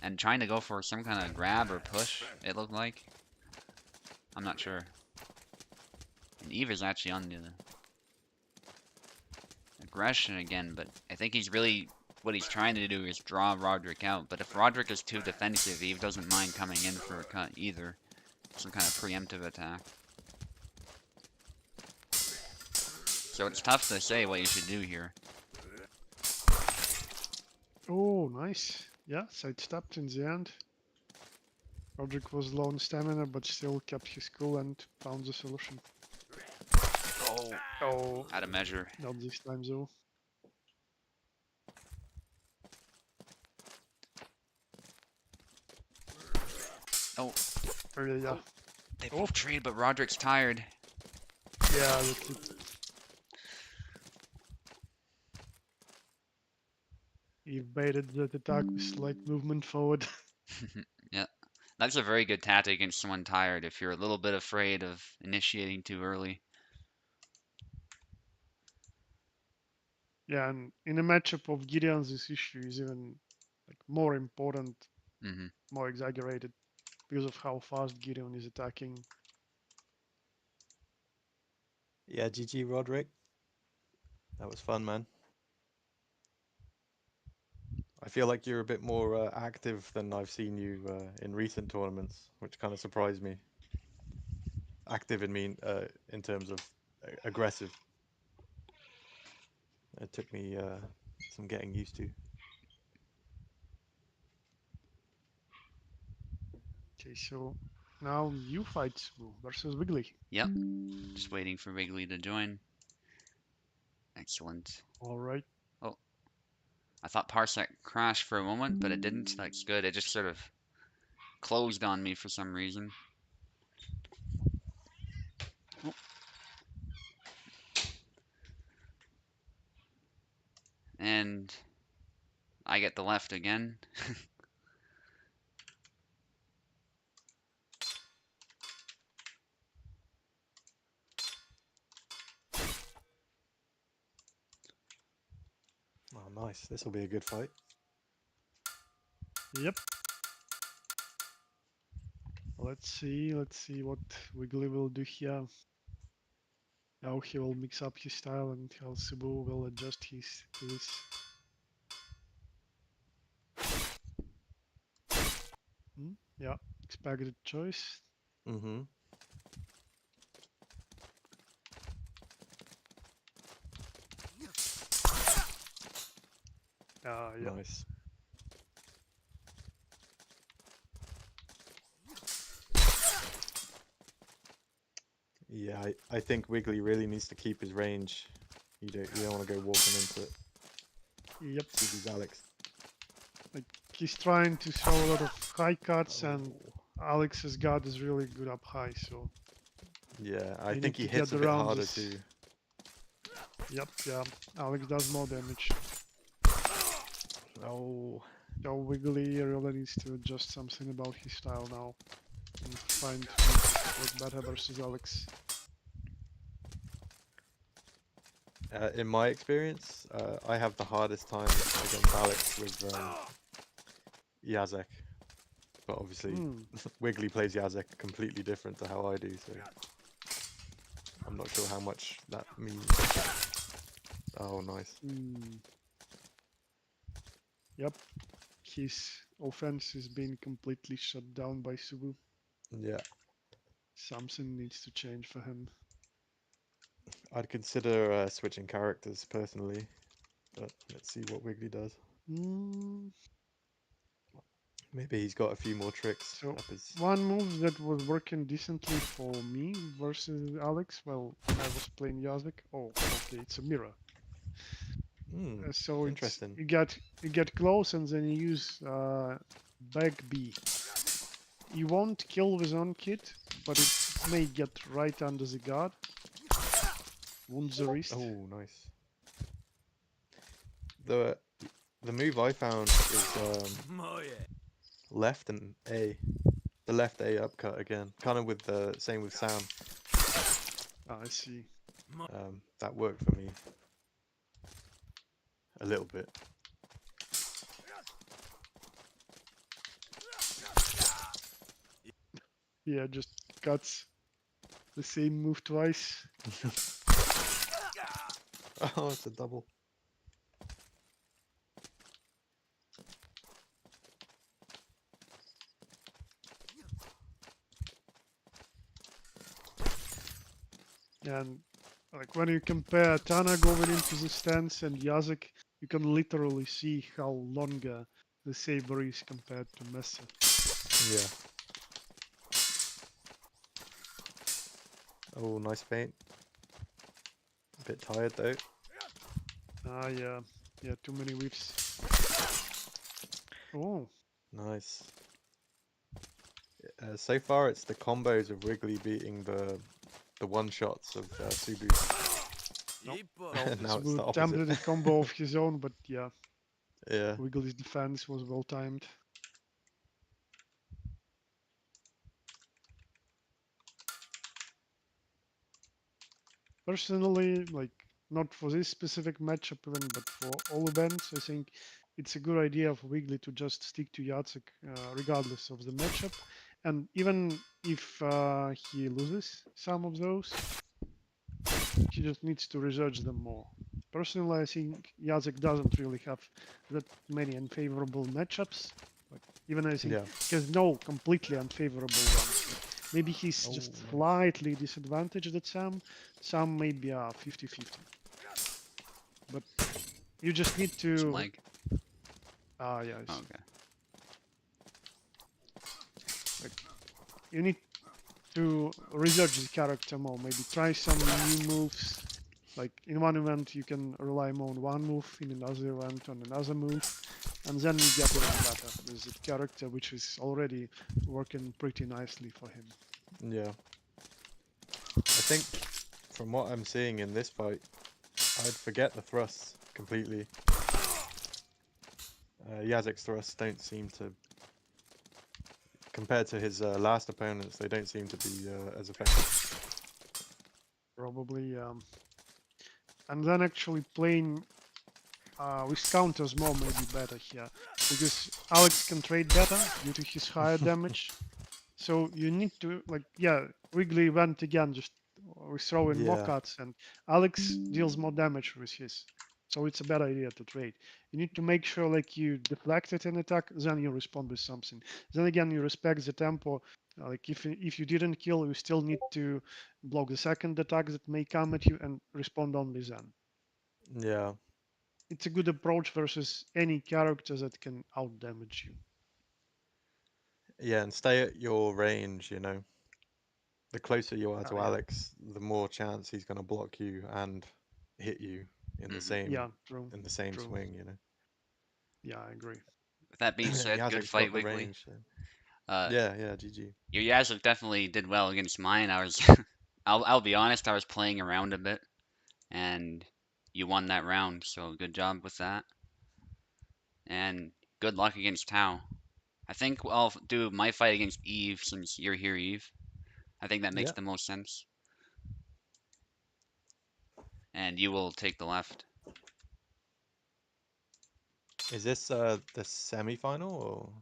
and trying to go for some kind of grab or push, it looked like. I'm not sure. And Eve is actually on the aggression again, but I think he's really, what he's trying to do is draw Roderick out. But if Roderick is too defensive, Eve doesn't mind coming in for a cut either. Some kind of preemptive attack. So it's tough to say what you should do here. Oh, nice. Yeah, sidestepped in the end. Roderick was low on stamina, but still kept his cool and found the solution. Oh, Oh, out of measure. not this time though. Oh, Yeah, they both trade, but Roderick's tired. yeah, that's it. He baited that attack with slight movement forward. Yeah, that's a very good tactic against someone tired if you're a little bit afraid of initiating too early. Yeah, and in a matchup of Gideon's, this issue is even like more important, Hmm. more exaggerated because of how fast Gideon is attacking. Yeah, GG Roderick. That was fun, man. I feel like you're a bit more active than I've seen you in recent tournaments, which kind of surprised me. Active in terms of aggressive. It took me some getting used to. Okay, so now you fight Sue versus Wiggly. Yep, just waiting for Wrigley to join. Excellent. All right. Oh, I thought Parsec crashed for a moment, but it didn't. That's good. It just sort of closed on me for some reason. Oh. And I get the left again. Oh, nice. This will be a good fight. Yep. Let's see what Wiggly will do here. How he will mix up his style and how Cebu will adjust his to this. Yeah, expected choice. Mm-hmm. Yeah. Nice. Yeah, I think Wiggly really needs to keep his range. You don't want to go walking into it. Yep. See these Alex. Like he's trying to throw a lot of high cuts, and Oh. Alex's guard is really good up high, so Yeah, I they think need he to hits get a bit around harder this. too. Yep, yeah. Alex does more damage. Oh. So Wiggly really needs to adjust something about his style now and find what's better versus Alex. In my experience, I have the hardest time against Alex with Yazek. But obviously, Wiggly plays Yazek completely different to how I do, so I'm not sure how much that means. Oh, nice. Yep, his offense is being completely shut down by Subu. Yeah. Something needs to change for him. I'd consider switching characters personally, but let's see what Wiggly does. Mm, Maybe he's got a few more tricks so up his. one move that was working decently for me versus Alex, well, when I was playing Yazik. Oh, okay, it's a mirror. Hmm, So it's interesting. you get close and then you use back B. You won't kill with on kit, but it may get right under the guard, wound the wrist. Oh, nice. The the move I found is left and A. The left A upcut again, kind of with the same with Sam. I see. That worked for me a little bit. Yeah, just cuts the same move twice. Oh, it's a double. And like when you compare Tana going into the stance and Yazek, you can literally see how longer the saber is compared to Mesa. Yeah. Oh, nice paint. A bit tired though. Ah, yeah, too many whips. Oh, Nice. So far, it's the combos of Wrigley beating the one shots of Subu. no. Well, Now it's the Subu opposite. attempted a combo of his own, but yeah, Yeah. Wiggly's defense was well timed. Personally, like not for this specific matchup even, but for all events, I think it's a good idea for Wiggly to just stick to Jacek regardless of the matchup. And even if he loses some of those, he just needs to research them more. Personally, I think Jacek doesn't really have that many unfavorable matchups. Like even I think Yeah. he has no completely unfavorable ones. Like, maybe he's Oh, just nice. slightly disadvantaged at some maybe are 50-50. But you just need Some to leg. yeah, I Oh, see. okay. Like you need to research the character more. Maybe try some new moves. Like in one event, you can rely more on one move. In another event, on another move, and then you get even better with the character, which is already working pretty nicely for him. Yeah. I think from what I'm seeing in this fight, I'd forget the thrusts completely. Yazek's thrusts don't seem to, compared to his last opponents, they don't seem to be as effective. Probably, and then actually playing with counters more may be better here because Alex can trade better due to his higher damage. So you need to like Wiggly went again just throwing more Yeah. cuts and Alex deals more damage with his. So it's a bad idea to trade. You need to make sure like you deflect it an attack, then you respond with something. Then again you respect the tempo. Like if you didn't kill, you still need to block the second attack that may come at you and respond only then. Yeah. It's a good approach versus any character that can out damage you. Yeah, and stay at your range, you know. The closer you are to Yeah, Alex, the more chance he's going to block you and hit you in the Hmm. same yeah, true, in the same true. swing, you know. Yeah, I agree. With that being said, good Yazek's fight, got the Wiggly. range. So. Uh, Yeah, yeah, GG. your Yazoo definitely did well against mine. I was, I'll be honest, I was playing around a bit, and you won that round, so good job with that. And good luck against Tao. I think I'll do my fight against Eve since you're here, Eve. I think that makes Yeah. the most sense. And you will take the left. Is this the semi-final or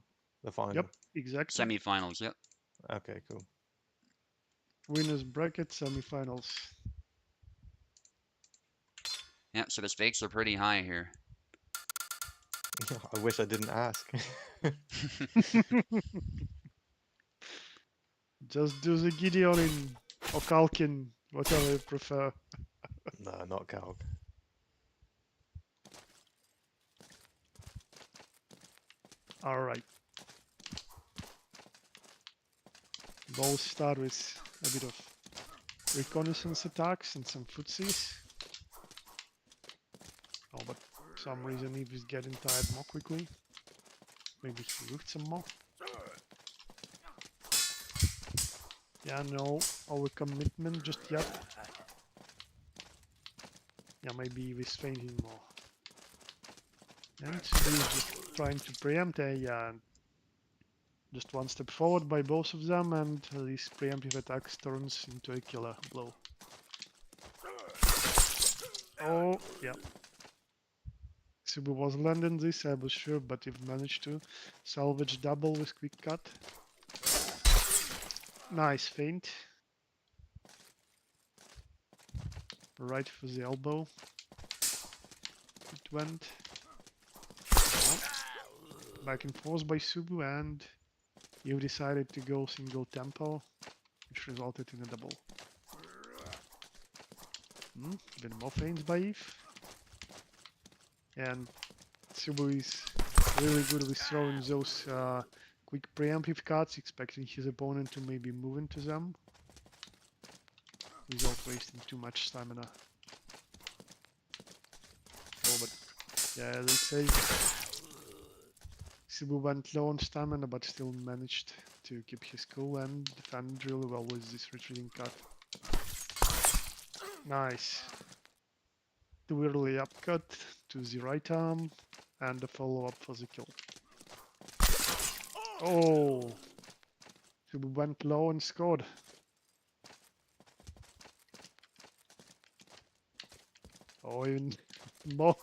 the Yep, final? exactly. Semifinals, yep. Okay, cool. Winners bracket semifinals. Yep, so the stakes are pretty high here. I wish I didn't ask. Just do the Gideon in or Kalkin, whatever you prefer. No, not Calc. Alright. Both start with a bit of reconnaissance attacks and some footsies. Oh, but for some reason Eve is getting tired more quickly. Maybe he roofed some more. Yeah, no overcommitment just yet. Yeah, maybe Eve is fainting more. And Subi is just trying to preempt a just one step forward by both of them, and this preemptive attack turns into a killer blow. Oh, yeah. Subu was landing this, I was sure, but you've managed to salvage double with quick cut. Nice feint. Right for the elbow. It went. Oh. Back and forth by Subu, and you decided to go single tempo, which resulted in a double. Even more feints by Eve. And Subu is really good with throwing those quick preemptive cuts, expecting his opponent to maybe move into them without wasting too much stamina. Oh, but yeah, they say Subu went low on stamina, but still managed to keep his cool and defend really well with this retreating cut. Nice. Too early upcut to the right arm, and a follow-up for the kill. Oh! Subu went low and scored. Oh, even more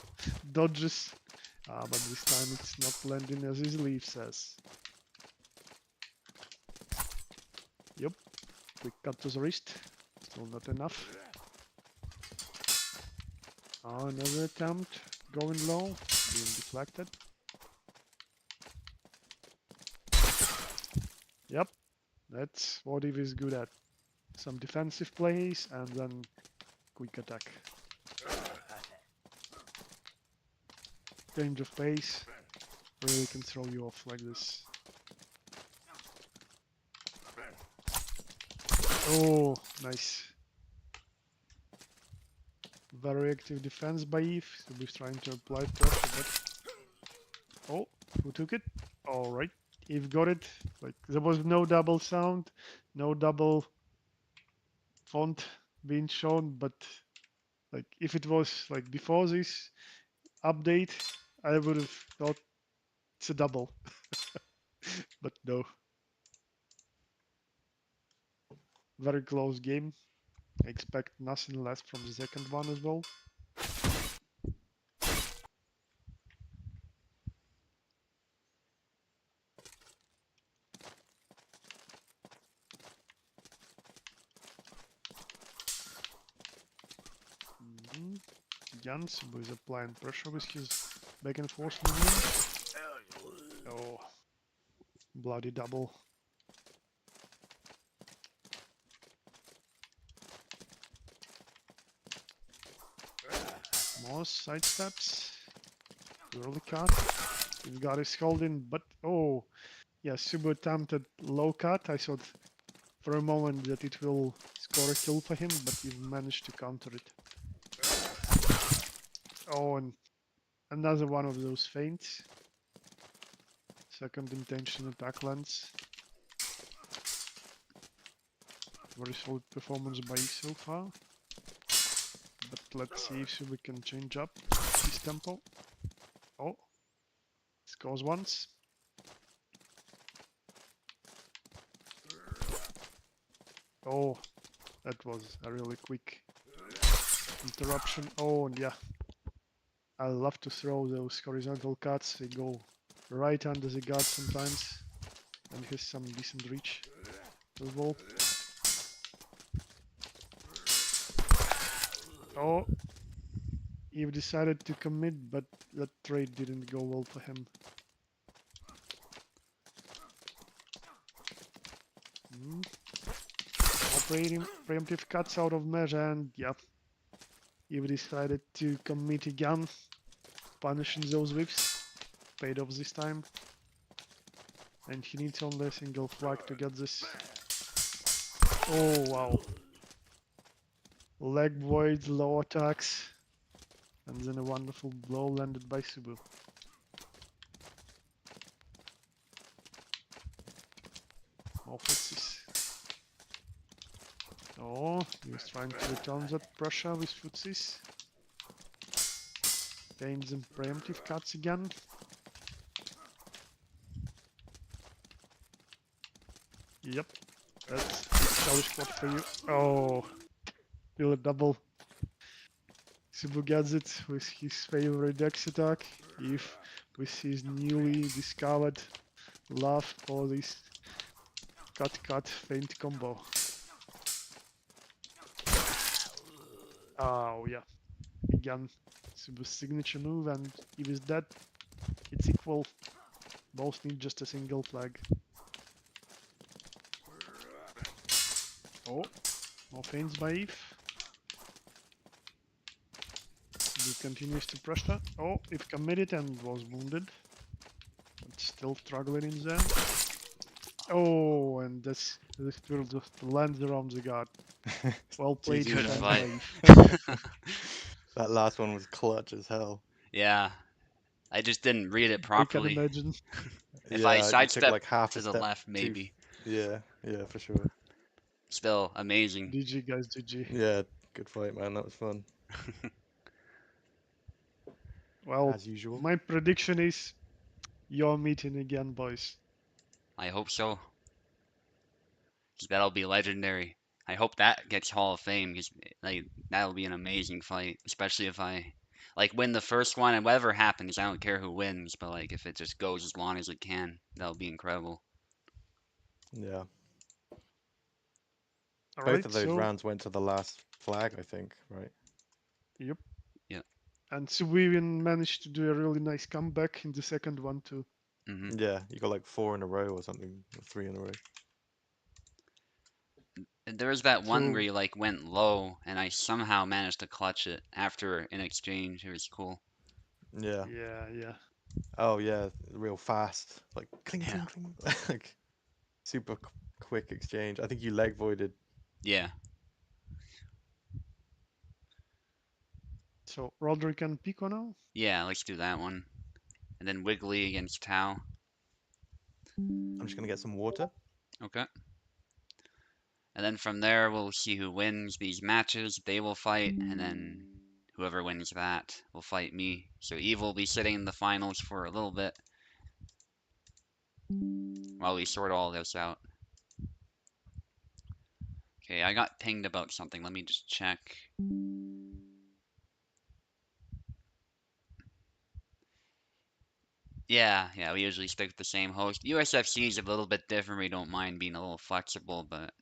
dodges. But this time it's not landing as his leaf says. Yep. Quick cut to the wrist. Still not enough. Another attempt. Going low. Being deflected. Yep. That's what he is good at. Some defensive plays and then quick attack. Change of pace really can throw you off like this. Oh, nice. Very active defense by Eve. So he's trying to apply pressure, but... Oh, who took it? Alright, Eve got it. Like, there was no double sound, no double font being shown, but like, if it was like before this update, I would have thought it's a double. But no. Very close game. I expect nothing less from the second one as well. Again, Subu is applying pressure with his back and forth movement. Oh, bloody double. More side steps. Early cut. He's got his holding, but oh, yeah, Subu attempted low cut. I thought for a moment that it will score a kill for him, but he managed to counter it. Oh, and another one of those feints. Second intention attack lens. Very solid performance by Eve so far. But let's see if we can change up his tempo. Oh, scores once. Oh, that was a really quick interruption. Oh, and yeah. I love to throw those horizontal cuts. They go right under the guard sometimes and has some decent reach as well. Oh, Eve decided to commit, but that trade didn't go well for him. Preemptive cuts out of measure, and yeah, He decided to commit again, punishing those whips. Paid off this time. And he needs only a single flag to get this. Oh wow. Leg void, low attacks. And then a wonderful blow landed by Subu. More footsies. Oh, he was trying to return that pressure with footsies. Gains some preemptive cuts again. Yep, that's Hellish Quart for you. Oh, still a double. Subu gets it with his favorite Dex attack, if with his newly discovered love for this cut feint combo. Oh yeah, again, Subu's signature move, and if it's dead, it's equal. Both need just a single flag. Oh, more feints by Eve. Subu continues to pressure. Oh, Eve committed and was wounded. But still struggling in there. Oh, and this will just land around the guard. Well played, GG, Good defense man. by fight. Eve. That last one was clutch as hell. Yeah, I just didn't read it I can properly. imagine. If I Yeah, you took sidestep like half to a the step left, too. maybe. Yeah, yeah, for sure. Still amazing. GG guys, GG. Yeah, good fight, man. That was fun. Well, As usual. my prediction is you're meeting again, boys. I hope so. 'Cause that'll be legendary. I hope that gets Hall of Fame because like that'll be an amazing fight, especially if I like win the first one and whatever happens, I don't care who wins, but like if it just goes as long as it can, that'll be incredible. Yeah. Both Alright, of those so, rounds went to the last flag, I think, right? yep. Yeah. And so we even managed to do a really nice comeback in the second one too. Hmm. Yeah, you got like 4 in a row or something, or 3 in a row. And there was that one where So, you like went low and I somehow managed to clutch it after an exchange. It was cool. Yeah. yeah. Oh yeah, real fast, like cling Yeah. cling cling, like super quick exchange. I think you leg voided. Yeah. So Roderick and Pico now? Yeah, let's do that one. And then Wiggly against Tao. I'm just gonna get some water. Okay. And then from there, we'll see who wins these matches. They will fight, and then whoever wins that will fight me. So Eve will be sitting in the finals for a little bit while we sort all this out. Okay, I got pinged about something. Let me just check. Yeah, we usually stick with the same host. USFC is a little bit different. We don't mind being a little flexible, but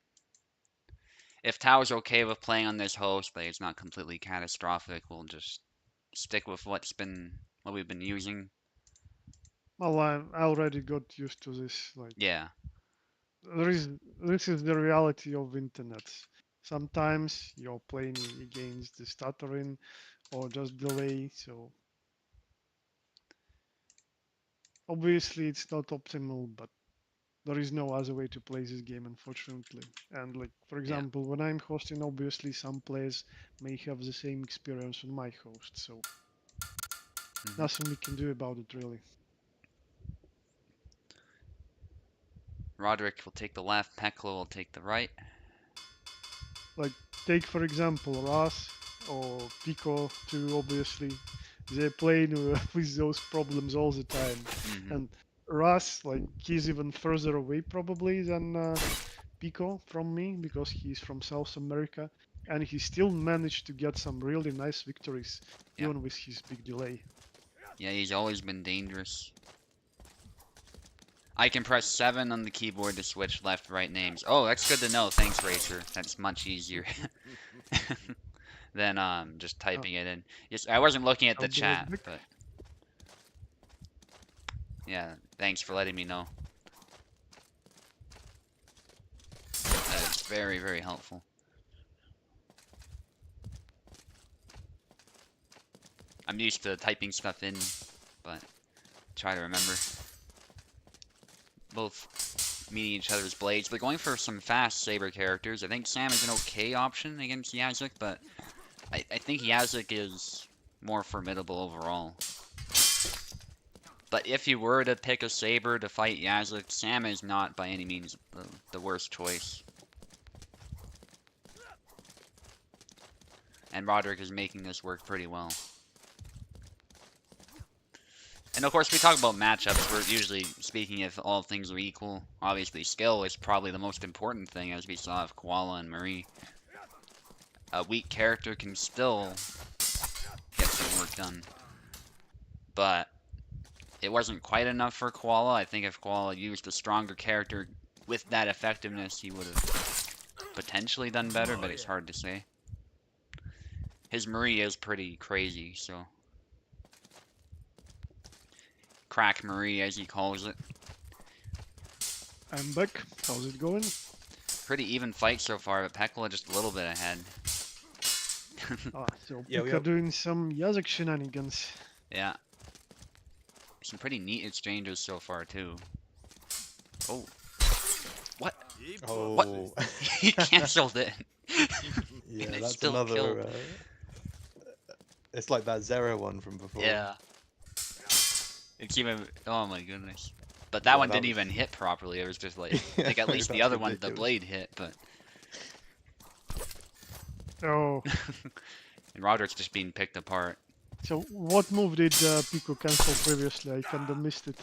if Tao's okay with playing on this host, but it's not completely catastrophic, we'll just stick with what we've been using. Well, I already got used to this. Like, Yeah, there is this is the reality of internet. Sometimes you're playing against the stuttering or just delay. So obviously it's not optimal, but there is no other way to play this game, unfortunately. And like, for yeah. example, when I'm hosting, obviously some players may have the same experience on my host, so Hmm. nothing we can do about it really. Roderick will take the left, Pekla will take the right. Like, take for example Ras or Pico, too. Obviously, they're playing with those problems all the time, Hmm. and Ras, like, he's even further away probably than Pico from me because he's from South America, and he still managed to get some really nice victories Yeah, even with his big delay. yeah, he's always been dangerous. I can press 7 on the keyboard to switch left, right names. Oh, that's good to know. Thanks, Racer. That's much easier than just Uh, typing it in. Yes, I wasn't looking at the I'll be right chat, back. but yeah, thanks for letting me know. That is very, very helpful. I'm used to typing stuff in, but try to remember. Both meeting each other's blades. They're going for some fast saber characters. I think Sam is an okay option against Yazik, but I think Yazik is more formidable overall. But if you were to pick a saber to fight Yazik, Sam is not by any means the worst choice. And Roderick is making this work pretty well. And of course, we talk about matchups. We're usually speaking if all things are equal. Obviously, skill is probably the most important thing, as we saw with Koala and Marie. A weak character can still get some work done. But it wasn't quite enough for Koala. I think if Koala used a stronger character with that effectiveness, he would have potentially done better, but it's hard to say. His Marie is pretty crazy, so... Crack Marie, as he calls it. I'm back. How's it going? Pretty even fight so far, but Pekla just a little bit ahead. So Yeah, Pika doing some Yazek shenanigans. Yeah. Some pretty neat exchanges so far, too. Oh. What? Oh. He cancelled it. Yeah, And it that's still another. killed. It's like that Zero one from before. Yeah. It's even. Oh my goodness. But that Yeah, one that didn't was- even hit properly. It was just like. Yeah, Like at least the that's other one, the ridiculous. blade hit, but. Oh, And Roderick's just being picked apart. so what move did Pico cancel previously? I kinda missed it.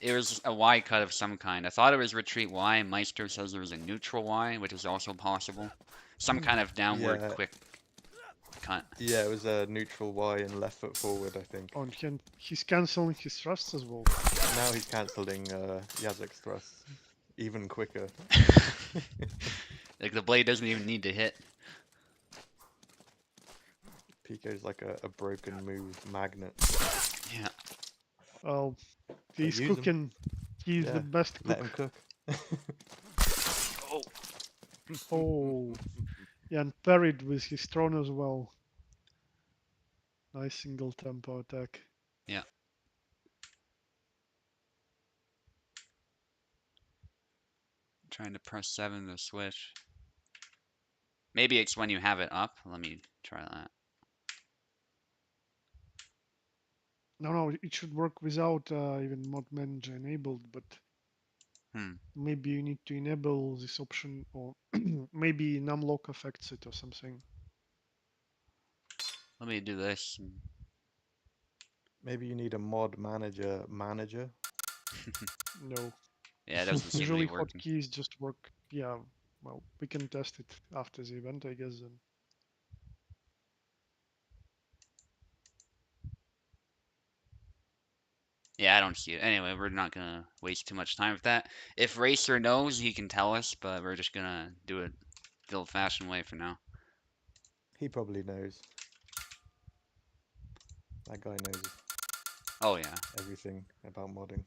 It was a Y cut of some kind. I thought it was retreat Y. Meister says there was a neutral Y, which is also possible. Some kind of downward Yeah. quick cut. Yeah, it was a neutral Y and left foot forward, I think. Oh, and he's canceling his thrusts as well. Now he's cancelling Yazek's thrusts even quicker. Like the blade doesn't even need to hit. Pico's like a broken move magnet. Yeah. Well, he's use him. cooking. He's Yeah, the best Let cook. him cook. Oh. Oh, yeah, and parried with his throne as well. Nice single tempo attack. Yeah. Trying to press 7 to switch. Maybe it's when you have it up. Let me try that. No, it should work without even mod manager enabled, but maybe you need to enable this option, or maybe numlock affects it or something. Let me do this. Maybe you need a mod manager. No, Yeah, it doesn't seem to usually be working. hotkeys just work. Yeah, well, we can test it after the event, I guess. Then. Yeah, I don't see it. Anyway, we're not gonna waste too much time with that. If Racer knows, he can tell us, but we're just gonna do it the old-fashioned way for now. He probably knows. That guy knows Oh yeah, everything about modding.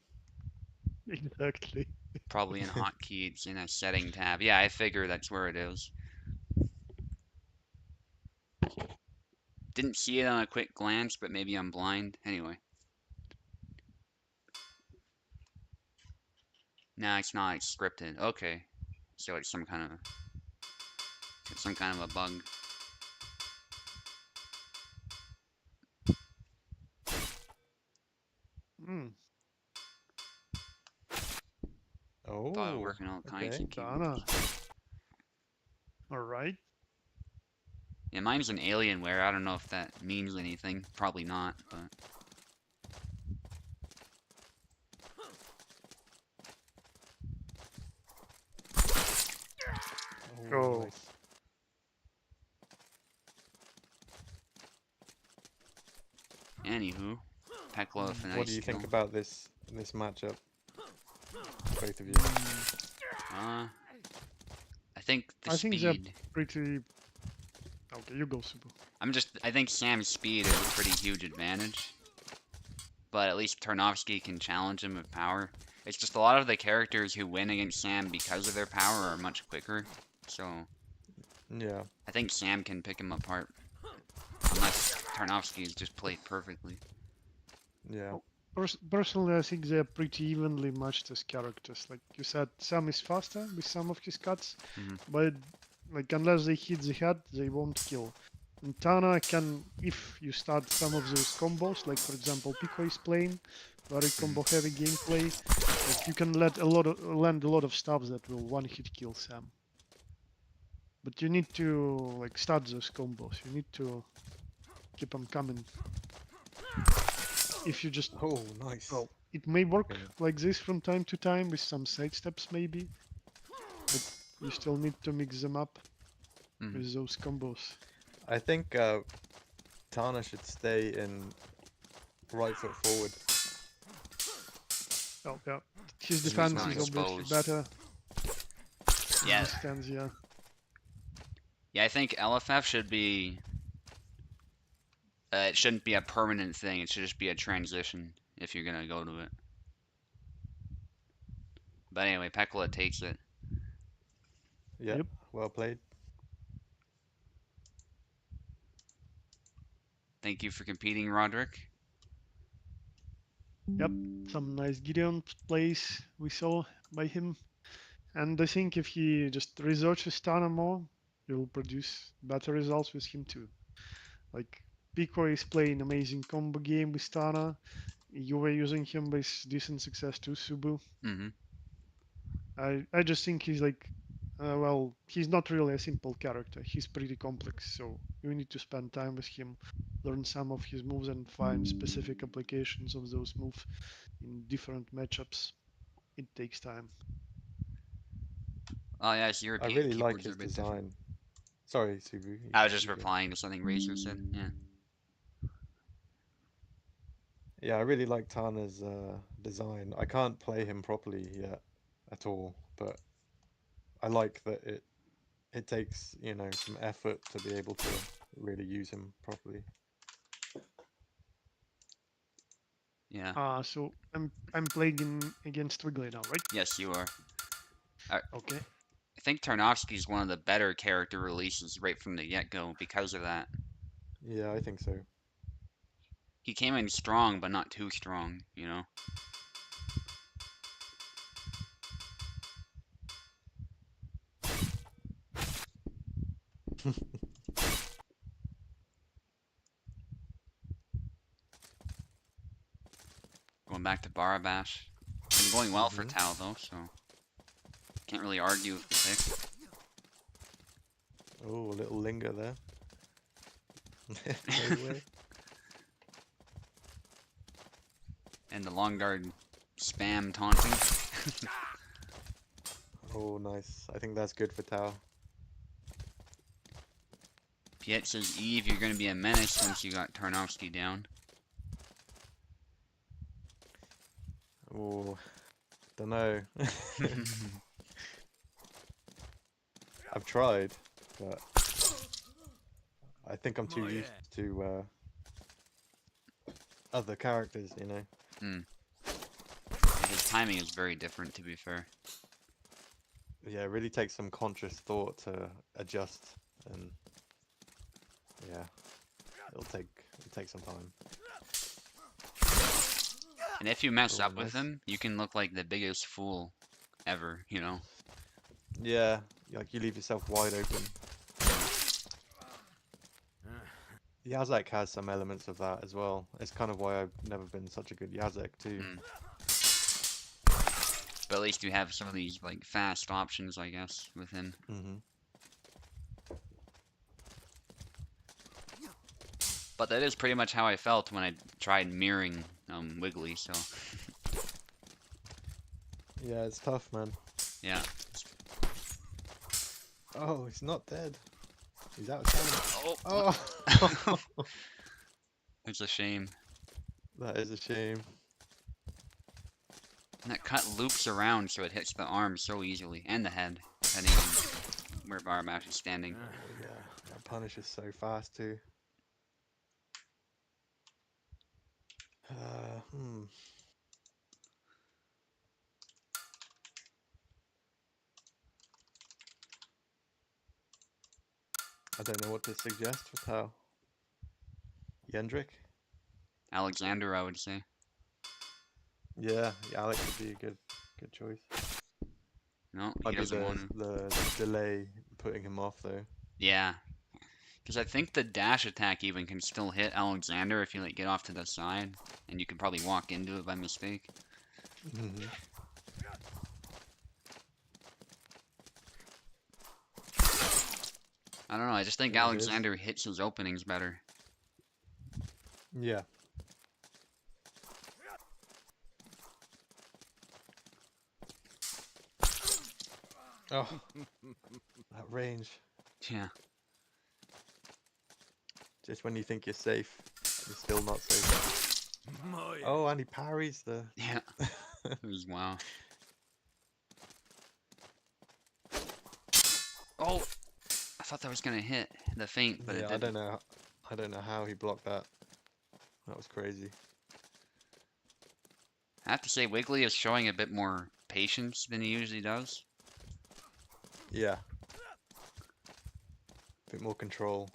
Exactly. probably in hotkeys in a setting tab. Yeah, I figure that's where it is. Didn't see it on a quick glance, but maybe I'm blind. Anyway. Nah, it's not scripted. Okay. So it's some kind of a bug. Hmm. Oh, Working all kinds okay. of keyboards. Dana. All right. Yeah, mine's an Alienware. I don't know if that means anything. Probably not, but. Oh. Nice. Anywho, Pekla with a nice What do you skill. think about this matchup? Both of you. I think the I think they're speed. pretty. Okay, you go, Super. I think Sam's speed is a pretty huge advantage. But at least Tarnovsky can challenge him with power. It's just a lot of the characters who win against Sam because of their power are much quicker. So Yeah. I think Sam can pick him apart. Unless Tarnowski has just played perfectly. Yeah. Personally, I think they're pretty evenly matched as characters. Like you said, Sam is faster with some of his cuts, Mhm. but like unless they hit the head, they won't kill. And Tana can, if you start some of those combos, like for example, Pico is playing very combo heavy gameplay, like you can land a lot of stuff that will one hit kill Sam. But you need to like start those combos. You need to keep them coming. If you just Oh, nice. well, it may work Okay. like this from time to time with some side steps maybe, but you still need to mix them up Mhm. with those combos. I think Tana should stay in right foot forward. Oh yeah, his So he's defense not is obviously exposed. better in Yeah. this stance, yeah. Yeah, I think LFF should be. It shouldn't be a permanent thing. It should just be a transition if you're gonna go to it. But anyway, Pekla takes it. Yeah. Yep, Well played. Thank you for competing, Roderick. yep. Some nice Gideon plays we saw by him. And I think if he just researches Tana more, he will produce better results with him too. Like Pico is playing amazing combo game with Tana. You were using him with decent success too, Subu. Mm-hmm. I just think he's like, well, he's not really a simple character. He's pretty complex, so you need to spend time with him, learn some of his moves, and find specific applications of those moves in different matchups. It takes time. Oh yes, I European really like keyboards are his a bit different. design. Sorry, Subu. I was just You go. replying to something Razor said. Yeah. Yeah, I really like Tana's design. I can't play him properly yet at all, but I like that it takes, some effort to be able to really use him properly. Yeah. So I'm playing against Wiggly now, right? Yes, you are. I Okay. I think Tarnowski is one of the better character releases right from the get-go because of that. Yeah, I think so. He came in strong, but not too strong, you know? Going back to Barabash. Been going well for hmm Tao, though, so can't really argue with the pick. Oh, a little linger there. No way. And the long guard spam taunting. Oh, nice. I think that's good for Tao. Piet says, Eve, you're gonna be a menace once you got Tarnowski down. Oh, don't know. I've tried, but I think I'm too used to other characters. Hmm. His timing is very different, to be fair. Yeah, it really takes some conscious thought to adjust, and yeah, it'll take some time. And if you mess Oh, up with nice. him, you can look like the biggest fool ever, you know? Yeah, like you leave yourself wide open. Yazek has some elements of that as well. It's kind of why I've never been such a good Yazek too. Hmm. But at least you have some of these, like, fast options, I guess, with him. hmm But that is pretty much how I felt when I tried mirroring Wiggly, so Yeah, it's tough, man. yeah. Oh, he's not dead. He's out of stamina. Oh, Oh, it's a shame. that is a shame. And that cut loops around so it hits the arm so easily, and the head, depending on where Baramash is standing. Oh yeah, that punish is so fast too. Hmm. I don't know what to suggest for Tao. Yendrik? Alexander, I would say. Yeah, Alex would be a good choice. No, he Might be doesn't want to. the delay putting him off though. Yeah, because I think the dash attack even can still hit Alexander if you like get off to the side, and you could probably walk into it by mistake. Hmm. I don't know. I just think There it is. Alexander hits his openings better. Yeah. Oh, that range. Yeah. Just when you think you're safe, you're still not safe. Oh, and he parries the. Yeah. It was wow. Oh, I thought that was gonna hit the feint, but it Yeah, I didn't. don't know. I don't know how he blocked that. That was crazy. I have to say, Wiggly is showing a bit more patience than he usually does. Yeah. A bit more control.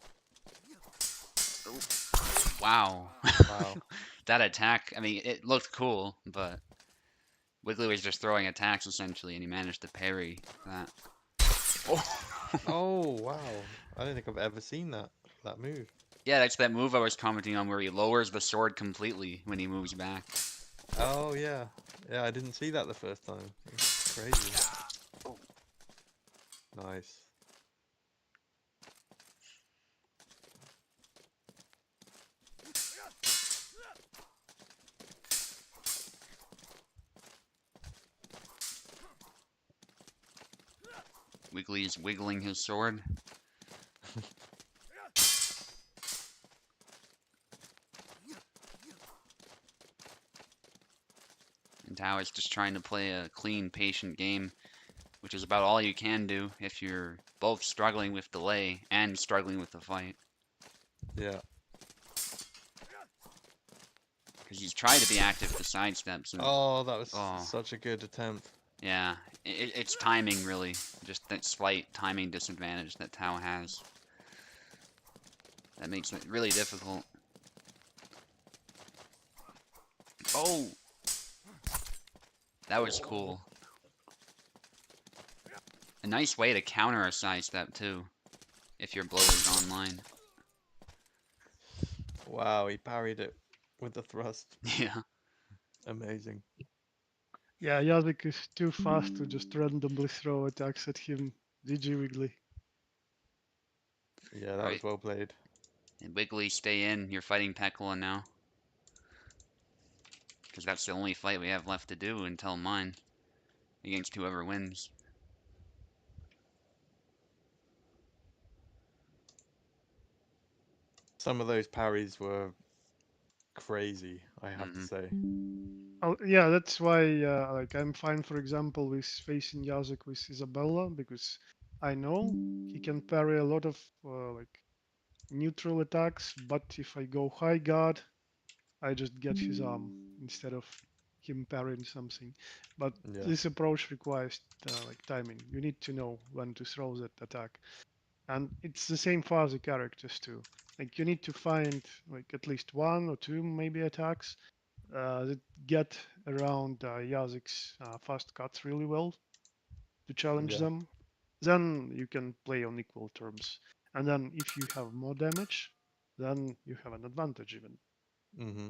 Wow. Wow. That attack, I mean, it looked cool, but Wiggly was just throwing attacks essentially, and he managed to parry that. Oh. Oh, wow. I don't think I've ever seen that move. Yeah, that's that move I was commenting on where he lowers the sword completely when he moves back. Oh, yeah. Yeah, I didn't see that the first time. It's crazy. Nice. Wiggly is wiggling his sword. And Tao is just trying to play a clean, patient game, which is about all you can do if you're both struggling with delay and struggling with the fight. Yeah. Because he's tried to be active to sidesteps and Oh, that was oh such a good attempt. yeah, it's timing really, just that slight timing disadvantage that Tao has. That makes it really difficult. Oh, that was cool. A nice way to counter a sidestep too, if your blow is online. Wow, he parried it with the thrust. Yeah. Amazing. Yeah, Yazbek is too fast to just randomly throw attacks at him. GG Wiggly. Yeah, All that right. was well played. And Wiggly, stay in. You're fighting Pekla now. Because that's the only fight we have left to do until mine. Against whoever wins. Some of those parries were crazy, I have to Mm-hmm. say. Oh, yeah, that's why like I'm fine, for example, with facing Yazek with Isabella because I know he can parry a lot of like neutral attacks, but if I go high guard, I just get his arm instead of him parrying something. But Yeah. this approach requires like timing. You need to know when to throw that attack, and it's the same for other characters too. Like you need to find like at least one or two maybe attacks that get around Yazik's fast cuts really well to challenge Yeah. them. Then you can play on equal terms. And then if you have more damage, then you have an advantage even. Mm-hmm.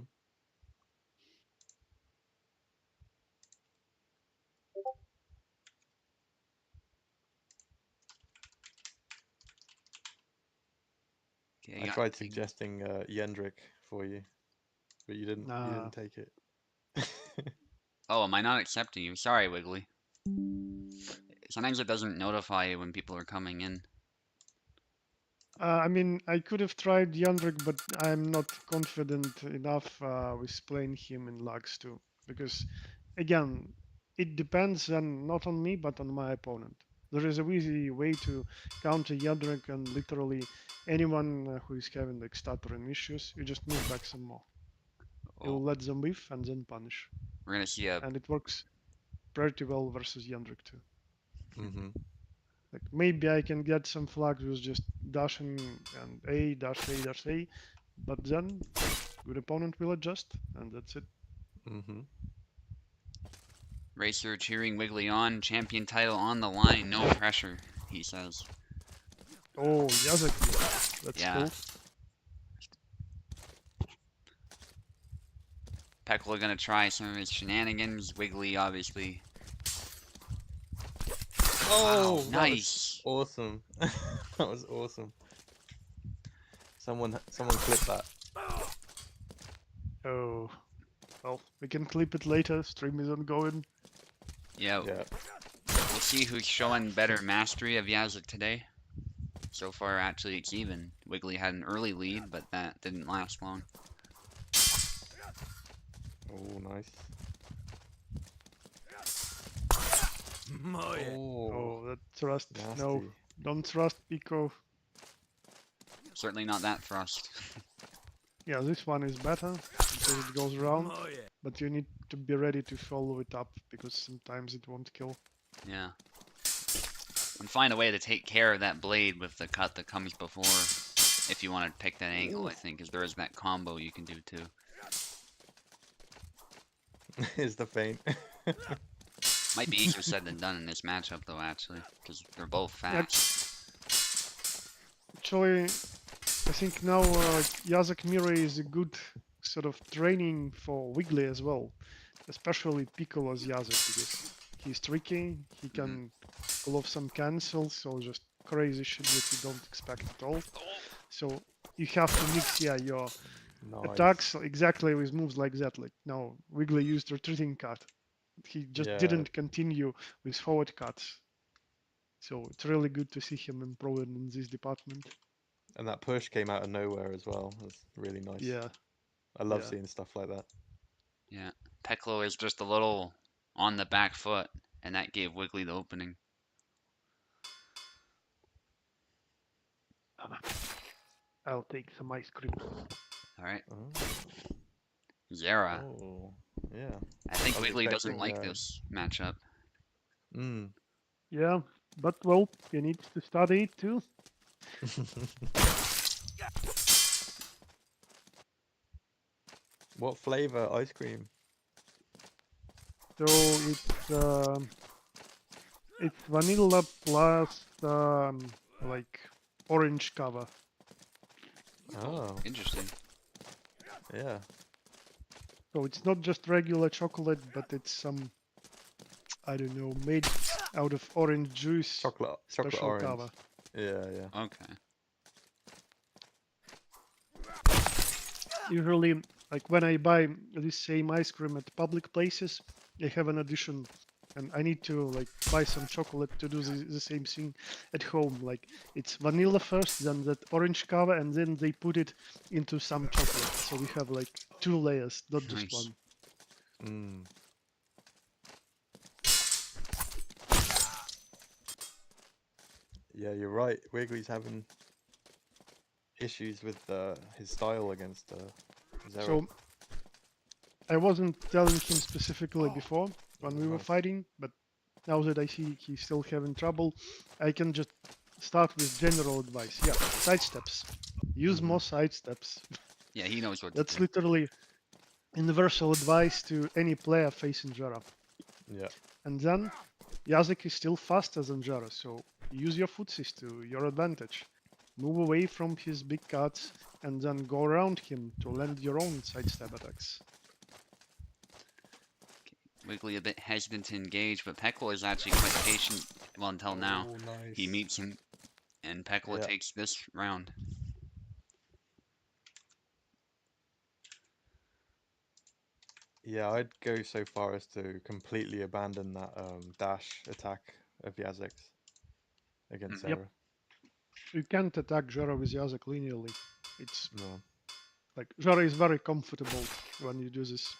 Okay, I yeah. tried suggesting Yendrik for you, but you didn't take it. Oh, am I not accepting you? Sorry, Wiggly. Sometimes it doesn't notify you when people are coming in. I mean, I could have tried Yandrik, but I'm not confident enough with playing him in lags too. Because, again, it depends then not on me, but on my opponent. There is a easy way to counter Yandrik, and literally anyone who is having like stuttering issues, you just move back some more. You Oh, let them live and then punish. we're gonna see a. And it works pretty well versus Yandrik too. Mm-hmm. Like maybe I can get some flags with just dashing and A, dash A, dash A, But then, good opponent will adjust, and that's it. Mm-hmm. Racer cheering Wiggly on. Champion title on the line. No pressure, he says. Oh, Yazaki. That's Yeah. cool. Pekla gonna try some of his shenanigans. Wiggly, obviously. Oh, Wow, that was nice. awesome. That was awesome. Someone clip that. Oh, well, we can clip it later. Stream is ongoing. Yeah, Yeah. we'll see who's showing better mastery of Yazak today. So far, actually, it's even. Wiggly had an early lead, but that didn't last long. Oh, nice. Oh, Oh, that thrust. nasty. No, don't thrust, Pico. Certainly not that thrust. Yeah, this one is better because it goes around, but you need to be ready to follow it up because sometimes it won't kill. Yeah. And find a way to take care of that blade with the cut that comes before, if you want to pick that angle, I think, because there is that combo you can do too. Is the feint. Might be easier said than done in this matchup, though, actually, because they're both fast. Actually, I think now Yazak Mira is a good sort of training for Wiggly as well, especially Piccolo's Yazak because he's tricky, he can pull off some cancels, so just crazy shit that you don't expect at all. So you have to mix, yeah, your Nice. attacks exactly with moves like that. Like now, Wiggly used retreating cut. He just Yeah. didn't continue with forward cuts. So it's really good to see him improving in this department. And that push came out of nowhere as well. That's really nice. Yeah, I love yeah. seeing stuff like that. Yeah. Peklo is just a little on the back foot, and that gave Wiggly the opening. I'll take some ice cream. Alright. Oh, Zera. oh, yeah. I think I was Wiggly doesn't expecting, like this matchup. Mm. Yeah, but well, he needs to study it too. What flavor ice cream? So it's vanilla plus like orange cover. Oh, Interesting. yeah. So it's not just regular chocolate, but it's some, I don't know, made out of orange juice, Chocolate special orange. cover. Yeah, yeah. Okay. Usually, like when I buy this same ice cream at public places, they have an addition, and I need to like buy some chocolate to do the same thing at home. Like it's vanilla first, then that orange cover, and then they put it into some chocolate. So we have like two layers, not just Nice. one. Mm. Yeah, you're right. Wiggly's having issues with his style against Zera. So I wasn't telling him specifically before when we were Nice. fighting, but now that I see he's still having trouble, I can just start with general advice. Yeah, side steps. Use more side steps. Yeah, he knows what That's to do. literally universal advice to any player facing Jara. Yeah. And then Yazek is still faster than Jara, so use your footsies to your advantage. Move away from his big cuts and then go around him to land your own sidestep attacks. Wiggly a bit hesitant to engage, but Pekla is actually quite patient. Well, until now. Oh, nice. He meets him, and Pekla Yeah. takes this round. Yeah, I'd go so far as to completely abandon that dash attack of Yazek's against Mhm. Yep. Zera. You can't attack Jara with Yazek linearly. It's No. like Jara is very comfortable when you do this.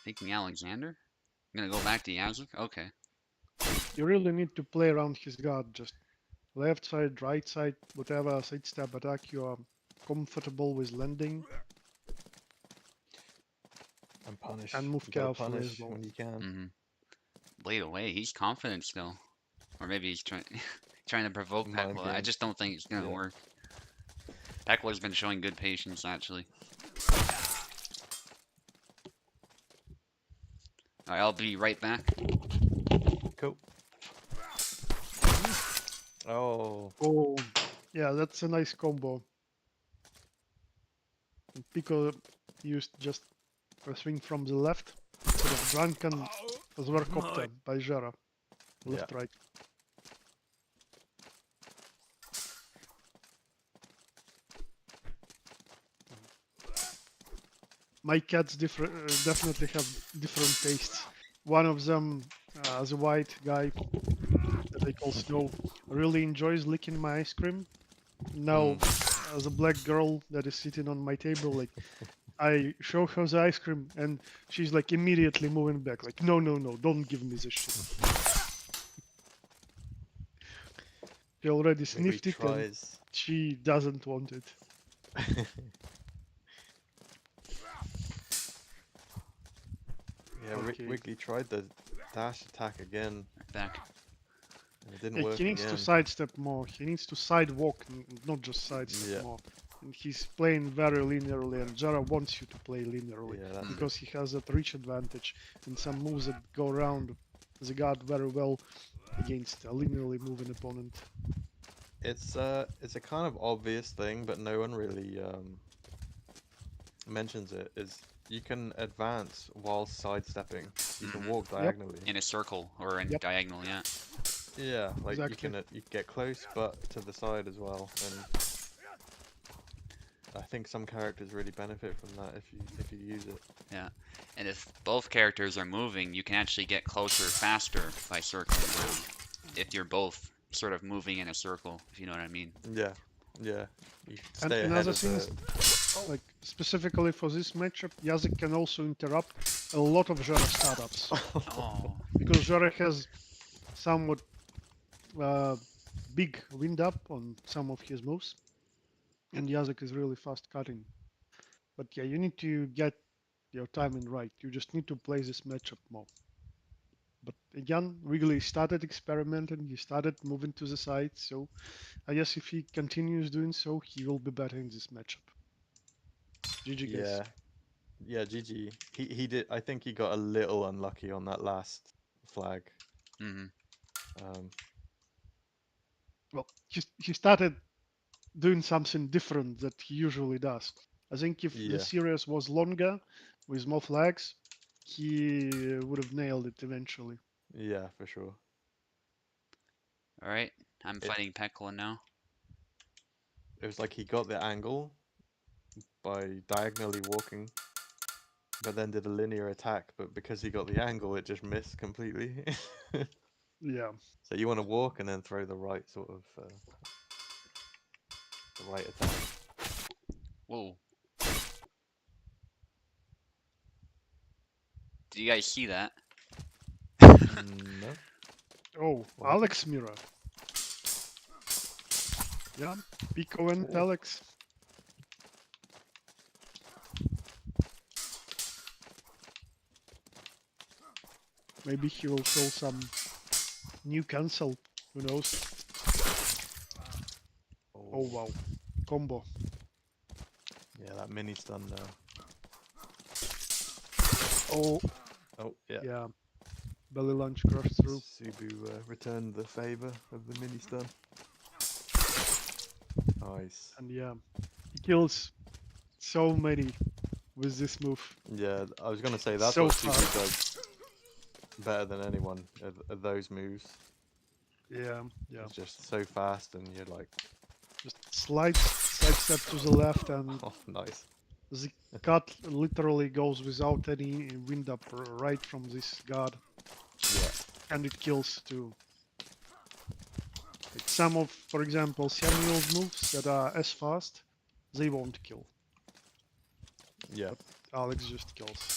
Taking Alexander? I'm gonna go back to Yazuk? Okay. You really need to play around his guard, just left side, right side, whatever sidestep attack you are comfortable with landing, And punish. and move You gotta carefully as punish well. when you can. Mm-hmm. Blade away. He's confident still. Or maybe he's trying trying to provoke Mind Pekla. I games. just don't think it's gonna Yeah. work. Heckler's been showing good patience, actually. Alright, I'll be right back. Cool. Oh, Oh, yeah, that's a nice combo. And Pico used just a swing from the left instead of drunken Zwerkopter by Jara. Left, right. My cats definitely have different tastes. One of them, the white guy that I call Snow, really enjoys licking my ice cream. Now, the black girl that is sitting on my table, like, I show her the ice cream and she's like immediately moving back, like, no, no, no, don't give me this shit. She already maybe sniffed it and tries. she doesn't want it. Yeah, Okay. Wiggly tried the dash attack again, Right back. and it didn't Yeah, work he needs to again. sidestep more. He needs to sidewalk, not just sidestep Yeah, more. And he's playing very linearly, and Jara wants you to play linearly yeah, that's because he has that reach advantage and some moves that go around the guard very well against a linearly moving opponent. it's a kind of obvious thing, but no one really mentions it. Is you can advance while sidestepping. You can walk Yep, diagonally. In a circle or in yep, diagonal, yeah. Yeah, like exactly. you get close, but to the side as well. And I think some characters really benefit from that if you use it. Yeah. And if both characters are moving, you can actually get closer faster by circling around. If you're both sort of moving in a circle, if you know what I mean. Yeah, yeah. You And stay ahead another of thing the. is, like, specifically for this matchup, Yazik can also interrupt a lot of Jara startups. Oh. Because Jara has somewhat uh, big wind up on some of his moves, and Yazik is really fast cutting. But yeah, you need to get your timing right. You just need to play this matchup more. But again, Wiggly started experimenting. He started moving to the side. So I guess if he continues doing so, he will be better in this matchup. GG guys. Yeah, yeah. GG. He did. I think he got a little unlucky on that last flag. Hmm. Um, Well, he started doing something different that he usually does. I think if the yeah, series was longer with more flags, he would have nailed it eventually. yeah, for sure. Alright. I'm It fighting Pekla now. it was like he got the angle by diagonally walking, but then did a linear attack. But because he got the angle, it just missed completely. Yeah. So you want to walk and then throw the right sort of the right attack. Whoa. Did you guys see that? No, Oh, what happened? Alex Mira. Yeah, Pico and Oh, Alex. Maybe he will show some new cancel. Who knows? Oh oh, wow, combo. yeah, that mini stun now. Oh Oh, yeah. yeah, belly lunge crush through. Subu returned the favor of the mini stun. Nice. And yeah, he kills so many with this move. Yeah, I was gonna say that's So what Subu fast. does better than anyone. Are those moves. Yeah, yeah. It's just so fast, and you're like, Just side step to the left, and oh, nice. the cut literally goes without any wind up right from this guard, Yeah, and it kills too. Like some of, for example, Samuel's moves that are as fast, they won't kill, yeah, but Alex just kills.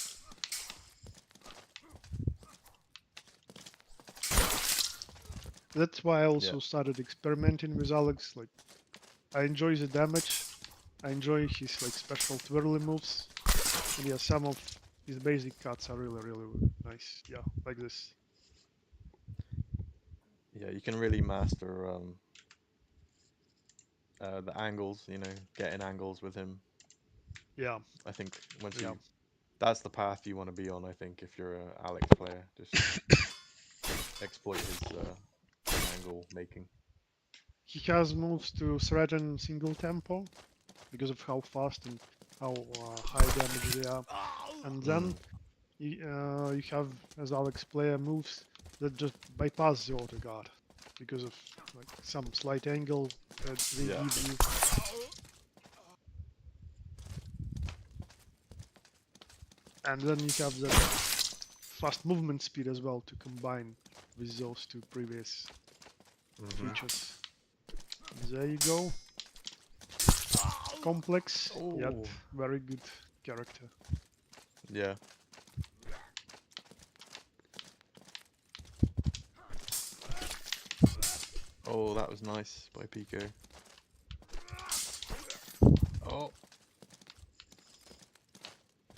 That's why I yeah, also started experimenting with Alex. Like, I enjoy the damage. I enjoy his like special twirly moves. And yeah, some of his basic cuts are really nice. Yeah, like this. yeah. You can really master the angles, getting angles with him. Yeah, I think once yeah. that's the path you want to be on. I think if you're a Alex player, just exploit his angle making. He has moves to threaten single tempo because of how fast and how high damage they are. And then Mm, you have, as Alex player, moves that just bypass the auto guard because of like some slight angle that they yeah, give you. And then you have that fast movement speed as well to combine with those two previous features. There you go. Complex, yet Oh, very good character. yeah. Oh, that was nice by Pico. Oh,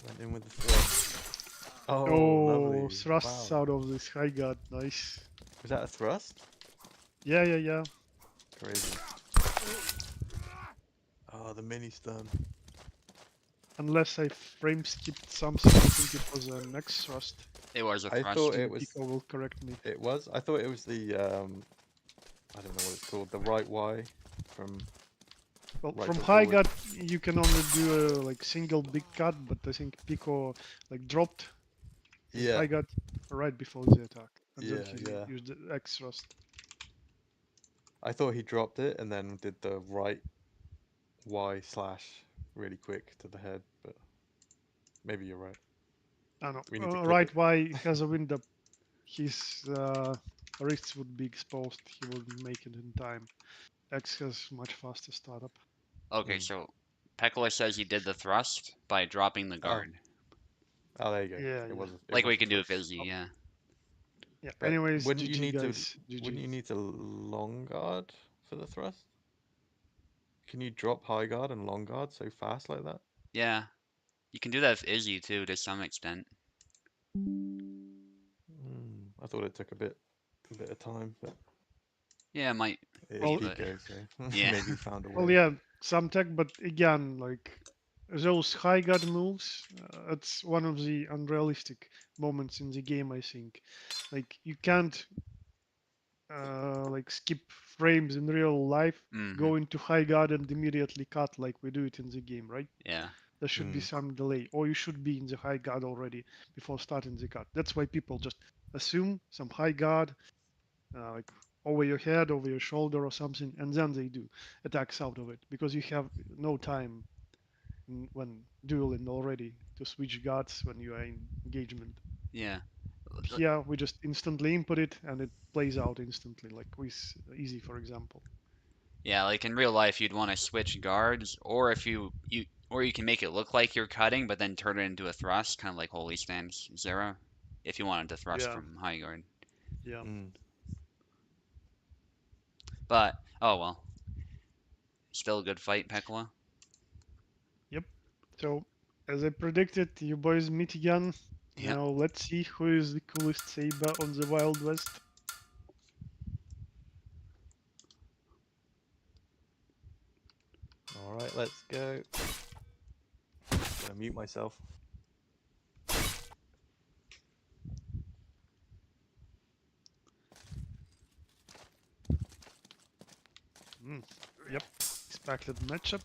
went in with the thrust. Oh, Oh, lovely. thrusts Wow. out of this high guard, nice. Was that a thrust? Yeah, yeah, yeah. Crazy. Oh, the mini stun. Unless I frame skipped something, I think it was a next thrust. It was a I thrust. thought Maybe it was. Pico will correct me. It was. I thought it was the. I don't know what it's called. The right Y from Well, right from foot high forward. guard you can only do a like single big cut, but I think Pico like dropped his Yeah. high guard right before the attack, and then Yeah. he Yeah. used the X thrust. I thought he dropped it and then did the right Y slash really quick to the head, but maybe you're right. I don't We need to know. clip it. Right, why has a wind up? His wrists would be exposed. He wouldn't make it in time. X has much faster startup. Okay, Mm. so Pekla says he did the thrust by dropping the Oh, guard. oh, there you go. Yeah, It yeah. was a, it Like we was a can do with thrust. Izzy, Oh, yeah. yeah. But Anyways, GG guys. GG. wouldn't you need to long guard for the thrust? Can you drop high guard and long guard so fast like that? Yeah. You can do that with Izzy too, to some extent. I thought it took a bit of time, but Yeah, it might it is be, Well, but Pico, so yeah. maybe he found a well, way. yeah, some tech, but again, like those high guard moves, it's one of the unrealistic moments in the game. I think, like you can't like skip frames in real life, Mm-hmm. go into high guard and immediately cut like we do it in the game, right? Yeah. There should be Mm, some delay, or you should be in the high guard already before starting the cut. That's why people just assume some high guard, like over your head, over your shoulder, or something, and then they do attacks out of it because you have no time when dueling already to switch guards when you are in engagement. Yeah. Here we just instantly input it and it plays out instantly, like with Easy, for example. Yeah, like in real life you'd want to switch guards, or if or you can make it look like you're cutting, but then turn it into a thrust, kind of like Holy Stance Zera, if you wanted to thrust Yeah, from high guard. yeah, mm. But oh well. Still a good fight, Pekla. yep. So, as I predicted, you boys meet again. Yep. Now let's see who is the coolest Saber on the Wild West. All right, let's go. Gonna mute myself. Mm, yep, expected matchup.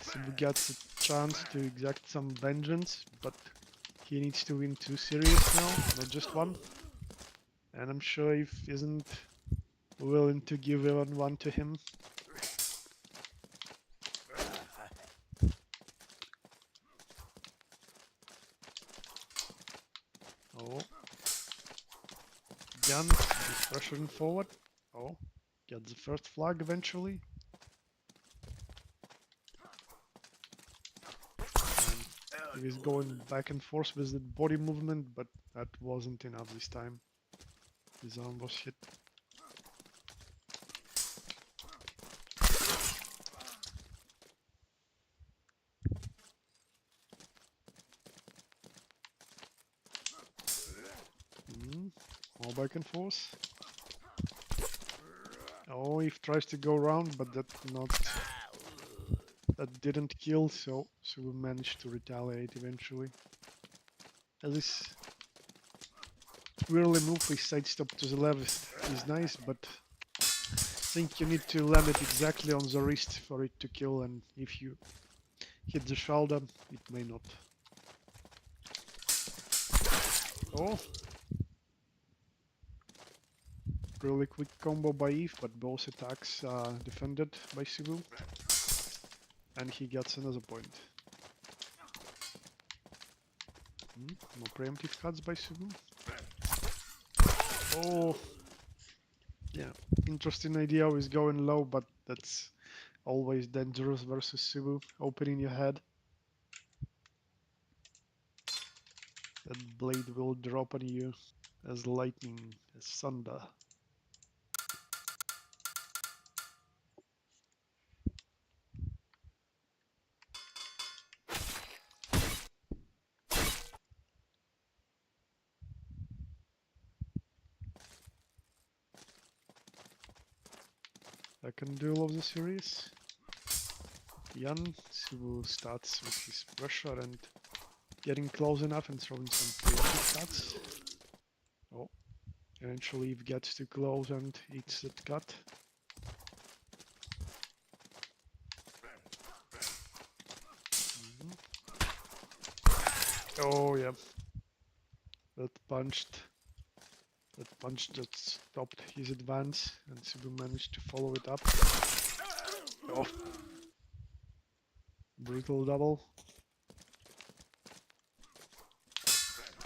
Saber gets a chance to exact some vengeance, but he needs to win 2 series now, not just one. And I'm sure if isn't willing to give even one to him. Oh, again, he's pressuring forward. Oh, get the first flag eventually. And he was going back and forth with the body movement, but that wasn't enough this time. His arm was hit. More back and forth. Oh, he tries to go around, but that didn't kill, so we managed to retaliate eventually. This twirly move with sidestep to the left is nice, but I think you need to land it exactly on the wrist for it to kill, and if you hit the shoulder, it may not. Oh, really quick combo by Eve, but both attacks are defended by Cebu, and he gets another point. More preemptive cuts by Cebu. Oh, yeah, interesting idea with going low, but that's always dangerous versus Cebu, opening your head. That blade will drop on you as lightning, as thunder. Second duel of the series. Jan Cebu starts with his pressure and getting close enough and throwing some preemptive cuts. Oh, eventually Eve gets too close and eats that cut. Oh yeah, that punch just stopped his advance, and Cebu managed to follow it up. Oh, brutal double.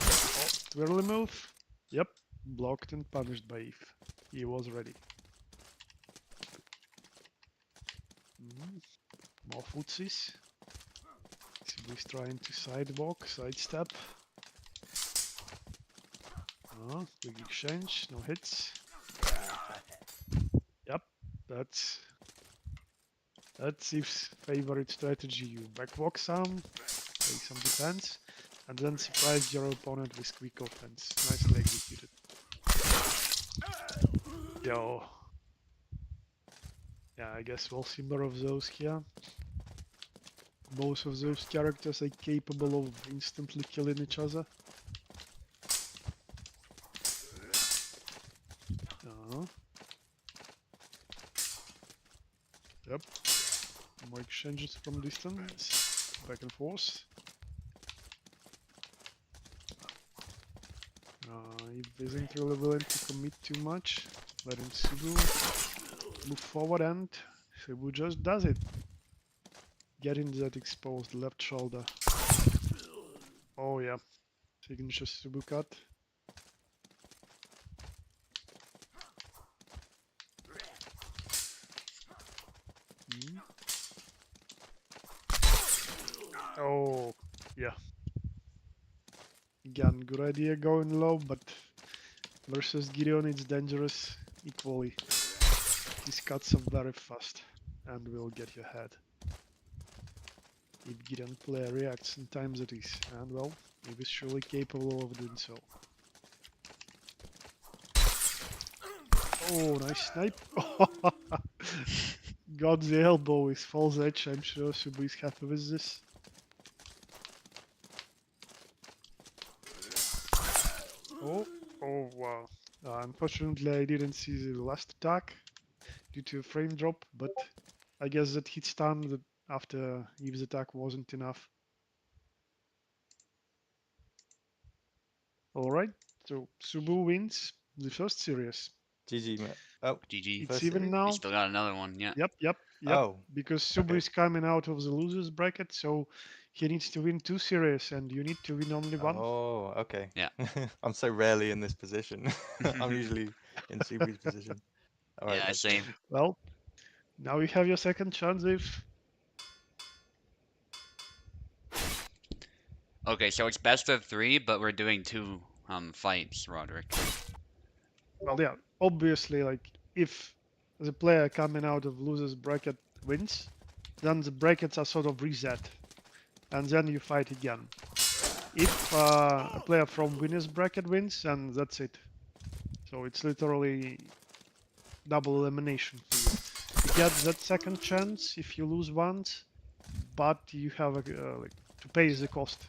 Oh, twirly move. Yep, blocked and punished by Eve. He was ready. More footsies. Cebu's trying to sidestep. Big exchange, no hits. Yep, that's Eve's favorite strategy. You backwalk some, take some defense, and then surprise your opponent with quick offense. Nicely executed. Yo. Yeah, I guess we'll see more of those here. Both of those characters are capable of instantly killing each other. Yep. More exchanges from distance. Back and forth. Eve isn't really willing to commit too much. Letting Cebu move forward, and Cebu just does it. Getting that exposed left shoulder. Oh yeah. Signature Cebu cut. Oh, yeah. Again, good idea going low, but versus Gideon it's dangerous equally. These cuts are very fast and will get your head. If Gideon player reacts in times it is, and well, he is surely capable of doing so. Oh, nice snipe. Got the elbow with false edge. I'm sure Subu is happy with this. Oh wow. Unfortunately, I didn't see the last attack due to a frame drop, but I guess that hit stun after Eve's attack wasn't enough. Alright, so Subu wins the first series. GG, mate. Oh, GG. It's first even series? now. We still got another one, yeah. Yep. Oh, Because Subu okay. is coming out of the losers bracket, so he needs to win 2 series, and you need to win only 1. Oh, okay. Yeah. I'm so rarely in this position. I'm usually in Subi's position. All right, Yeah, let's go. same. Well, now you have your second chance if... Okay, so it's best of 3, but we're doing 2 fights, Roderick. Well, yeah, obviously, like, if the player coming out of losers bracket wins, then the brackets are sort of reset, and then you fight again. If a player from winners bracket wins, then that's it. So it's literally double elimination for you. You get that second chance if you lose once, but you have like, to pay the cost.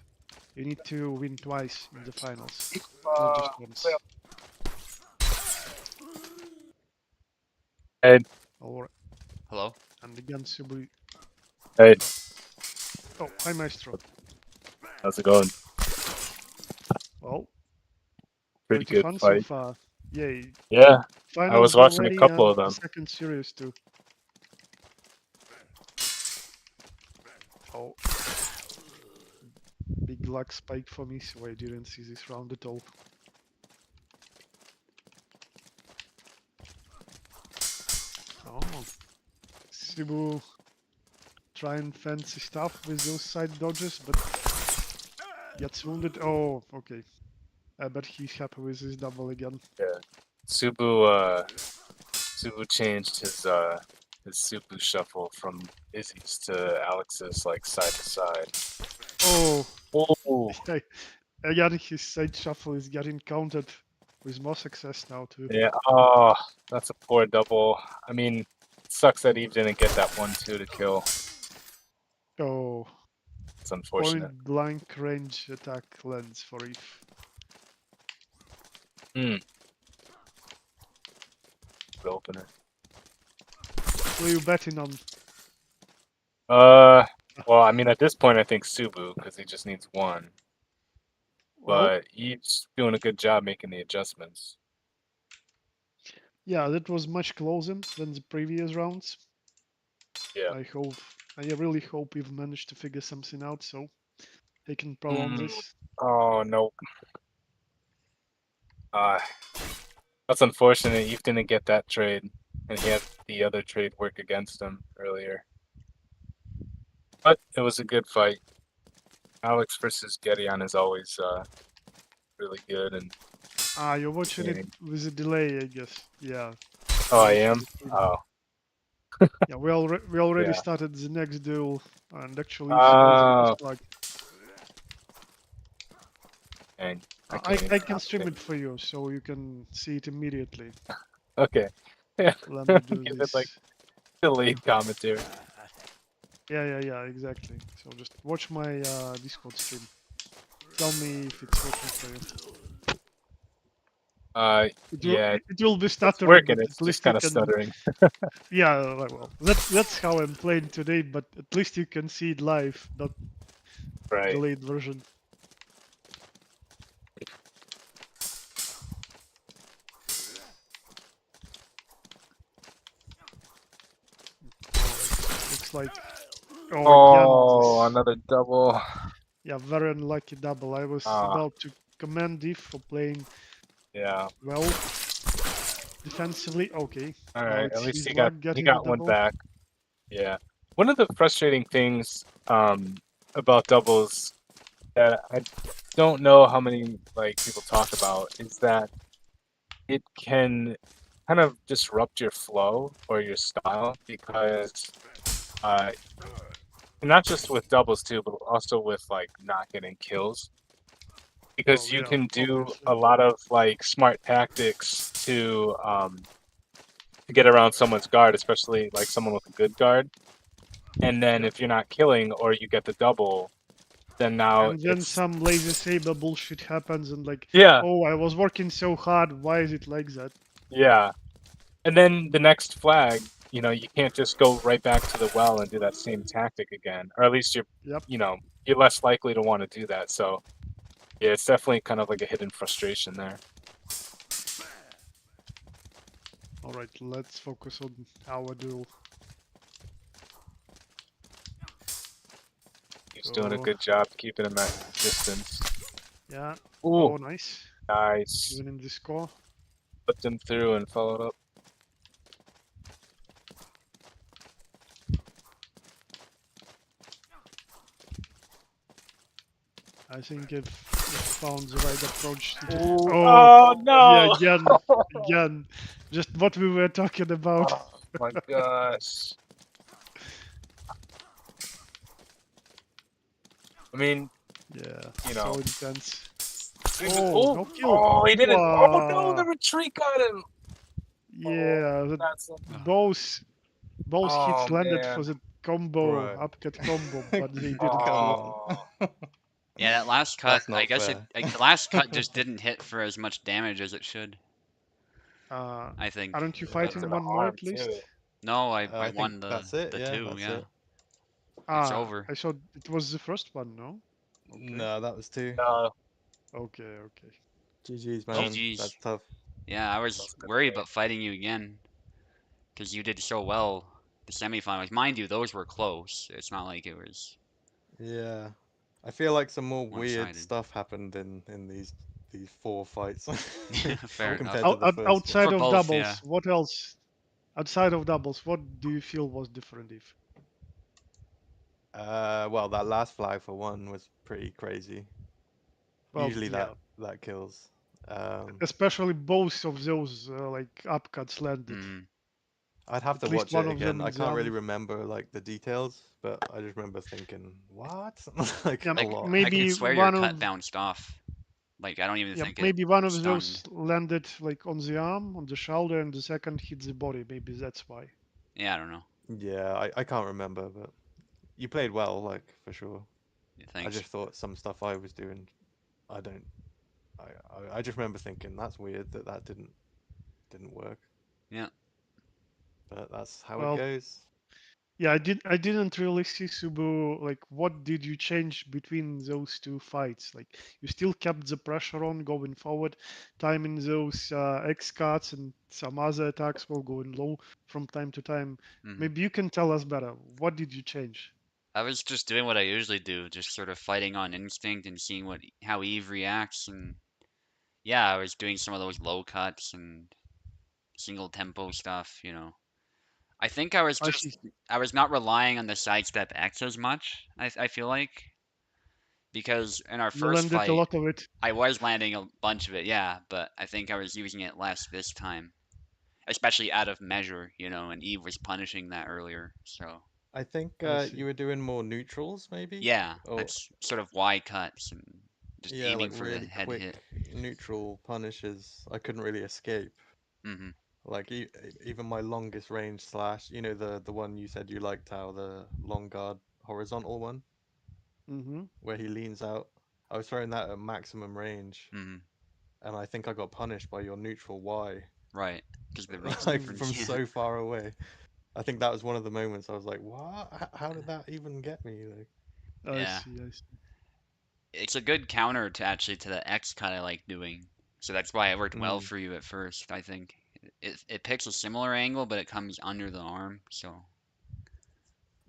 You need to win twice in the finals, not just once. Hey, Alright, Hello? and again, Subu. hey, Oh, hi, Maestro. how's it going? Well, Pretty pretty good fun so fight. far. Yay. Yeah, I was Finals watching a already couple and of the them. second series too. Oh, big luck spike for me, so I didn't see this round at all. Oh, Cebu trying fancy stuff with those side dodges, but gets wounded. Oh, okay. I bet he's happy with his double again. Yeah, Subu changed his Subu shuffle from Izzy's to Alex's like side to side. Oh, Oh, again, his side shuffle is getting counted with more success now too. yeah. Oh, that's a poor double. I mean, it sucks that Eve didn't get that 1-2 to kill. Oh, It's unfortunate. point blank range attack lens for Eve. Hmm. Good opener. Who are you betting on? Well, I mean, at this point, I think Subu because he just needs one. Well, But Eve's doing a good job making the adjustments. yeah, that was much closer than the previous rounds. Yeah. I really hope we've managed to figure something out so they can prolong this. Oh no. Uh, that's unfortunate. Eve didn't get that trade, and he had the other trade work against him earlier. But it was a good fight. Alex versus Gedeon is always really good, and Ah, you're watching it with a delay, I guess. Yeah. oh, I am. Oh, Yeah, we already yeah. started the next duel, and actually it's causing this bug. And I can stream it for you, so you can see it immediately. Okay. Yeah. Let me do Give it this. like delayed commentary. Yeah, exactly. So just watch my Discord stream. Tell me if it's working for you. Yeah, It will be it's stuttering, working. but It's at just least you kind of can. stuttering. Yeah, well, that's how I'm playing today. But at least you can see it live, not Right. delayed version. Looks like. Oh, again, another double. yeah, very unlucky double. I was about to commend Diff for playing Yeah. well defensively. Okay, All now right. it's At least his he luck he getting a got one double. back. Yeah. One of the frustrating things about doubles that I don't know how many like people talk about is that it can kind of disrupt your flow or your style because uh not just with doubles too, but also with like not getting kills. Because Well, you yeah, can do obviously. a lot of like smart tactics to get around someone's guard, especially like someone with a good guard. And then Yep. if you're not killing or you get the double, then now And then it's some laser saber bullshit happens, and like, yeah, oh, I was working so hard. Why is it like that? yeah. And then the next flag, you can't just go right back to the well and do that same tactic again. Or at least Yep. you're less likely to want to do that. So yeah, it's definitely kind of like a hidden frustration there. All right, let's focus on our duel. He's doing a good job keeping him at distance. Yeah. Ooh, Oh, nice. nice. Even in the score. Flipped him through and followed up. I think if found the right approach. Ooh, Oh, no! yeah, again, just what we were talking about. Oh my gosh. I mean, Yeah, you so know. intense. Even, Oh, oh, no kill. oh, he didn't. Oh no, Wow. the retreat got him. Yeah, That's both both hits oh landed for man. the combo, Right. upcut combo, but they didn't Come hit. on. Oh. Yeah, that last cut, That's I not guess fair. the last cut just didn't hit for as much damage as it should, Uh, I think. aren't you But Hit to fighting the one more arm at least? too. no, I I think won that's it. the Yeah, two, that's yeah. it. It's Ah, over. I thought it was the first one, no? Okay, No, that was two. No, okay. GG's, Well, man. GG's. That's tough. Yeah, I that was was a good worried game. about fighting you again because you did so well the semifinals. Mind you, those were close. It's not like it was Yeah. I feel like some more weird one-sided. stuff happened in these four fights Fair oh, enough. compared to the first one. For outside of both, yeah. doubles, what else? Outside of doubles, what do you feel was different, If? Well, that last flag for one was pretty crazy. Well, Usually yeah, that kills. Um, especially both of those like upcuts landed. Mm, I'd have to At least watch one it of them again. in I the can't really arm. remember like the details, but I just remember thinking, what? Like Yeah, a lot. I could maybe swear your one cut of bounced off. Like I don't even yeah, think it maybe one of those stunned. landed like on the arm, on the shoulder, and the second hit the body. Maybe that's why. Yeah, I don't know. Yeah, I can't remember, but you played well, like for sure. Yeah, I thanks. just thought some stuff I was doing, I don't. I just remember thinking that's weird that didn't work, Yeah. but that's how it Well, goes. yeah, I didn't really see Subu. Like, what did you change between those two fights? Like, you still kept the pressure on going forward, timing those X cards and some other attacks while going low from time to time. Hmm. Maybe you can tell us better. What did you change? I was just doing what I usually do, just sort of fighting on instinct and seeing what how Eve reacts, and yeah, I was doing some of those low cuts and single tempo stuff. I think I see. I was not relying on the sidestep X as much, I feel like, because in our You first landed a fight lot of it. I was landing a bunch of it, yeah, but I think I was using it less this time, especially out of measure, and Eve was punishing that earlier. So, I think I you see. were doing more neutrals, maybe, yeah, or that's sort of Y cuts and just yeah, aiming like for the really head hit. quick neutral punishes. I couldn't really escape. Hmm. Like even my longest range slash, the one you said you liked, how the long guard horizontal one Mm-hmm. where he leans out. I was throwing that at maximum range, Hmm. and I think I got punished by your neutral Y, Right, because the reach like Mm, difference. from Yeah, so far away. I think that was one of the moments I was like, "What? How did that even get me?" Like, I yeah. see. I see. It's a good counter to the X cut I like doing. So that's why it worked well mm, for you at first, I think. It picks a similar angle, but it comes under the arm. So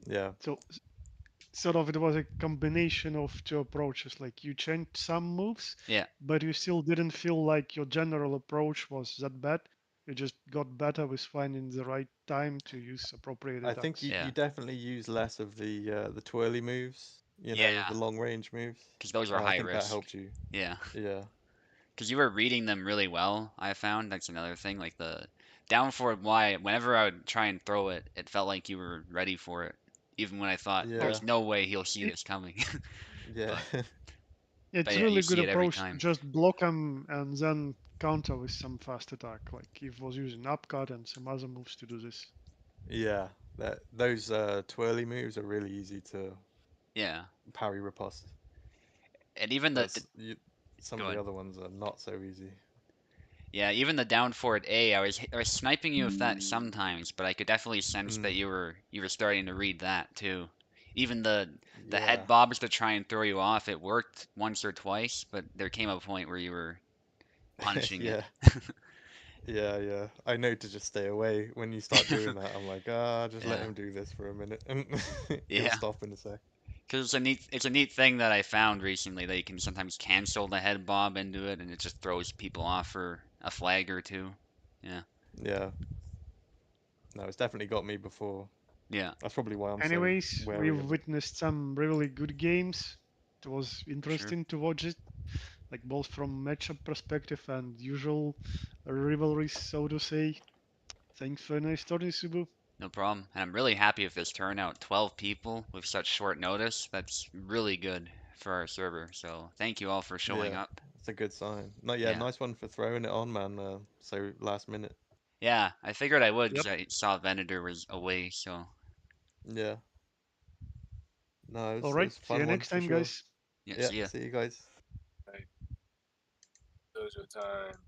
yeah, So sort of it was a combination of two approaches. Like you changed some moves, yeah, but you still didn't feel like your general approach was that bad. You just got better with finding the right time to use appropriate I think attacks. you yeah, definitely use less of the twirly moves, yeah. the long range moves. Because those are I high think that risk. helped you. Yeah. Yeah, Because you were reading them really well, I found. That's another thing. Like the down forward Y, whenever I would try and throw it, it felt like you were ready for it. Even when I thought Oh, yeah, there's no way he'll see it, this coming. yeah, But it's yeah, you really good see it every approach to time. just block him and then counter with some fast attack. Like he was using upcut and some other moves to do this. yeah. That those twirly moves are really easy to Yeah. parry riposte, And even but some go of the ahead. other ones are not so easy. Yeah, even the down forward A, I was sniping you with that sometimes, but I could definitely sense that Mm, you were starting to read that too. Even the yeah, head bobs to try and throw you off, it worked once or twice, but there came a point where you were punishing it. yeah, yeah. I know to just stay away when you start doing that. I'm like, just let Yeah. him do this for a minute, and he'll Yeah. stop in a sec. Because it's a neat thing that I found recently that you can sometimes cancel the head bob into it and it just throws people off for a flag or two. Yeah. Yeah, no, it's definitely got me before. Yeah. That's probably why I'm so Anyways, wary we've of it. witnessed some really good games. It was For sure. interesting to watch it, like both from matchup perspective and usual rivalries, so to say. Thanks for a nice story, Subu. No problem. And I'm really happy with this turnout. 12 people with such short notice. That's really good for our server. So thank you all for showing Yeah, up. it's a good sign. No, yeah, Yeah, nice one for throwing it on, man. So last minute. Yeah, I figured I would Yep. because I saw Venator was away, so Yeah. No, it Alright, was a see you fun one next for time, sure. guys. yeah, Yeah, see ya. see you guys. Right. Dojo time.